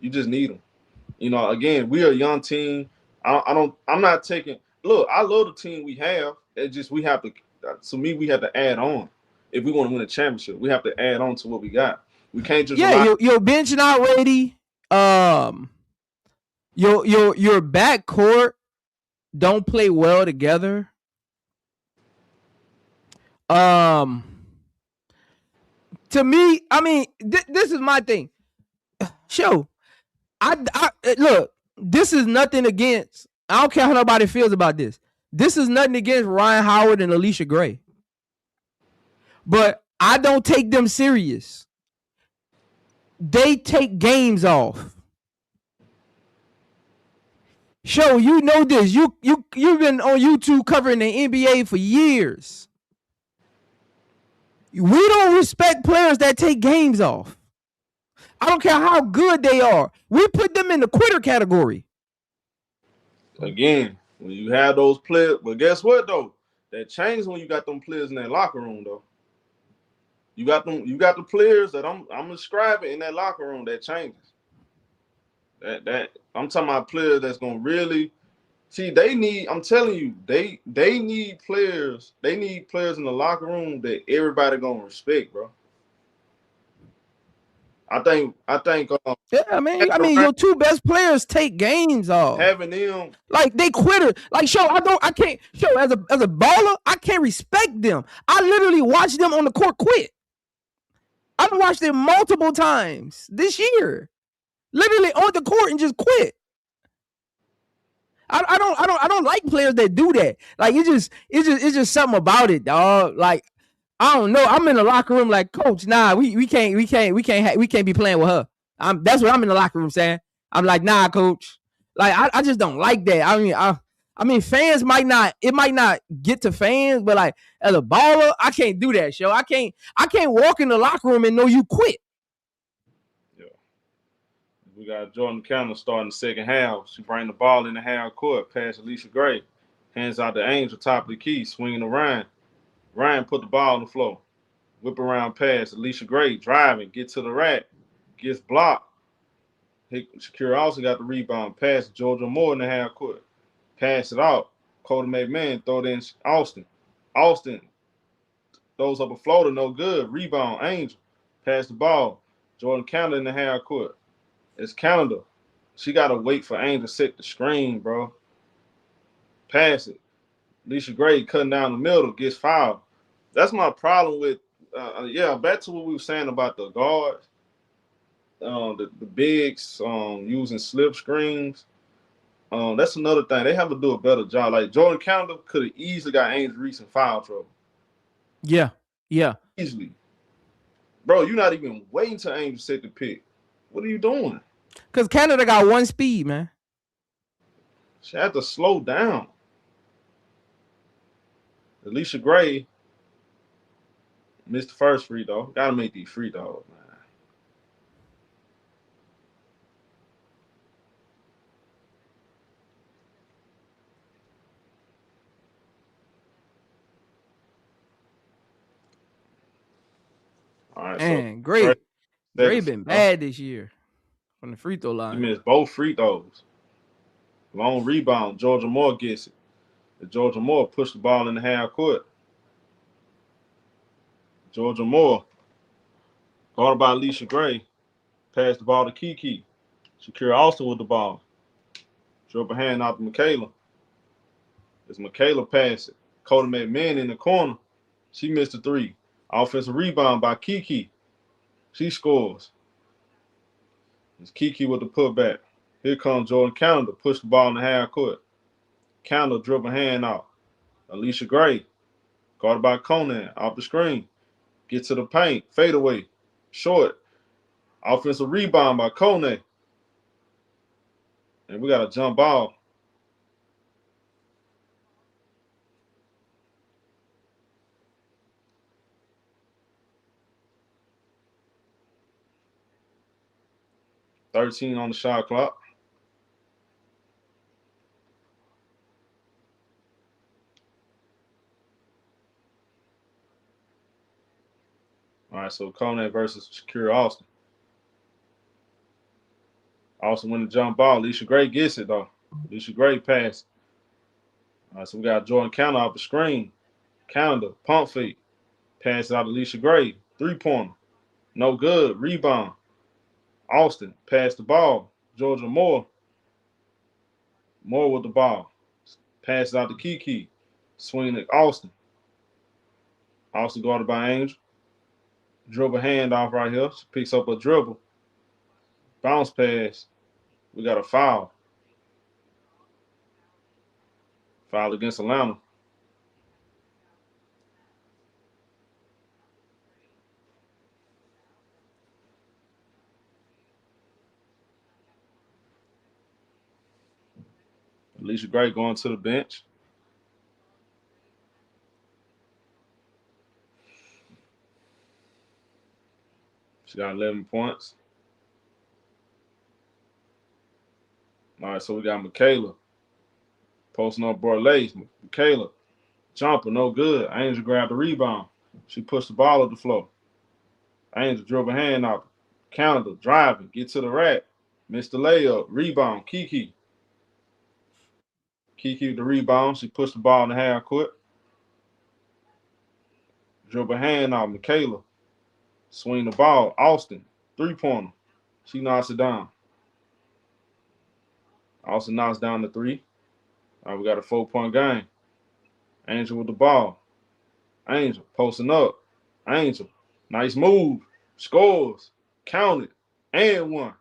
You just need them. You know, again, we are a young team. I'm not taking. Look, I love the team we have. It's just we have to. To me, we have to add on. If we want to win a championship, we have to add on to what we got. We can't just your bench not ready. Your backcourt don't play well together. To me, I mean, this is my thing. Show, I look. This is nothing against. I don't care how nobody feels about this. This is nothing against Ryan Howard and Alicia Gray, but I don't take them serious. They take games off. Show, you know this. You've been on YouTube covering the NBA for years. We don't respect players that take games off. I don't care how good they are. We put them in the quitter category. Again, when you have those players, but guess what though? That changes when you got them players in that locker room though. You got the players that I'm describing in that locker room. That changes. That I'm talking about players that's gonna really see. They need. I'm telling you, they need players. They need players in the locker room that everybody gonna respect, bro. I think. Yeah, I mean, your two best players take games off. Having them like they quitter. Like I can't show as a baller, I can't respect them. I literally watched them on the court quit. I've watched them multiple times this year. Literally on the court and just quit. I don't like players that do that. Like it's just something about it, dog. Like I don't know. I'm in the locker room like, coach, nah, we can't be playing with her. That's what I'm in the locker room saying. I'm like, nah, coach. Like I just don't like that. I mean, fans might not get to fans, but like as a baller, I can't do that, show. I can't walk in the locker room and know you quit. Yeah. We got Jordan Campbell starting the second half. She bring the ball in the half court, pass Alicia Gray. Hands out to Angel, top of the key, swinging to Ryan. Ryan put the ball on the floor. Whip around pass. Alicia Gray driving, get to the rack. Gets blocked. Shakira also got the rebound. Pass Georgia Moore in the half court. Pass it out. Cody McMahon throw it in Austin. Austin throws up a floater, no good. Rebound, Angel. Pass the ball. Jordan Canada in the half court. It's Canada. She got to wait for Angel to set the screen, bro. Pass it. Alicia Gray cutting down the middle, gets fouled. That's my problem with, back to what we were saying about the guards. The bigs using slip screens. That's another thing. They have to do a better job. Like Jordan Canada could have easily got Angel Reese in foul trouble. Yeah. Easily. Bro, you're not even waiting till Angel set the pick. What are you doing? Because Canada got one speed, man. She had to slow down. Alicia Gray missed the first free throw. Got to make these free throws, man. All right, man, Gray been bad this year from the free throw line. He missed both free throws. Long rebound. Georgia Moore gets it. Georgia Moore pushed the ball in the half court. Georgia Moore, guarded by Alicia Gray, passed the ball to Kiki. Shakira Austin with the ball. Drove a hand out to Michaela. It's Michaela pass it. Cody McMahon in the corner. She missed a three. Offensive rebound by Kiki. She scores. It's Kiki with the putback. Here comes Jordan Canada. Push the ball in the half court. Canada dribble hand out. Alicia Gray, guarded by Conan, off the screen. Get to the paint. Fade away. Short. Offensive rebound by Conan. And we got a jump ball. $13 on the shot clock. All right, so Conan versus Shakira Austin. Austin win the jump ball. Alicia Gray gets it, though. Alicia Gray pass. All right, so we got Jordan Canada off the screen. Canada, pump fake. Pass it out to Alicia Gray. Three-pointer. No good. Rebound. Austin, pass the ball. Georgia Moore. Moore with the ball. Pass it out to Kiki. Swing at Austin. Austin guarded by Angel. Dribble hand off right here. She picks up a dribble. Bounce pass. We got a foul. Foul against Atlanta. Alicia Gray going to the bench. She got 11 points. All right, so we got Michaela posting up Borlase. Michaela, jumper, no good. Angel grabbed the rebound. She pushed the ball up the floor. Angel drove a hand out. Canada driving, get to the rack. Missed the layup. Rebound. Kiki. Kiki with the rebound. She pushed the ball in the half court. Dribble hand out. Michaela. Swing the ball. Austin. 3-pointer. She knocks it down. Austin knocks down the 3. All right, we got a 4-point game. Angel with the ball. Angel posting up. Angel. Nice move. Scores. Counted. And 1.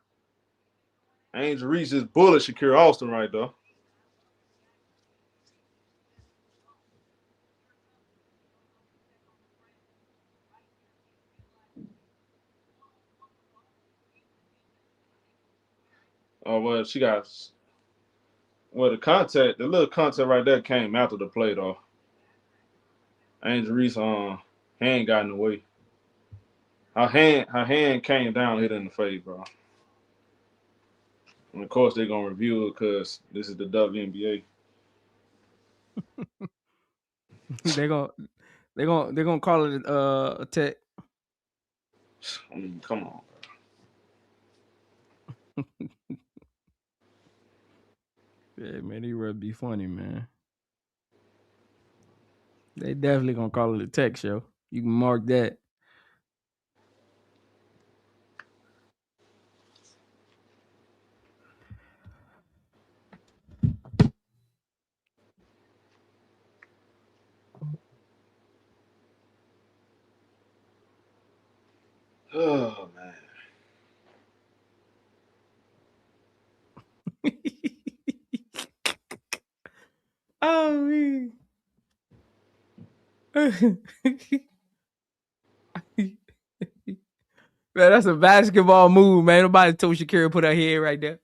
Angel reaches bullet Shakira Austin right there. Oh, well, she got. Well, the little contact right there came after the play, though. Angel Reese hand got in the way. Her hand came down, hit her in the face, bro. And of course they're gonna review it because this is the WNBA. They're gonna call it a tech. I mean, come on, bro. Yeah, man, he would be funny, man. They definitely gonna call it a tech show. You can mark that. Oh man. Oh man. Man, that's a basketball move, man. Nobody told Shakira to put her head right there.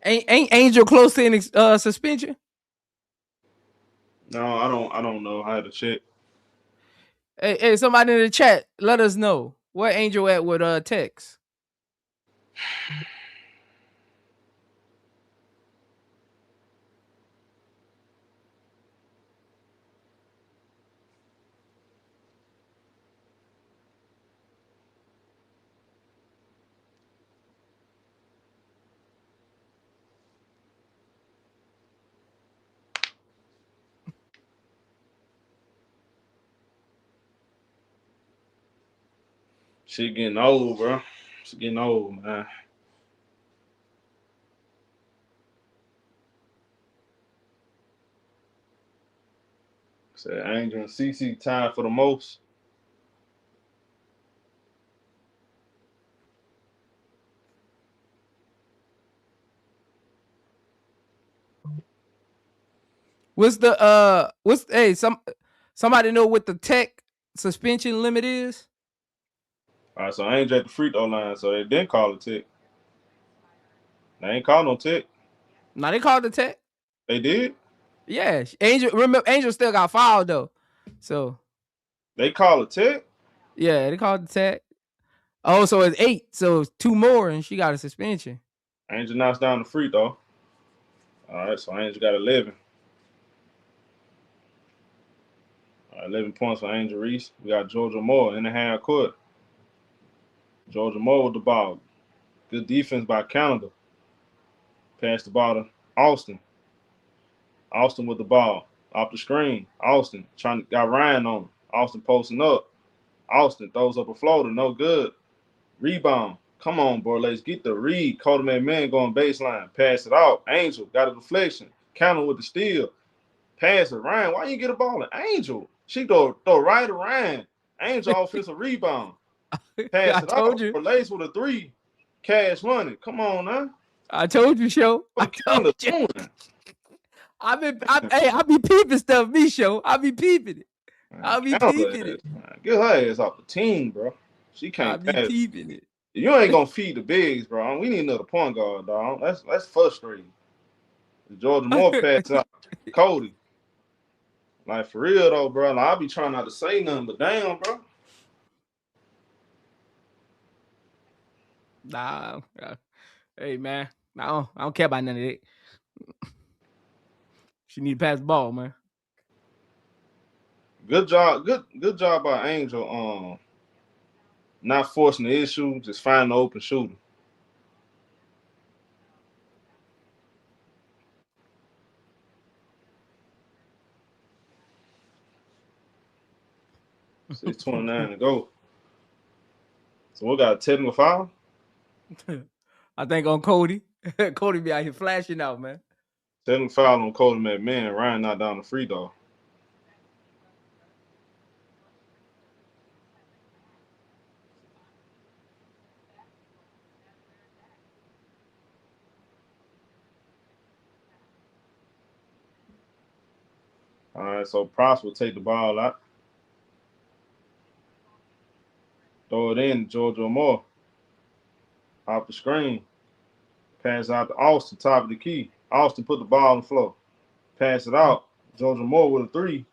Ain't Angel close to any suspension? No, I don't know. I had to check. Hey, somebody in the chat, let us know where Angel at with Tex. She getting old, bro. She getting old, man. Said Angel and CC tied for the most. Somebody know what the tech suspension limit is? All right, so Angel at the free throw line, so they didn't call it tech. They ain't called no tech. No, they called the tech. They did? Yeah, Angel still got fouled though. So they call it tech? Yeah, they called the tech. Oh, so it's 8. So it's 2 more and she got a suspension. Angel knocks down the free throw. All right, so Angel got 11. All right, 11 points for Angel Reese. We got Georgia Moore in the half court. Georgia Moore with the ball. Good defense by Canada. Pass the ball to Austin. Austin with the ball. Off the screen. Austin got Ryan on him. Austin posting up. Austin throws up a floater. No good. Rebound. Come on, bro. Let's get the read. Coleman man going baseline. Pass it out. Angel got a deflection. Counter with the steal. Pass it. Ryan, why you get a ball? Angel. She throw right to Ryan. Angel offensive rebound. Pass it out. You. Lace with a 3. Cash money. Come on now. I told you, show. I told you. I be peeping stuff, me show. I be peeping it. I be peeping it. Get her ass off the team, bro. She can't pass. Peeping it. You ain't gonna feed the bigs, bro. We need another point guard, dog. That's frustrating. Georgia Moore passed out Cody. Like, for real, though, bro. Like, I be trying not to say nothing, but damn, bro. Nah. Hey, man. I don't care about none of that. She need to pass the ball, man. Good job. Good job by Angel. Not forcing the issue, just finding the open shooter. So it's 29 to go. So we got a technical foul. I think on Cody. Cody be out here flashing out, man. Technical foul on Cody McMahon. Ryan not down the free throw. All right, so Props will take the ball out. Throw it in, Georgia Moore. Off the screen. Pass out to Austin, top of the key. Austin put the ball on the floor. Pass it out. Georgia Moore with a three.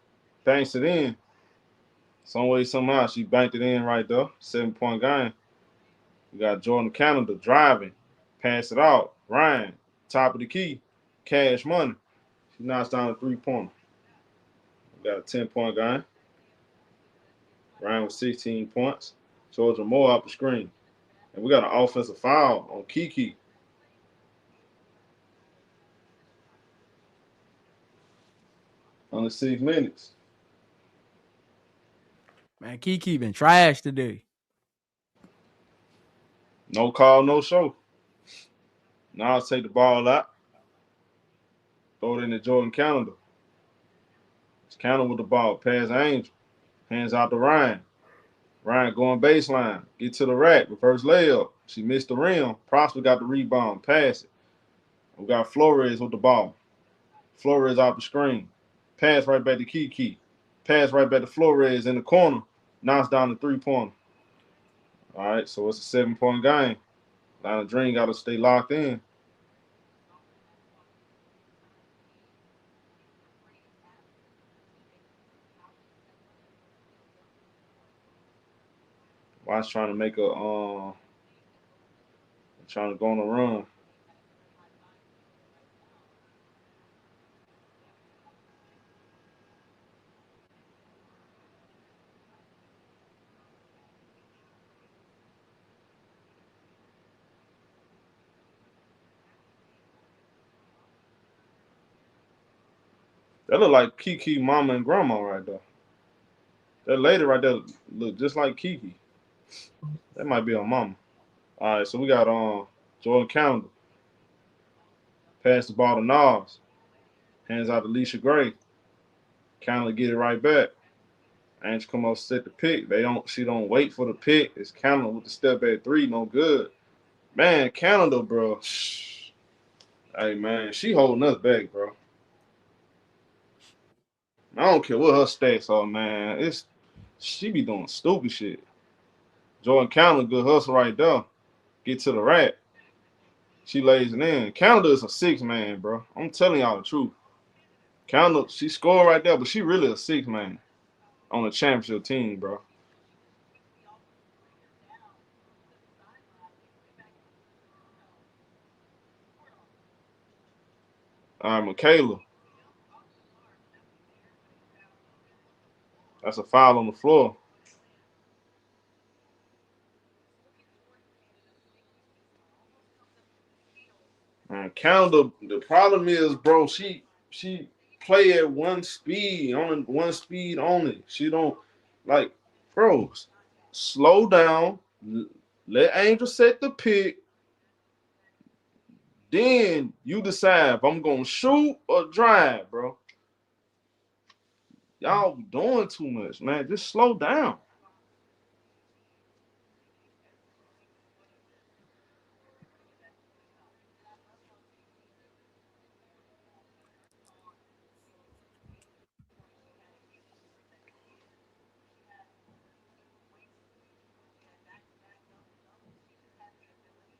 Banks it in. Some way, somehow, she banked it in right there. 7-point game. We got Jordan Canada driving. Pass it out. Ryan, top of the key. Cash money. She knocks down a three-pointer. We got a 10-point game. Ryan with 16 points. Georgia Moore off the screen. And we got an offensive foul on Kiki. Only 6 minutes. Man, Kiki been trash today. No call, no show. Now I'll take the ball out. Throw it into Jordan Canada. It's Canada with the ball. Pass Angel. Hands out to Ryan. Ryan going baseline. Get to the rack. Reverse layup. She missed the rim. Prosper got the rebound. Pass it. We got Flores with the ball. Flores off the screen. Pass right back to Kiki. Pass right back to Flores in the corner. Knocks down the three-pointer. All right, so it's a 7-point game. Now the Dream got to stay locked in. Watch trying to make a trying to go on a run. That look like Kiki mama and grandma right there. That lady right there look just like Kiki. That might be her mama. All right, so we got Jordan Canada. Pass the ball to Nas. Hands out to Alicia Gray. Canada get it right back. Angel come up, set the pick. She don't wait for the pick. It's Canada with the step at three, no good. Man, Canada, bro. Hey man, she holding us back, bro. I don't care what her stats are, man. She be doing stupid shit. Jordan Canada, good hustle right there. Get to the rack. She lays it in. Canada is a 6-man, bro. I'm telling y'all the truth. Canada, she scored right there, but she really a 6-man on the championship team, bro. All right, Michaela. That's a foul on the floor. Canada, the problem is, bro, she play at one speed, only. She don't like, bro, slow down, let Angel set the pick, then you decide if I'm gonna shoot or drive, bro. Y'all doing too much, man. Just slow down.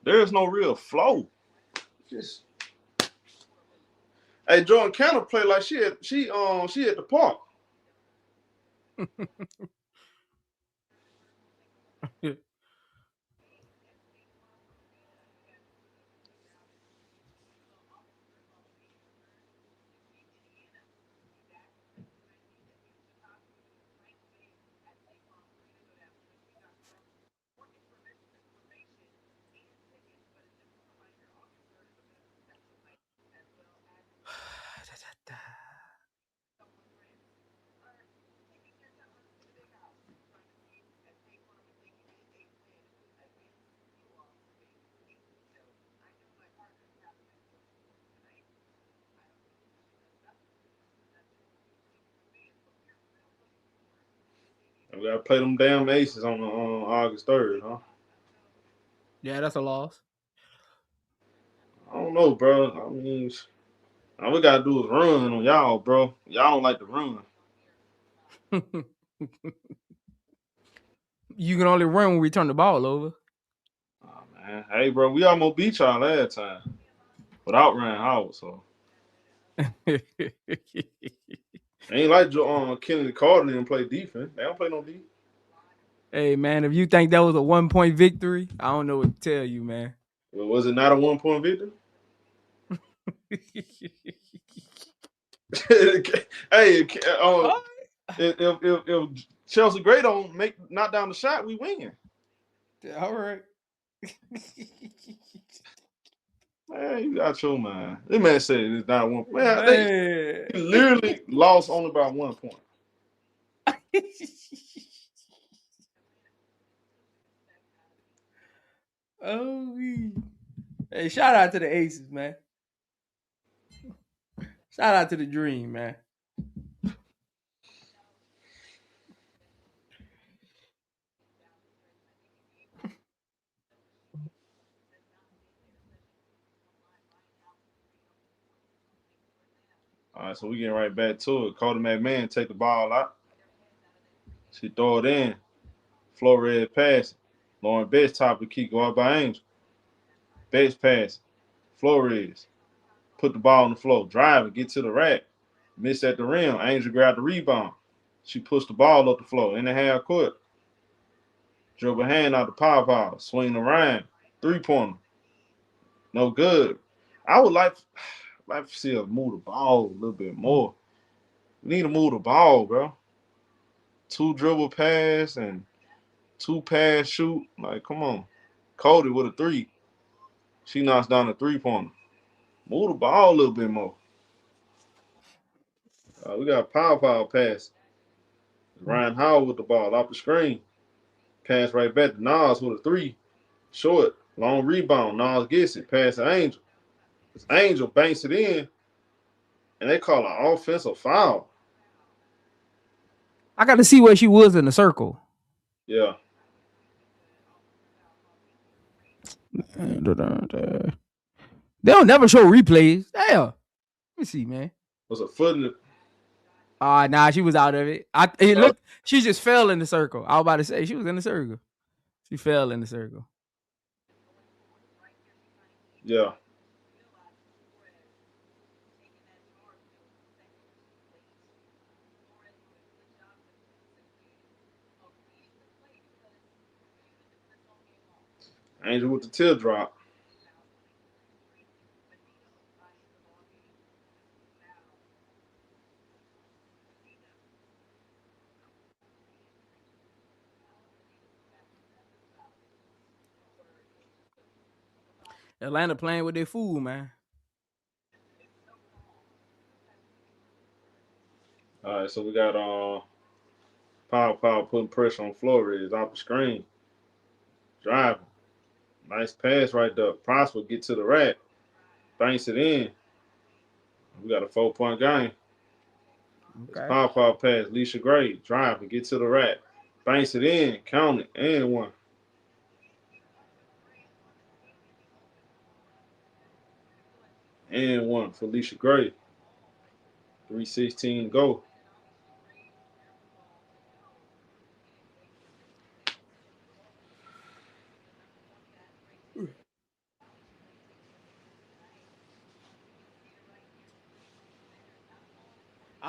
There's no real flow. Just Hey, Jordan Cannon play like she at the park. We gotta play them damn Aces on August 3rd, huh? Yeah, that's a loss. I don't know, bro. I mean, all we gotta do is run on y'all, bro. Y'all don't like to run. You can only run when we turn the ball over. Oh, man. Hey, bro, we almost beat y'all last time without Ryan Howard, so ain't like Kennedy Carter didn't play defense. They don't play no defense. Hey, man, if you think that was a 1-point victory, I don't know what to tell you, man. Well, was it not a 1-point victory? Hey, if Chelsea Gray don't knock down the shot, we win. All right. Man, you got your mind. This man said it's not one. Man, Man. he literally lost only by 1 point. Oh, hey, shout out to the Aces, man. Shout out to the Dream, man. All right, so we getting right back to it. Cody McMahon take the ball out. She throw it in. Flores pass. Lauren Betts top of Kiki go out by Angel. Betts pass. Flores put the ball on the floor. Drive it. Get to the rack. Miss at the rim. Angel grabbed the rebound. She pushed the ball up the floor in the half court. Dribble hand out the power. Swing around. 3-pointer. No good. I would like to see us move the ball a little bit more. We need to move the ball, bro. 2 dribble pass and 2 pass shoot. Like, come on. Cody with a 3. She knocks down a 3-pointer. Move the ball a little bit more. We got a power pass. Ryan Howard with the ball off the screen. Pass right back to Nas with a 3. Short. Long rebound. Nas gets it. Pass to Angel. Angel banks it in, and they call an offensive foul. I got to see where she was in the circle. Yeah. They don't never show replays. Damn. Let me see, man. Was a foot in the. Nah, she was out of it. Look, she just fell in the circle. I was about to say she was in the circle. She fell in the circle. Yeah. Angel with the teardrop. Atlanta playing with their food, man. All right, so we got Power putting pressure on Flores off the screen. Driving. Nice pass right there. Prosper get to the rack. Banks it in. We got a 4-point game. Okay. Power pass. Leisha Gray. Driving. Get to the rack. Banks it in. Count it. And 1. And 1 for Leisha Gray. 3:16 to go.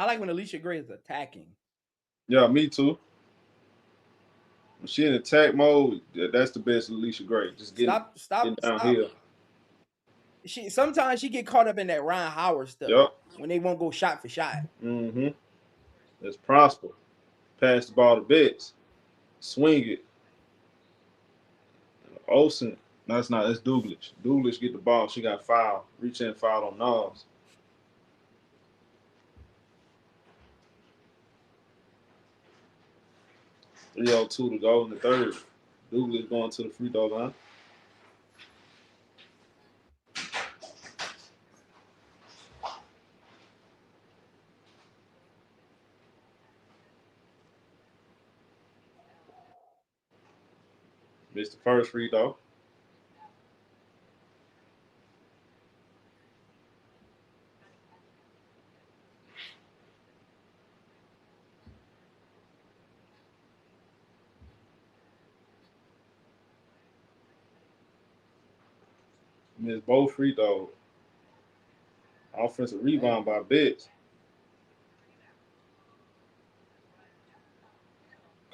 I like when Alicia Gray is attacking. Yeah, me too. When she in attack mode, that's the best Alicia Gray. Just getting downhill. Sometimes she get caught up in that Ryan Howard stuff. Yep. When they won't go shot for shot. Mm-hmm. That's Prosper. Pass the ball to Betts. Swing it. Olsen. No, that's not. That's Douglas. Douglas get the ball. She got fouled. Reach in, foul on Nas. .302 to go in the third. Douglas going to the free throw line. Missed the first free throw. Missed both free throws. Offensive rebound by Betts.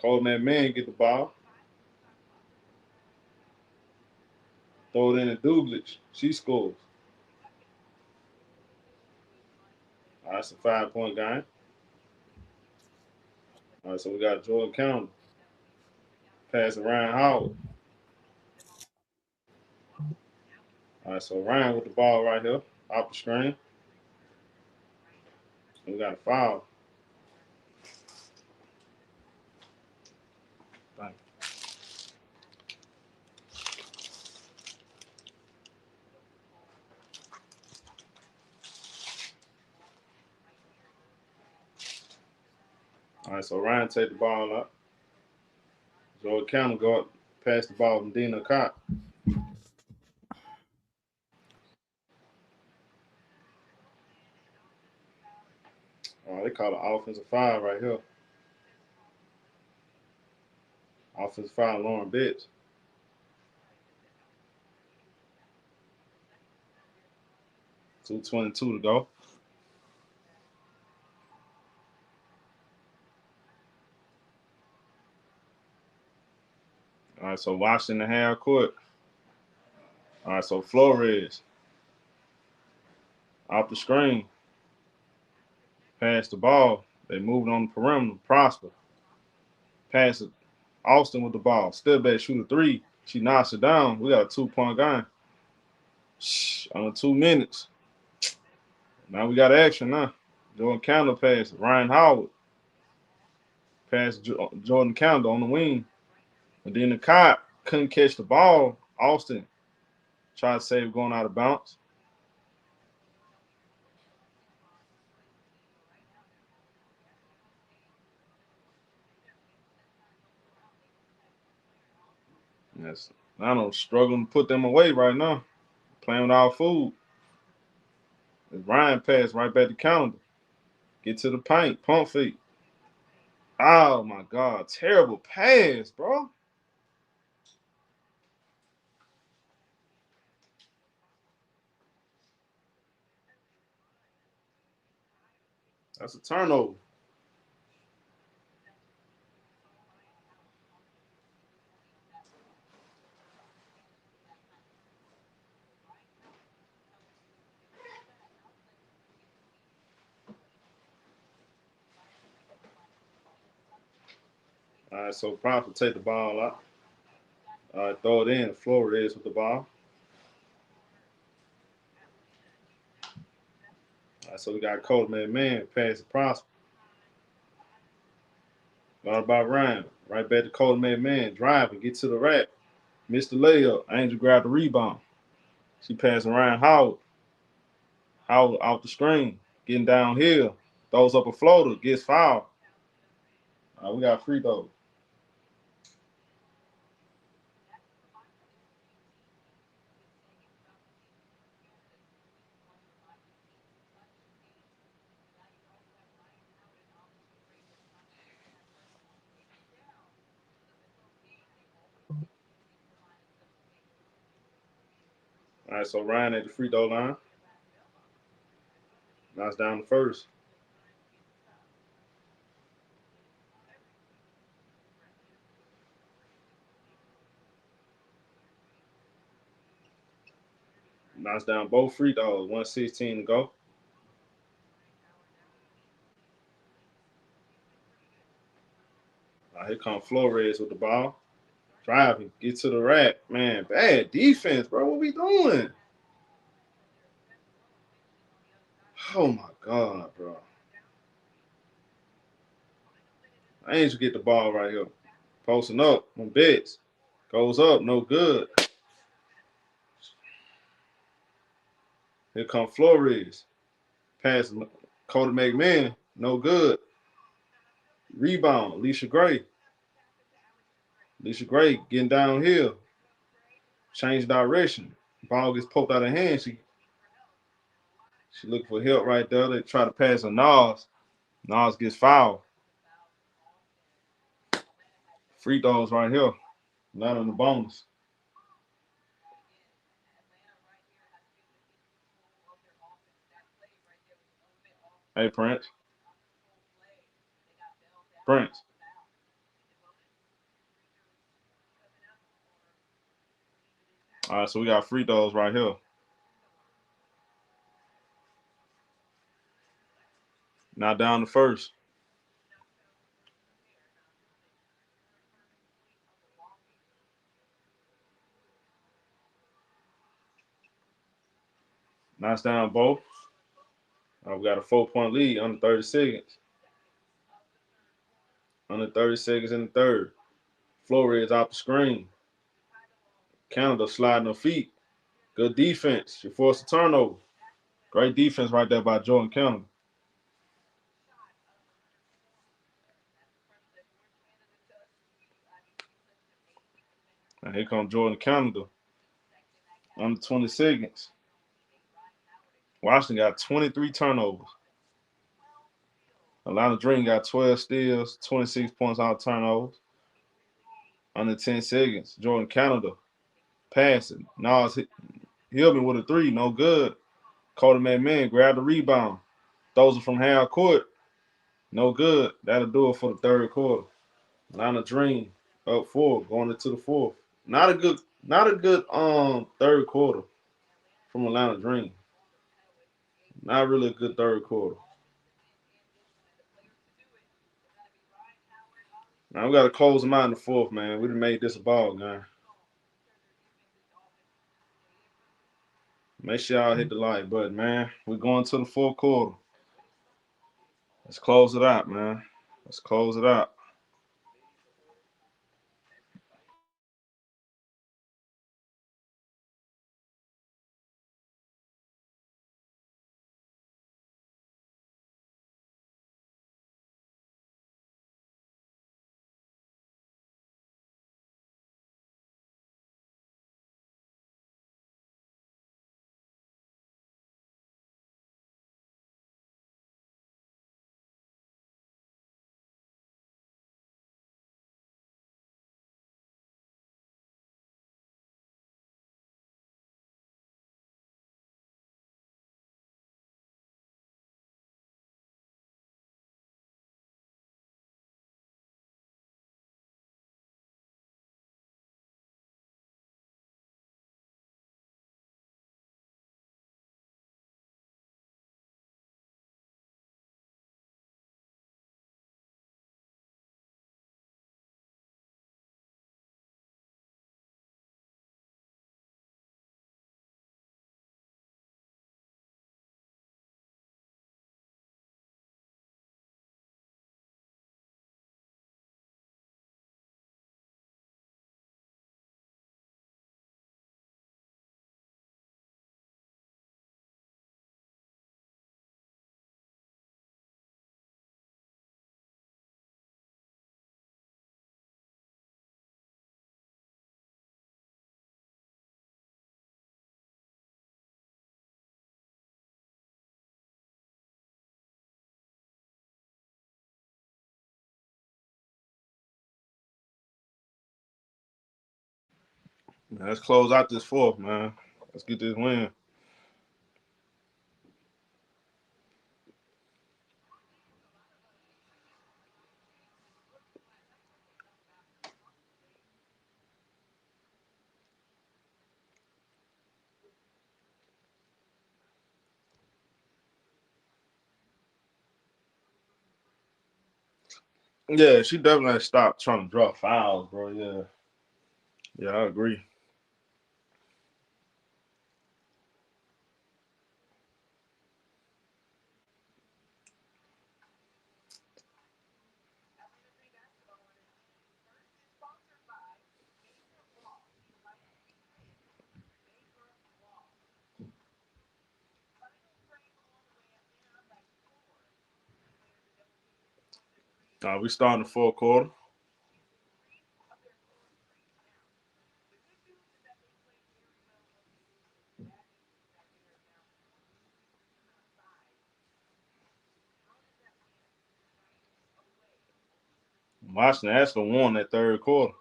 Coleman Man get the ball. Throw it in to Douglas. She scores. All right, it's a 5-point game. All right, so we got Jordan County. Passing Ryan Howard. All right, so Ryan with the ball right here. Off the screen. We got a foul. Thank you. All right, so Ryan take the ball up. Jordan County go up, pass the ball from Dina Cott. They call it offensive foul right here. Offensive foul, Lauren Betts. .222 to go. All right, so Washington half court. All right, so Flores off the screen. Pass the ball. They moved on the perimeter. Prosper. Pass it. Austin with the ball. Still back, shoot a three. She knocks it down. We got a 2-point game. Under 2 minutes. Now we got action now. Jordan Counter pass. Ryan Howard. Pass Jordan Counter on the wing. And then the cop couldn't catch the ball. Austin tried to save going out of bounds. Yes, I know, struggling to put them away right now. Playing with our food. Ryan pass right back to Counter. Get to the paint. Pump feet. Oh, my God. Terrible pass, bro. That's a turnover. All right, so Prosper take the ball out. All right, throw it in. Flores with the ball. All right, so we got Coleman Man pass to Prosper. All about Ryan. Right back to Coleman Man. Driving, get to the rack. Missed the layup. Angel grabbed the rebound. She passing Ryan Howard. Howard out the screen. Getting downhill. Throws up a floater. Gets fouled. All right, we got free throws. All right, so Ryan at the free throw line. Knocks down the first. Knocks down both free throws. 1:16 to go. Here comes Flores with the ball. Driving, get to the rack. Man, bad defense, bro. What we doing? Oh, my God, bro. Angel get the ball right here. Posting up on bets. Goes up, no good. Here comes Flores. Pass Cody McMahon, no good. Rebound, Alicia Gray. Alicia Gray getting downhill. Change direction. Ball gets poked out of hand. She looking for help right there. They try to pass a Nas. Nas gets fouled. Free throws right here. Not on the bonus. Hey, Prince. Prince. All right, so we got free throws right here. Now down to first. Knocks down both. We got a 4-point lead under 30 seconds. Under 30 seconds in the third. Flores out the screen. Canada sliding her feet. Good defense. She forced a turnover. Great defense right there by Jordan Canada. And here comes Jordan Canada. Under 20 seconds. Washington got 23 turnovers. Atlanta Dream got 12 steals, 26 points out of turnovers. Under 10 seconds. Jordan Canada passing. Nas Hillman with a three, no good. Cody McMahon grabbed the rebound. Throws it from half court. No good. That'll do it for the third quarter. Atlanta Dream up 4, going into the fourth. Not a good third quarter from Atlanta Dream. Not really a good third quarter. Now we got to close them out in the fourth, man. We done made this a ball game. Make sure y'all hit the like button, man. We're going to the fourth quarter. Let's close it out, man. Let's close it out. Man, let's close out this fourth, man. Let's get this win. Yeah, she definitely stopped trying to draw fouls, bro. Yeah. Yeah, I agree. We starting the fourth quarter. Washington actually won that third quarter.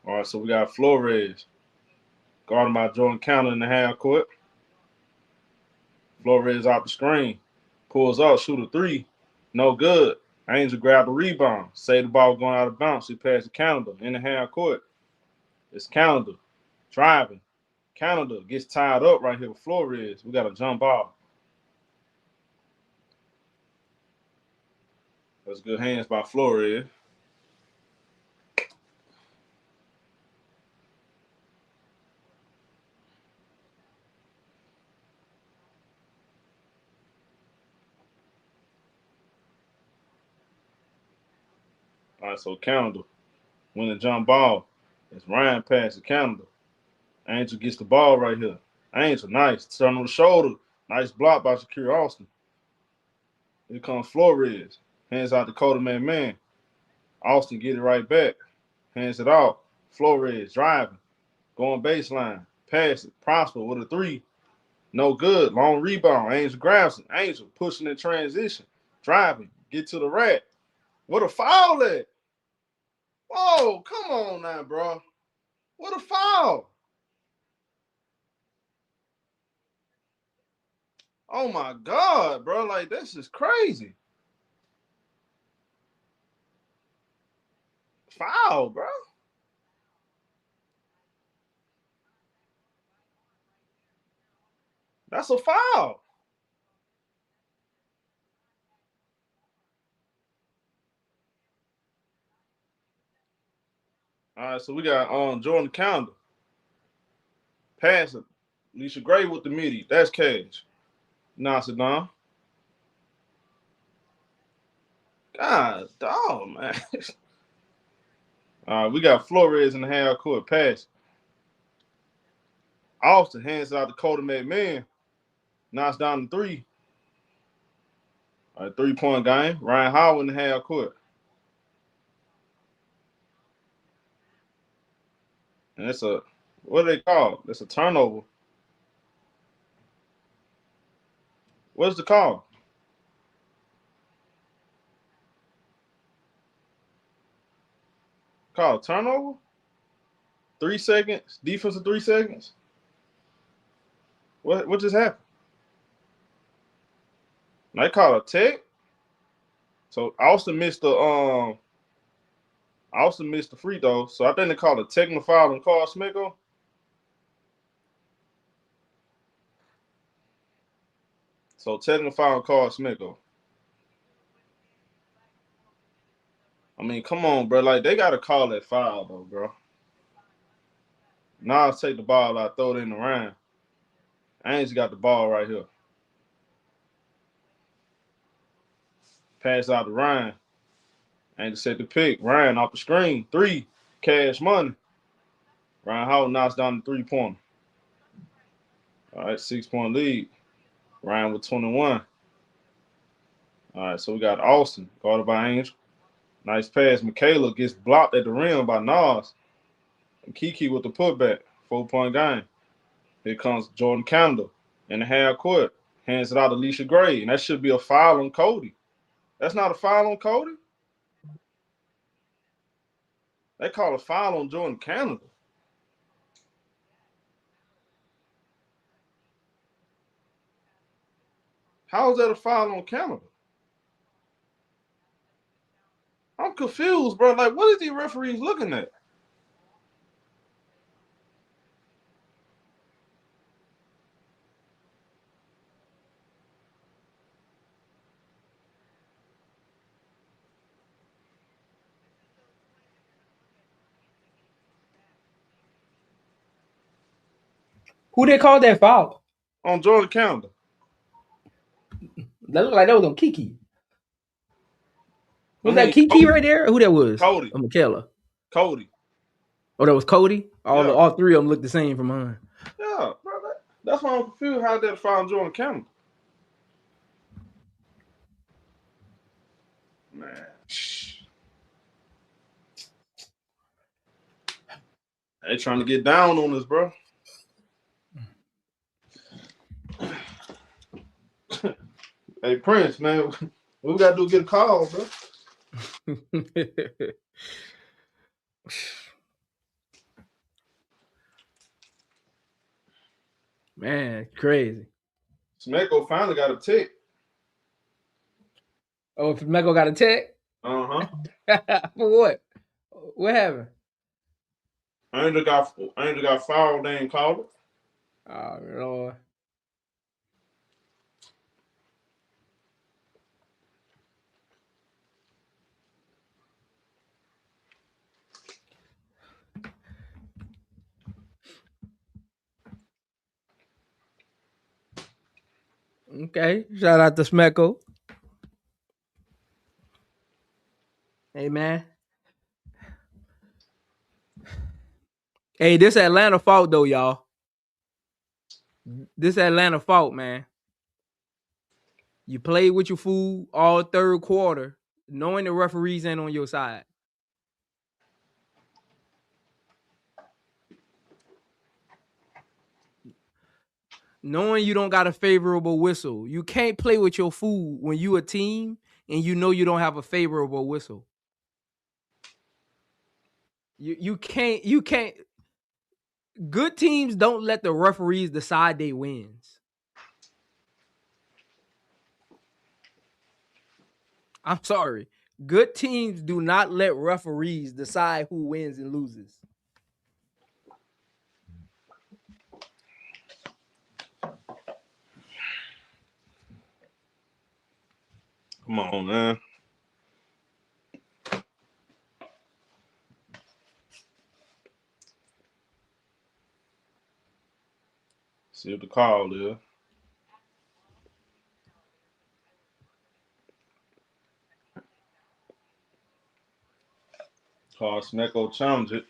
All right, so we got Flores guarded by Jordan Counter in the half court. Flores out the screen, pulls up, shoot a three, no good. Angel grabbed the rebound, say the ball going out of bounds. He passed to Canada in the half court. It's Canada driving. Canada gets tied up right here with Flores. We got a jump ball. That's good hands by Flores. All right, so Canada win the jump ball. It's Ryan pass to Canada. Angel gets the ball right here. Angel, nice. Turn on the shoulder. Nice block by Shakir Austin. Here comes Flores. Hands out to Dakota Man. Austin get it right back. Hands it off. Flores driving. Going baseline. Pass it. Prosper with a three. No good. Long rebound. Angel grabs it. Angel pushing in transition. Driving. Get to the rack. What a foul at? Whoa, come on now, bro. What a foul. Oh my God, bro. Like, this is crazy. Foul, bro. That's a foul. All right, so we got Jordan Calendar. Pass it. Alicia Gray with the midi. That's Cage. Knocks it down. God, dog, man. All right, we got Flores in the half court. Pass. Austin hands out to Dakota Man. Knocks down the three. All right, 3-point game. Ryan Howard in the half court. And it's a, what do they call? It's a turnover. What's the call? Call turnover? 3 seconds? Defensive 3 seconds? What just happened? They call a tech. So Austin missed the free throw. So I think they called a technical foul on Carl Smicko. So technical foul on Carl Smicko. I mean, come on, bro. Like, they got to call that foul, though, bro. Now take the ball out, throw it in the round. Ainge got the ball right here. Pass out to Ryan. Ainge set the pick. Ryan off the screen. 3. Cash money. Ryan Howard knocks down the 3-pointer. All right, 6-point lead. Ryan with 21. All right, so we got Austin, guarded by Angel. Nice pass. Michaela gets blocked at the rim by Nas. And Kiki with the putback. 4-point game. Here comes Jordan Candle in the half court. Hands it out to Alicia Gray. And that should be a foul on Cody. That's not a foul on Cody. They call a foul on Jordan Canada. How is that a foul on Canada? I'm confused, bro. Like, what is these referees looking at? Who they called that foul? On Jordan calendar. That looked like that was on Kiki. Was I mean, that Kiki Cody. right there? Or who that was? Cody. Or Michaela. Cody. Oh, that was Cody. Yeah. All three of them look the same from mine. Yeah, bro. That's why I'm confused. How that foul on Jordan calendar? Man. They trying to get down on us, bro. Hey, Prince, man, what we got to do is get a call, bro. Man, crazy. Smeko finally got a tick. Oh, if Meko got a tech? Uh-huh. For what? What happened? Angel got fouled, they ain't called it. Oh, Lord. Okay. Shout out to Smeko. Hey, man. Hey, this Atlanta fault, though, y'all. This Atlanta fault, man. You played with your fool all third quarter, knowing the referees ain't on your side. Knowing you don't got a favorable whistle. You can't play with your fool when you a team and you know you don't have a favorable whistle. You can't good teams don't let the referees decide they wins. I'm sorry. Good teams do not let referees decide who wins and loses. Come on, man. See what the call is. Call Smeko challenge it.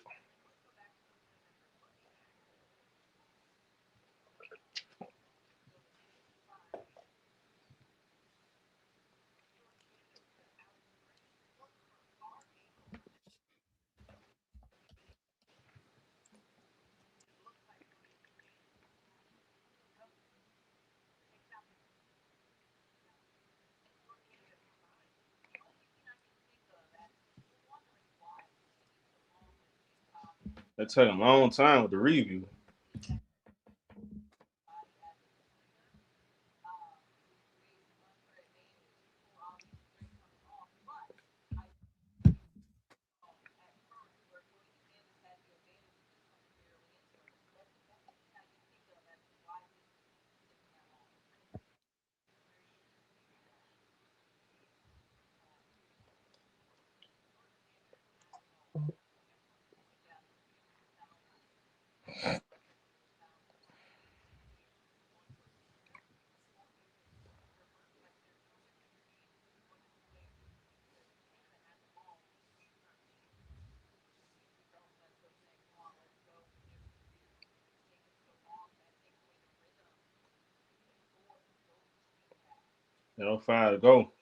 It take a long time with the review. They don't find to go.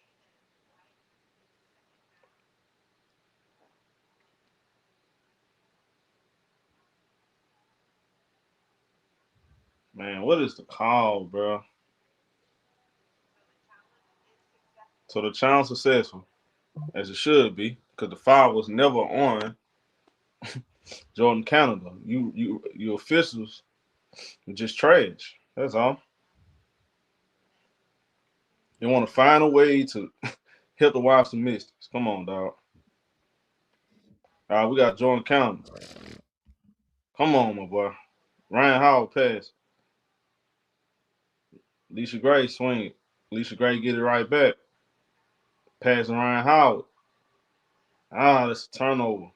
Man, what is the call, bro? So the challenge successful, as it should be, because the foul was never on Jordan Canada. You officials just trash. That's all. They want to find a way to help the Washington Mystics. Come on, dog. We got Jordan County. Come on, my boy. Ryan Howard pass. Alicia Gray swing it. Alicia Gray get it right back. Passing Ryan Howard. That's a turnover.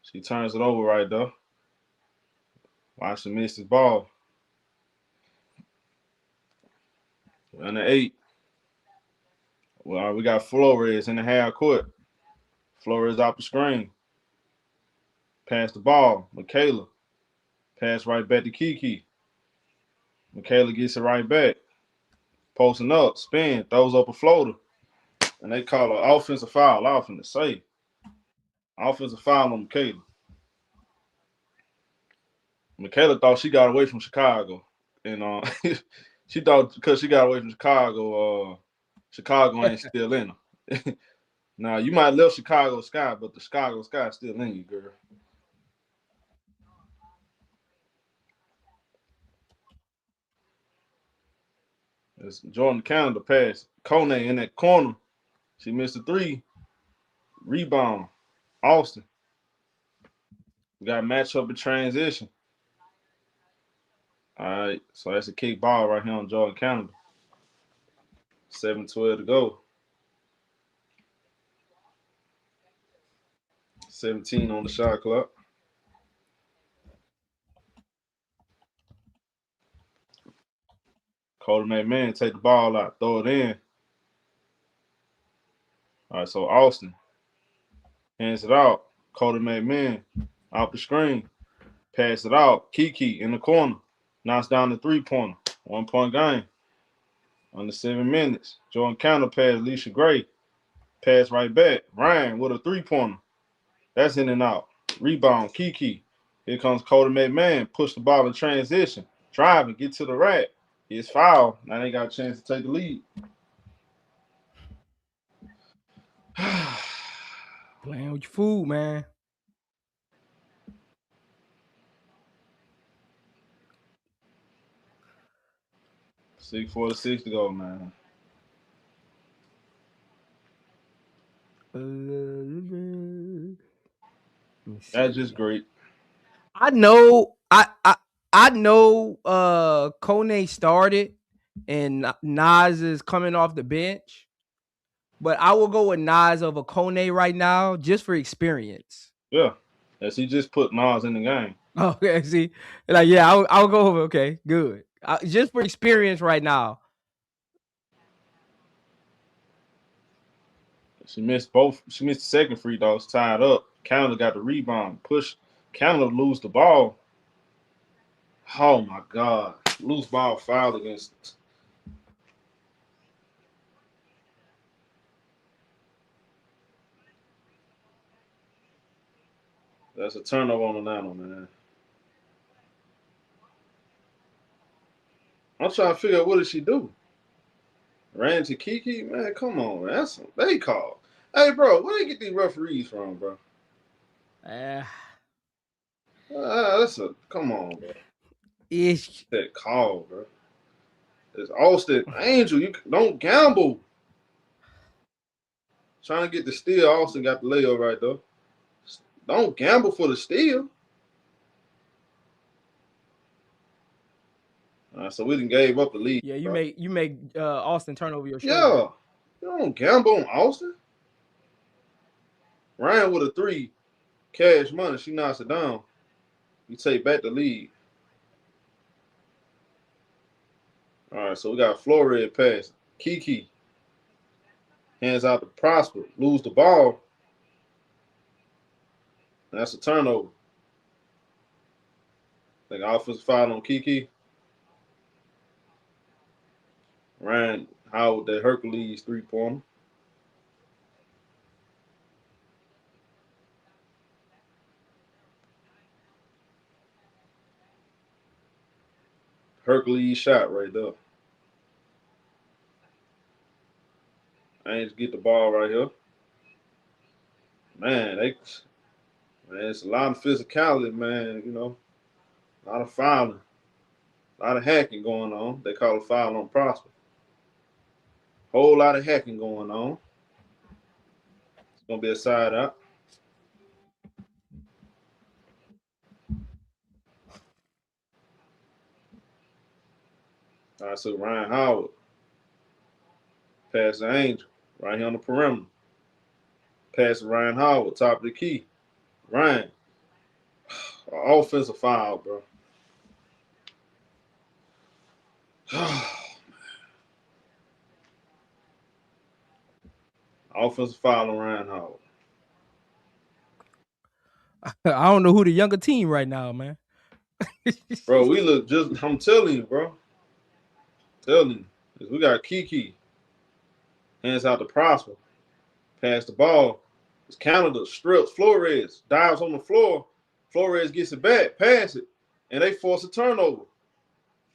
She turns it over right there. Watch her miss this ball. We're on the 8. Well, we got Flores in the half court. Flores off the screen. Pass the ball. Michaela. Pass right back to Kiki. Michaela gets it right back. Posting up. Spin. Throws up a floater. And they call an offensive foul. Off in the safe. Offensive foul on Michaela. Michaela thought she got away from Chicago. And she thought because she got away from Chicago, Chicago ain't still in her. Now, you might left Chicago Sky, but the Chicago Sky is still in you, girl. It's Jordan County pass. Kone in that corner. She missed a 3. Rebound. Austin. We got a matchup in transition. All right, so that's a kick ball right here on Jordan County. 7:12 to go. 17 on the shot clock. Cody McMahon take the ball out, throw it in. All right, so Austin hands it out. Cody McMahon off the screen. Pass it out. Kiki in the corner. Knocks down the 3-pointer. 1-point game. Under 7 minutes. Jordan Counter pass Alicia Gray. Pass right back. Ryan with a 3-pointer. That's in and out. Rebound. Kiki. Here comes Cody McMahon. Push the ball in transition. Drive and get to the rack. It's foul. Now they got a chance to take the lead. Playing with your food, man. Six to go, man. That's just great. I know I know Kone started and Nas is coming off the bench, but I will go with Nas over Kone right now just for experience. Yeah. As he just put Nas in the game. Okay, see, like yeah, I'll go over. Okay, good. Just for experience right now. She missed both. She missed the second free throw. It's tied up. Canada got the rebound. Push. Canada lose the ball. Oh my God! Loose ball foul against. That's a turnover on the 9, man. I'm trying to figure out what did she do. Ran to Kiki, man. Come on, man. That's what they call. Hey, bro, where they get these referees from, bro? That's a come on, bro. Ish. That call, bro. It's Austin Angel. You don't gamble. Trying to get the steal. Austin got the layup right there. Don't gamble for the steal. So we done gave up the lead. Yeah, you make Austin turn over your shoulder. Yeah, you don't gamble on Austin. Ryan with a 3, cash money. She knocks it down. You take back the lead. All right, so we got Flores pass. Kiki hands out to Prosper. Lose the ball. And that's a turnover. I think offensive foul on Kiki. Ryan Howard, that Hercules 3-pointer. Hercules shot right there. Ain't get the ball right here. Man, it's a lot of physicality, man. You know, a lot of fouling, a lot of hacking going on. They call a foul on Prosper. Whole lot of hacking going on. Gonna be a side out. All right, so Ryan Howard. Pass the Angel. Right here on the perimeter. Pass to Ryan Howard, top of the key. Ryan. Offensive foul, bro. Offensive foul on Ryan Howard. I don't know who the younger team right now, man. Bro, we look just, I'm telling you, bro. Telling you. We got Kiki. Hands out to Prosper. Pass the ball. It's Canada. Strips. Flores. Dives on the floor. Flores gets it back. Pass it. And they force a turnover.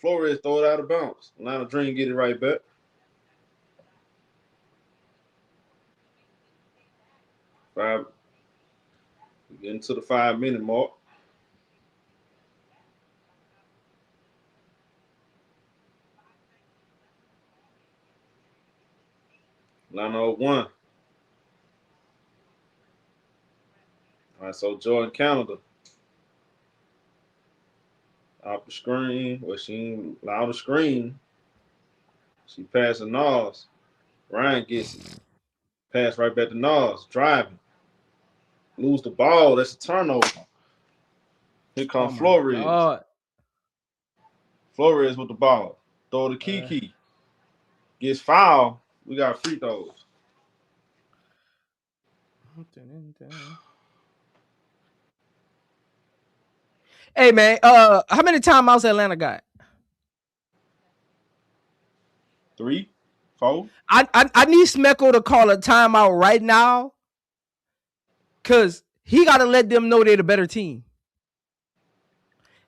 Flores throw it out of bounds. Atlanta Dream get it right back. Getting to the 5-minute mark. Atlanta 1. All right, so Jordan Canada. Off the screen. Well, she ain't allowed the screen. She passed to Nas. Ryan gets it. Pass right back to Nas. Driving. Lose the ball. That's a turnover. Here comes Flores. God. Flores with the ball. Throw to Kiki. Gets fouled. We got free throws. Hey man, how many timeouts Atlanta got? 3, 4. I need Smecko to call a timeout right now, cause he gotta let them know they're the better team.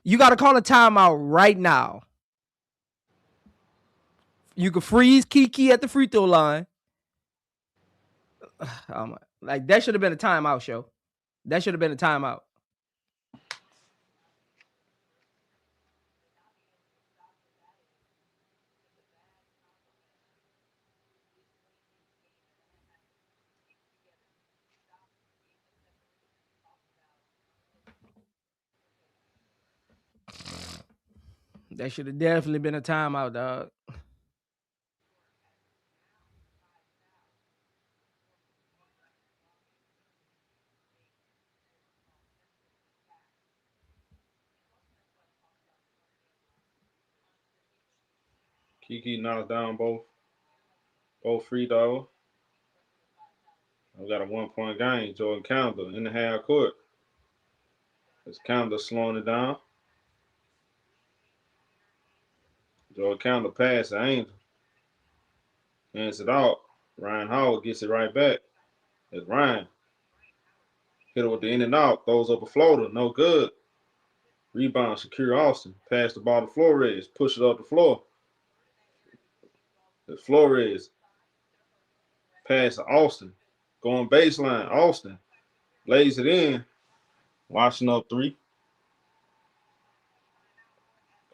You gotta call a timeout right now. You can freeze Kiki at the free throw line. Like that should have been a timeout, show. That should have been a timeout. That should have definitely been a timeout, dog. Kiki knocks down both free throws. We got a 1-point game. Jordan Canada in the half court. It's Canada slowing it down. Jordan Canada pass the Angel. Hands it out. Ryan Howard gets it right back. It's Ryan. Hit it with the in and out. Throws up a floater. No good. Rebound, Shakira Austin. Pass the ball to Flores. Push it up the floor. It's Flores. Pass to Austin. Going baseline. Austin. Lays it in. Washing up 3.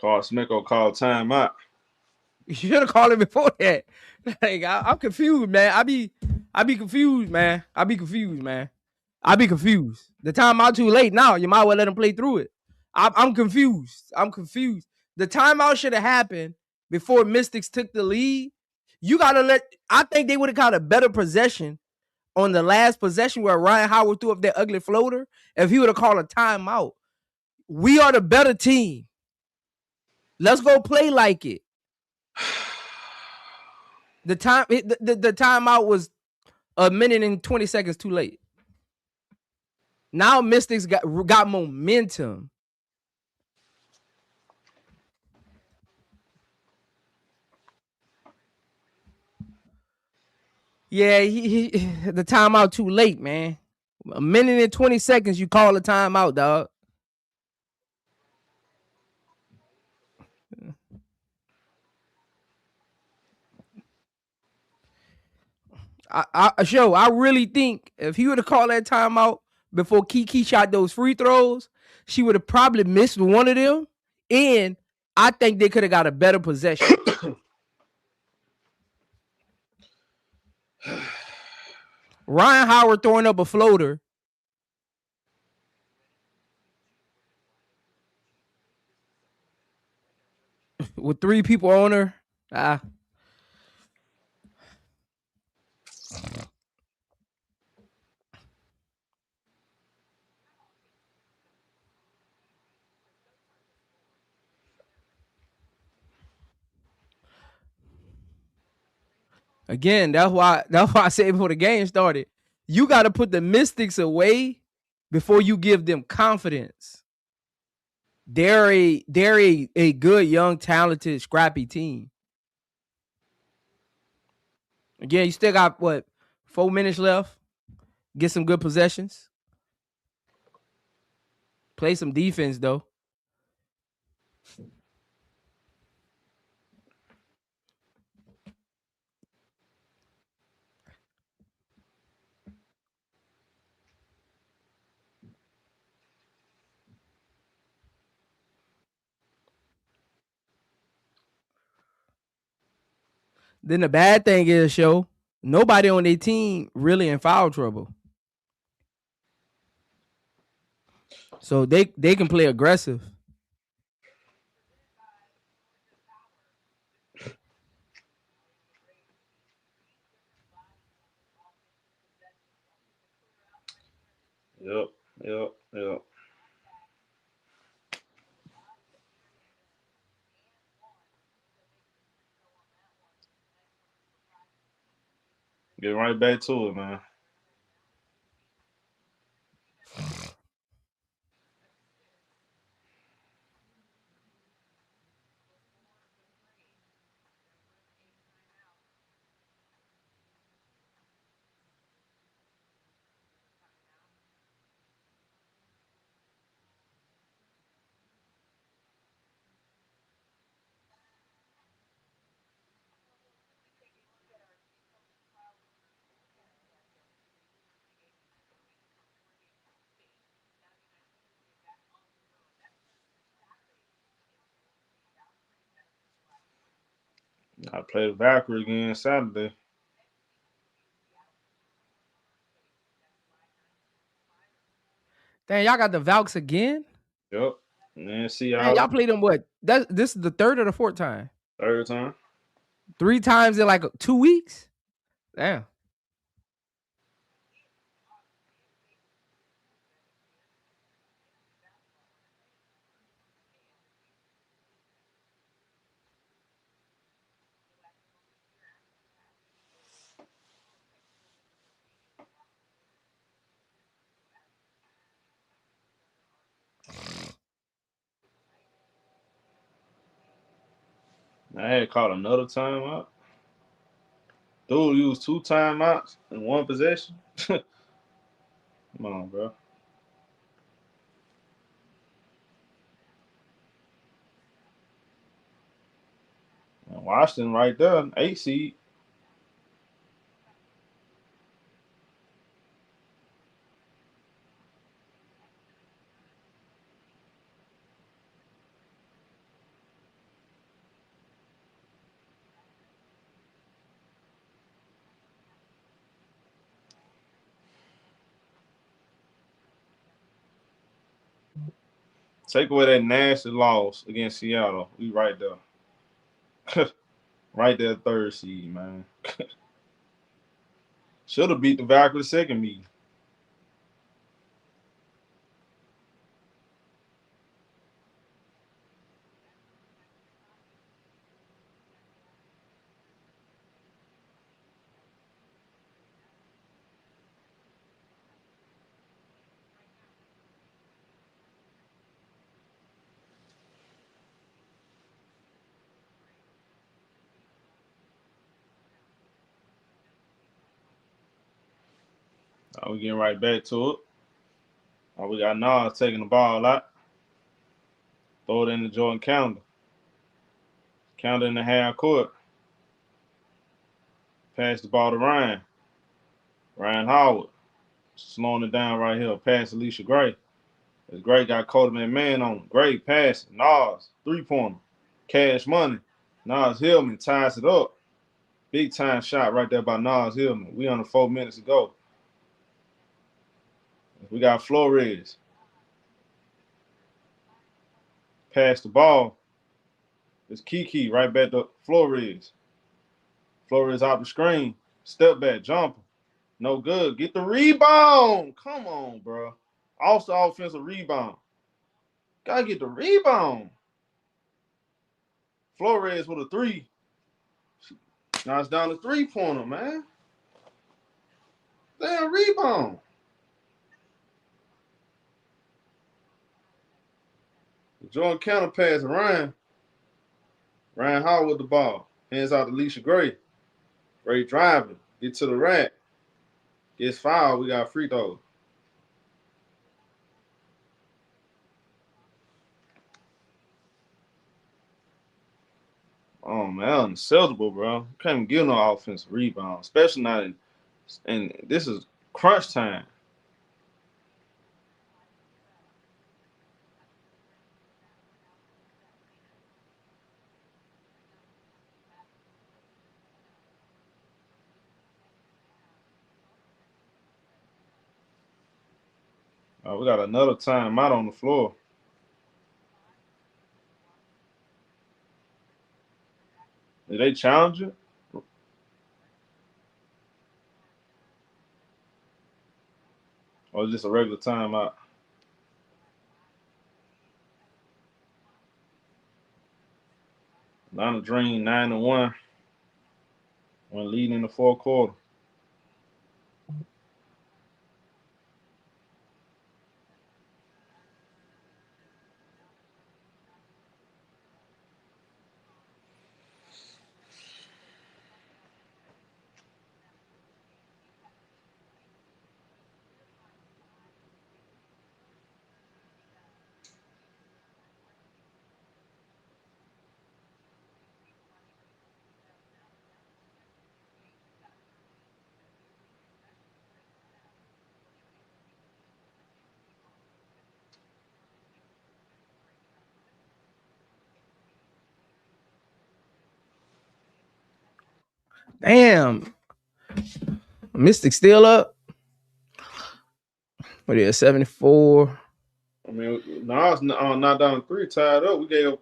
Smecko called timeout. You should have called it before that. Like I'm confused, man. I be confused, man. I be confused. The timeout too late now. You might well let him play through it. I'm confused. The timeout should have happened before Mystics took the lead. You gotta let. I think they would have got a better possession on the last possession where Ryan Howard threw up that ugly floater. If he would have called a timeout, we are the better team. Let's go play like it. The timeout was a minute and 20 seconds too late. Now Mystics got momentum. Yeah, the timeout too late, man. A minute and 20 seconds, you call a timeout, dog. I really think if he would have called that timeout before Kiki shot those free throws, she would have probably missed one of them, and I think they could have got a better possession. Ryan Howard throwing up a floater. With 3 people on her. Again, that's why I said before the game started, you got to put the Mystics away before you give them confidence. They're a good, young, talented, scrappy team. Again, you still got 4 minutes left. Get some good possessions. Play some defense though. Then the bad thing is, nobody on their team really in foul trouble. So they can play aggressive. Yep. Get right back to it, man. I played Valkyrie again Saturday. Damn, y'all got the Valks again? Yep. And then Man, y'all Seattle. played them what? This is the 3rd or the 4th time? Third time. 3 times in like 2 weeks? Damn. I had caught another timeout. Dude used 2 timeouts in 1 possession. Come on, bro. And Washington right there, 8 seed. Take away that nasty loss against Seattle. We right there. Right there, 3rd seed, man. Should have beat the Valkyrie 2nd meeting. We getting right back to it. We got Nas taking the ball out. Throw it into Jordan Calendar. Calendar in the half court. Pass the ball to Ryan. Ryan Howard. Slowing it down right here. Pass Alicia Gray. As Gray got Coleman man on him. Great pass. Nas. 3-pointer. Cash money. Nas Hillman ties it up. Big time shot right there by Nas Hillman. We under 4 minutes to go. We got Flores. Pass the ball. It's Kiki right back to Flores. Flores out the screen. Step back, jumper. No good. Get the rebound. Come on, bro. Also offensive rebound. Gotta get the rebound. Flores with a 3. Now it's down to 3-pointer, man. Damn rebound. Jordan counter pass to Ryan. Ryan Howard with the ball. Hands out to Alicia Gray. Gray driving. Get to the rack. Gets fouled. We got free throw. Oh, man, unacceptable, bro. Can't even get no offensive rebound, especially not in, and this is crunch time. We got another timeout on the floor. Did they challenge it? Or is this a regular timeout? Atlanta Dream 9-1 when leading in the fourth quarter. Damn. Mystic still up. What is it, 74? I mean, Nas not down 3, tied up. We gave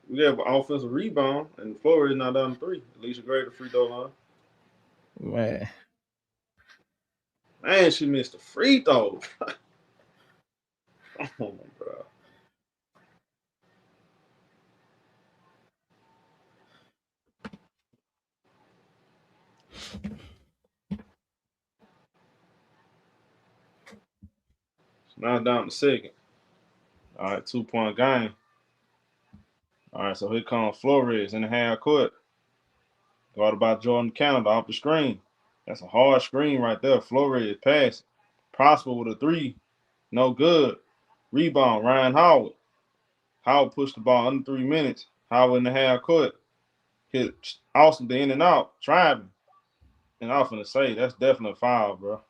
an offensive rebound, and Flores not down 3. Alicia Gray the free throw line. Man. Man, she missed a free throw. Come on, bro. Now down to second. All right, 2-point game. All right, so here comes Flores in the half court. Guarded by Jordan Canada off the screen. That's a hard screen right there. Flores pass. Prosper with a 3. No good. Rebound, Ryan Howard. Howard pushed the ball under 3 minutes. Howard in the half court. Hit Austin the in and out. Driving. And I was going to say, that's definitely a foul, bro.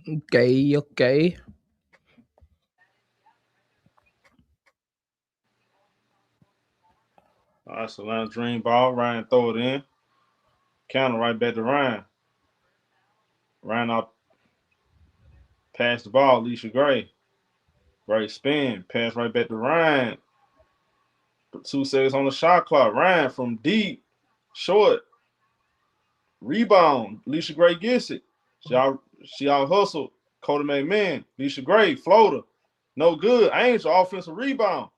Okay. All right, so now dream ball. Ryan throw it in. Counter right back to Ryan. Ryan out. Pass the ball. Alicia Gray. Gray spin. Pass right back to Ryan. 2 seconds on the shot clock. Ryan from deep. Short. Rebound. Alicia Gray gets it. She out hustled. Cody McMahon. Alicia Gray. Floater. No good. Angel. Offensive rebound.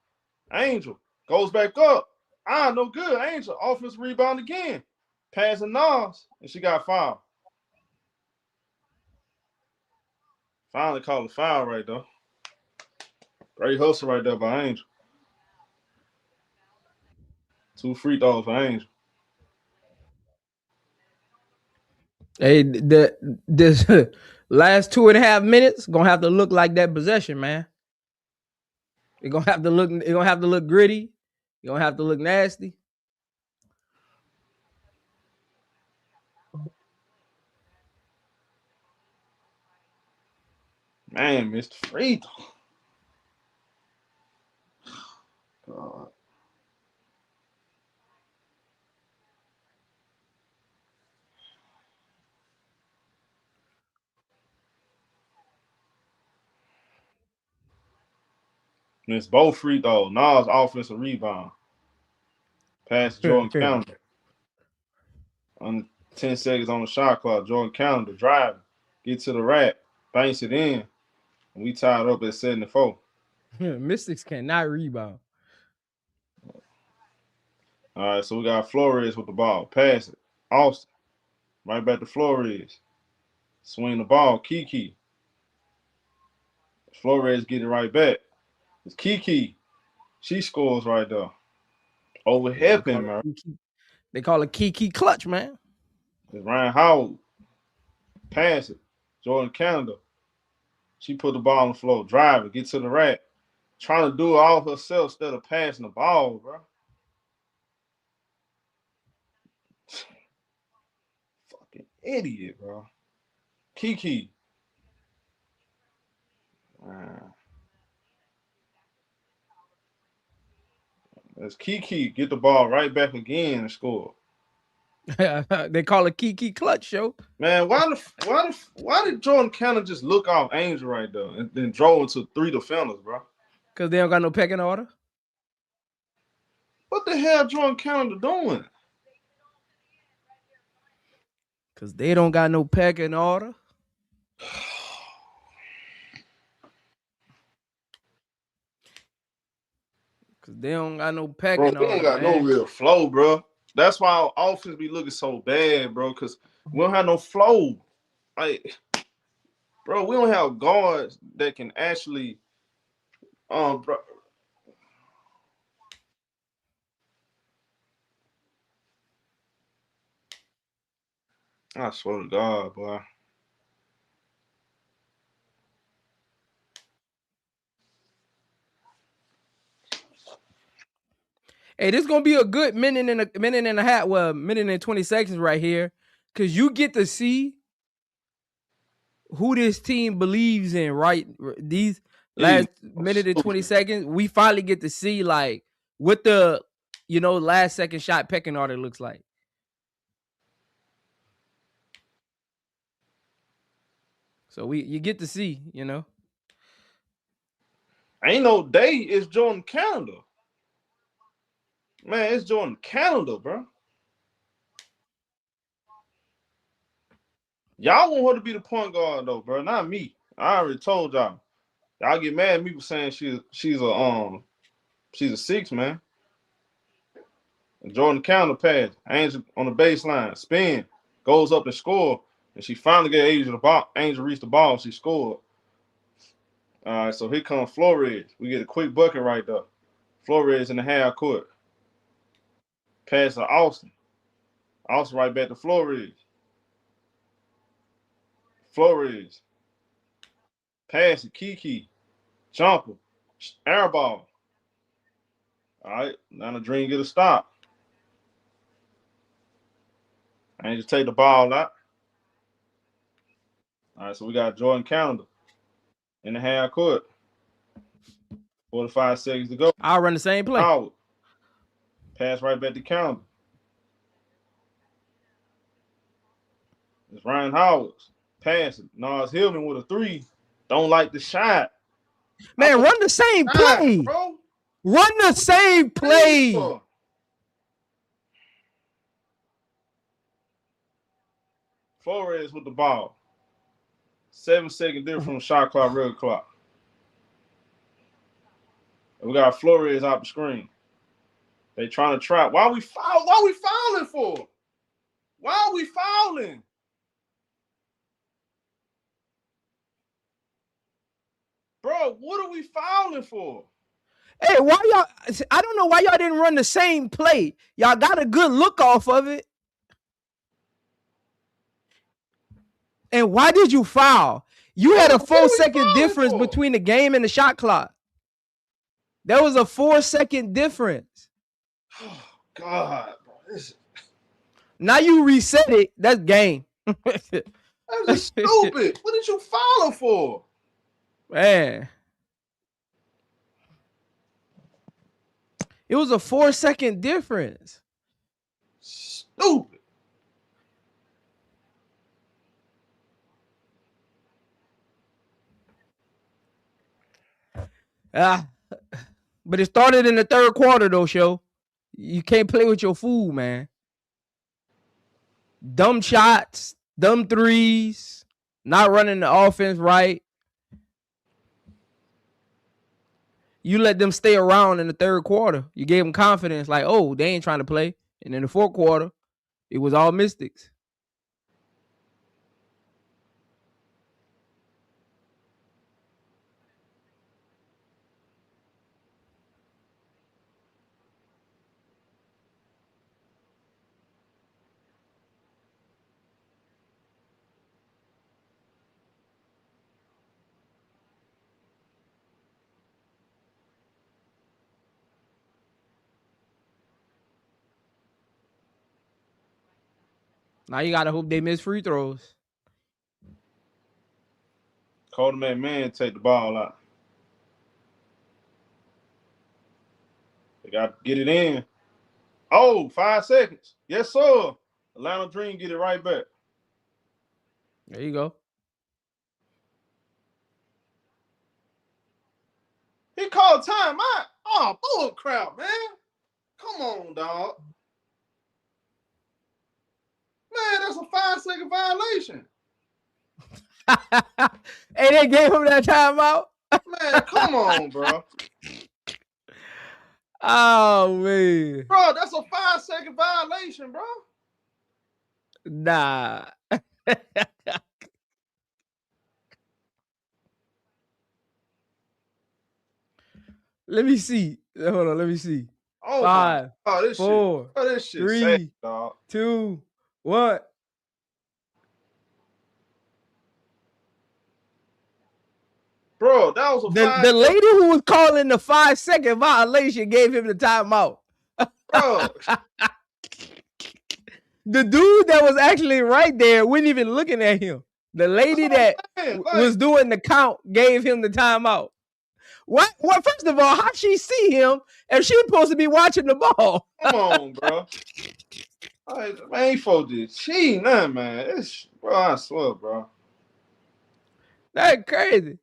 Angel. Goes back up. No good. Angel. Offensive rebound again. Passing Nas. And she got fouled. Finally called a foul right there. Great hustle right there by Angel. 2 free throws for Angel. Hey, this last 2.5 minutes gonna have to look like that possession, man. It's gonna have to look gritty. You're gonna have to look nasty. Man, missed the free throw. God. Missed both free throws. Nas offensive rebound. Pass to Jordan Calendar. Under 10 seconds on the shot clock. Jordan Calendar driving. Get to the rack. Banks it in. And we tied up at 74. Mystics cannot rebound. All right, so we got Flores with the ball. Pass it. Austin. Right back to Flores. Swing the ball. Kiki. Flores get it right back. It's Kiki. She scores right there. Overhepping, man. They call it Kiki clutch, man. It's Ryan Howard. Pass it. Jordan Calendar. She put the ball on the floor. Drive it. Get to the rack. Trying to do it all herself instead of passing the ball, bro. Fucking idiot, bro. Kiki. That's Kiki. Get the ball right back again and score. They call it Kiki clutch, yo. Man, why did Jordan Calendar just look off Angel right there and then drove into 3 defenders, bro? Because they don't got no pecking order. What the hell Jordan Calendar doing? Because they don't got no pecking order. Because they don't got no pecking order. They ain't got no real flow, bro. That's why our offense be looking so bad, bro, because we don't have no flow. Like, bro, we don't have guards that can actually bro. I swear to God, boy. Hey, this is gonna be a good minute and a half. Well, minute and 20 seconds right here, because you get to see who this team believes in. Right, these last minute and 20 seconds, we finally get to see like what the last second shot pecking order looks like. So you get to see, Ain't no day it's Jordan Calendar. Man, it's Jordan Calendar, bro. Y'all want her to be the point guard though, bro. Not me. I already told y'all. Y'all get mad at me for saying she's a 6, man. And Jordan Calendar pass. Angel on the baseline. Spin. Goes up and score. And she finally get Angel the ball. Angel reached the ball. She scored. All right, so here comes Flores. We get a quick bucket right there. Flores in the half court. Pass to Austin. Austin right back to Flores. Flores. Pass to Kiki. Jumper. Air ball. All right, now the Dream get a stop. Angel take the ball out. All right, so we got Jordan Calendar in the half court. 45 seconds to go. I'll run the same play. Howard. Pass right back to Calendar. It's Ryan Howard's. Pass it. Nas Hillman with a 3. Don't like the shot. Man, run the same play. Bro. Run the same play. Flores with the ball. 7-second difference from shot clock, red clock. We got Flores out the screen. They trying to trap. Why we fouling for? Why are we fouling? Bro, what are we fouling for? Hey, why y'all? I don't know why y'all didn't run the same play. Y'all got a good look off of it. And why did you foul? You had a 4-second difference between the game and the shot clock. There was a 4-second difference. Oh, God, bro. Now you reset it. That's game. That was stupid. What did you follow for? Man. It was a 4-second difference. Stupid. But it started in the third quarter, though, Show. You can't play with your food, man. Dumb shots, dumb threes, not running the offense right. You let them stay around in the third quarter. You gave them confidence, like, oh, they ain't trying to play. And in the fourth quarter, it was all Mystics. Now you got to hope they miss free throws. Quarterback man take the ball out. They got to get it in. Oh, 5 seconds. Yes, sir. Atlanta Dream get it right back. There you go. He called timeout. Oh, bull crap, man. Come on, dog. Man, that's a 5-second violation. Hey, they gave him that timeout? Man, come on, bro. Oh, man. Bro, that's a 5-second violation, bro. Nah. Let me see. Hold on, let me see. Oh, 5, this 4, shit. Oh, this shit 3, sad, dog. 2, 1. Bro, that was a The lady who was calling the 5-second violation gave him the timeout. Bro. The dude that was actually right there wasn't even looking at him. The lady that was doing the count gave him the timeout. What? First of all, how she see him if she's supposed to be watching the ball? Come on, bro. Man, folks did cheating, man. Bro, I swear, bro. That's crazy.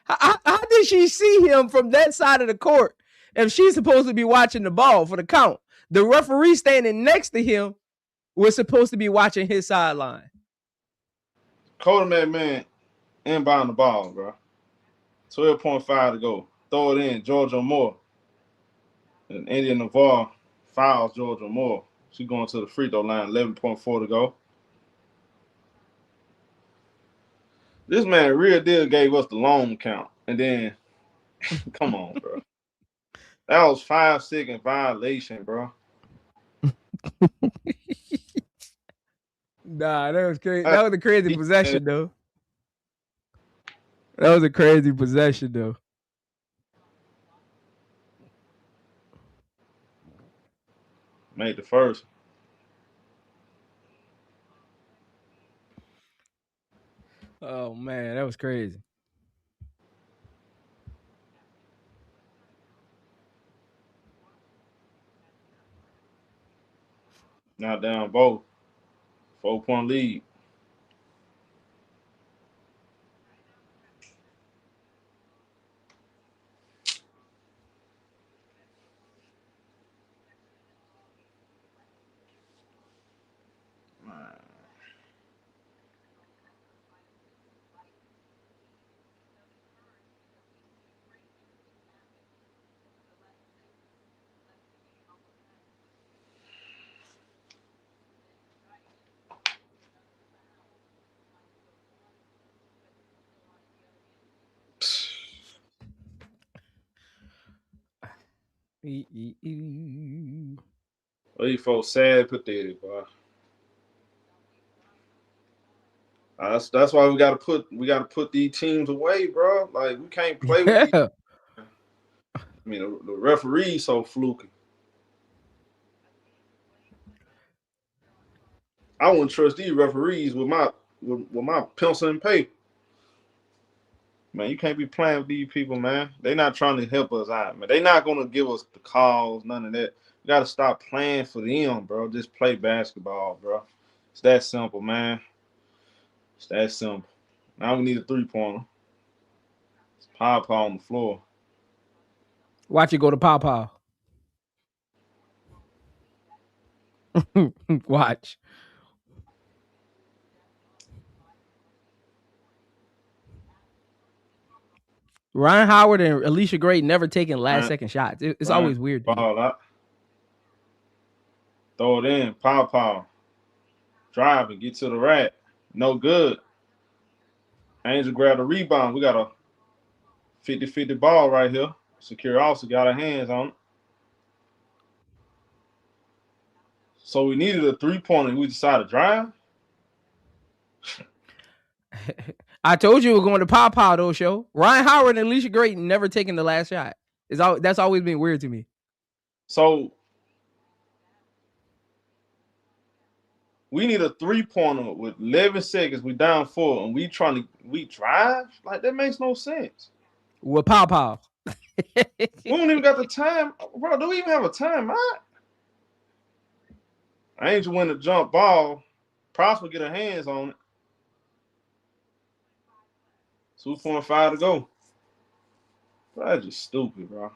How did she see him from that side of the court if she's supposed to be watching the ball for the count? The referee standing next to him was supposed to be watching his sideline. Quarterback man inbound the ball, bro. 12.5 to go. Throw it in. Georgia Moore. And India Navarre fouls Georgia Moore. She going to the free throw line. 11.4 to go. This man real deal gave us the long count. And then, come on, bro. That was 5-second violation, bro. Nah, that was crazy. That was a crazy possession, though. That was a crazy possession, though. Made the first. Oh, man, that was crazy. Now down both. 4-point lead. Well, you folks sad, pathetic, bro. That's why we gotta put these teams away, bro. Like we can't play with these. I mean, the referee's so fluky. I wouldn't trust these referees with my pencil and paper. Man, you can't be playing with these people, man. They not trying to help us out, man. They not gonna give us the calls, none of that. You gotta stop playing for them, bro. Just play basketball, bro. It's that simple, man. It's that simple. Now we need a 3-pointer. It's Pow on the floor. Watch it go to Pow. Watch. Ryan Howard and Alicia Gray never taking last second shots. It's always weird to me. Ball out. Throw it in. Pow. Drive and get to the rack. No good. Angel grabbed a rebound. We got a 50-50 ball right here. Secure also got our hands on it. So we needed a 3-pointer and we decided to drive. I told you we're going to Pow though, show. Ryan Howard and Alicia Gray never taking the last shot. That's always been weird to me. So we need a 3-pointer with 11 seconds. We down 4 and we drive? Like, that makes no sense. With Pow. We don't even got the time. Bro, do we even have a timeout? Angel win the jump ball. Prosper get her hands on it. 2.5 to go. Bro, that's just stupid, bro.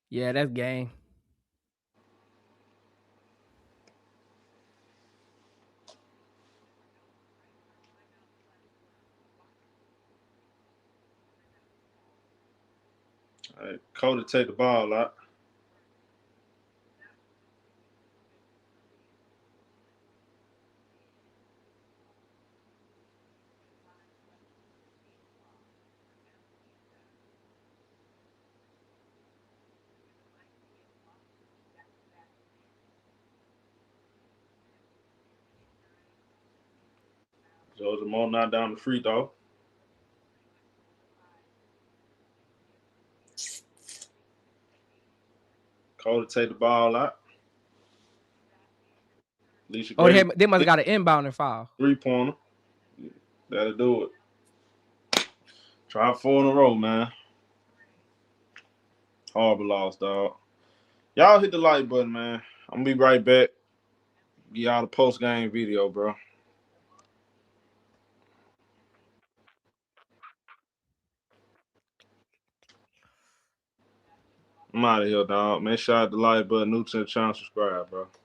Yeah, that's game. All right, Cody take the ball out. Georgia Moore not down the free throw. Cody take the ball out. Alicia Gray, they must have got an inbounder foul. 3-pointer. That'll do it. Try 4 in a row, man. Horrible loss, dog. Y'all hit the like button, man. I'm gonna be right back. Get y'all the post-game video, bro. I'm out of here, dog. Make sure I hit the like button, new to the channel, subscribe, bro.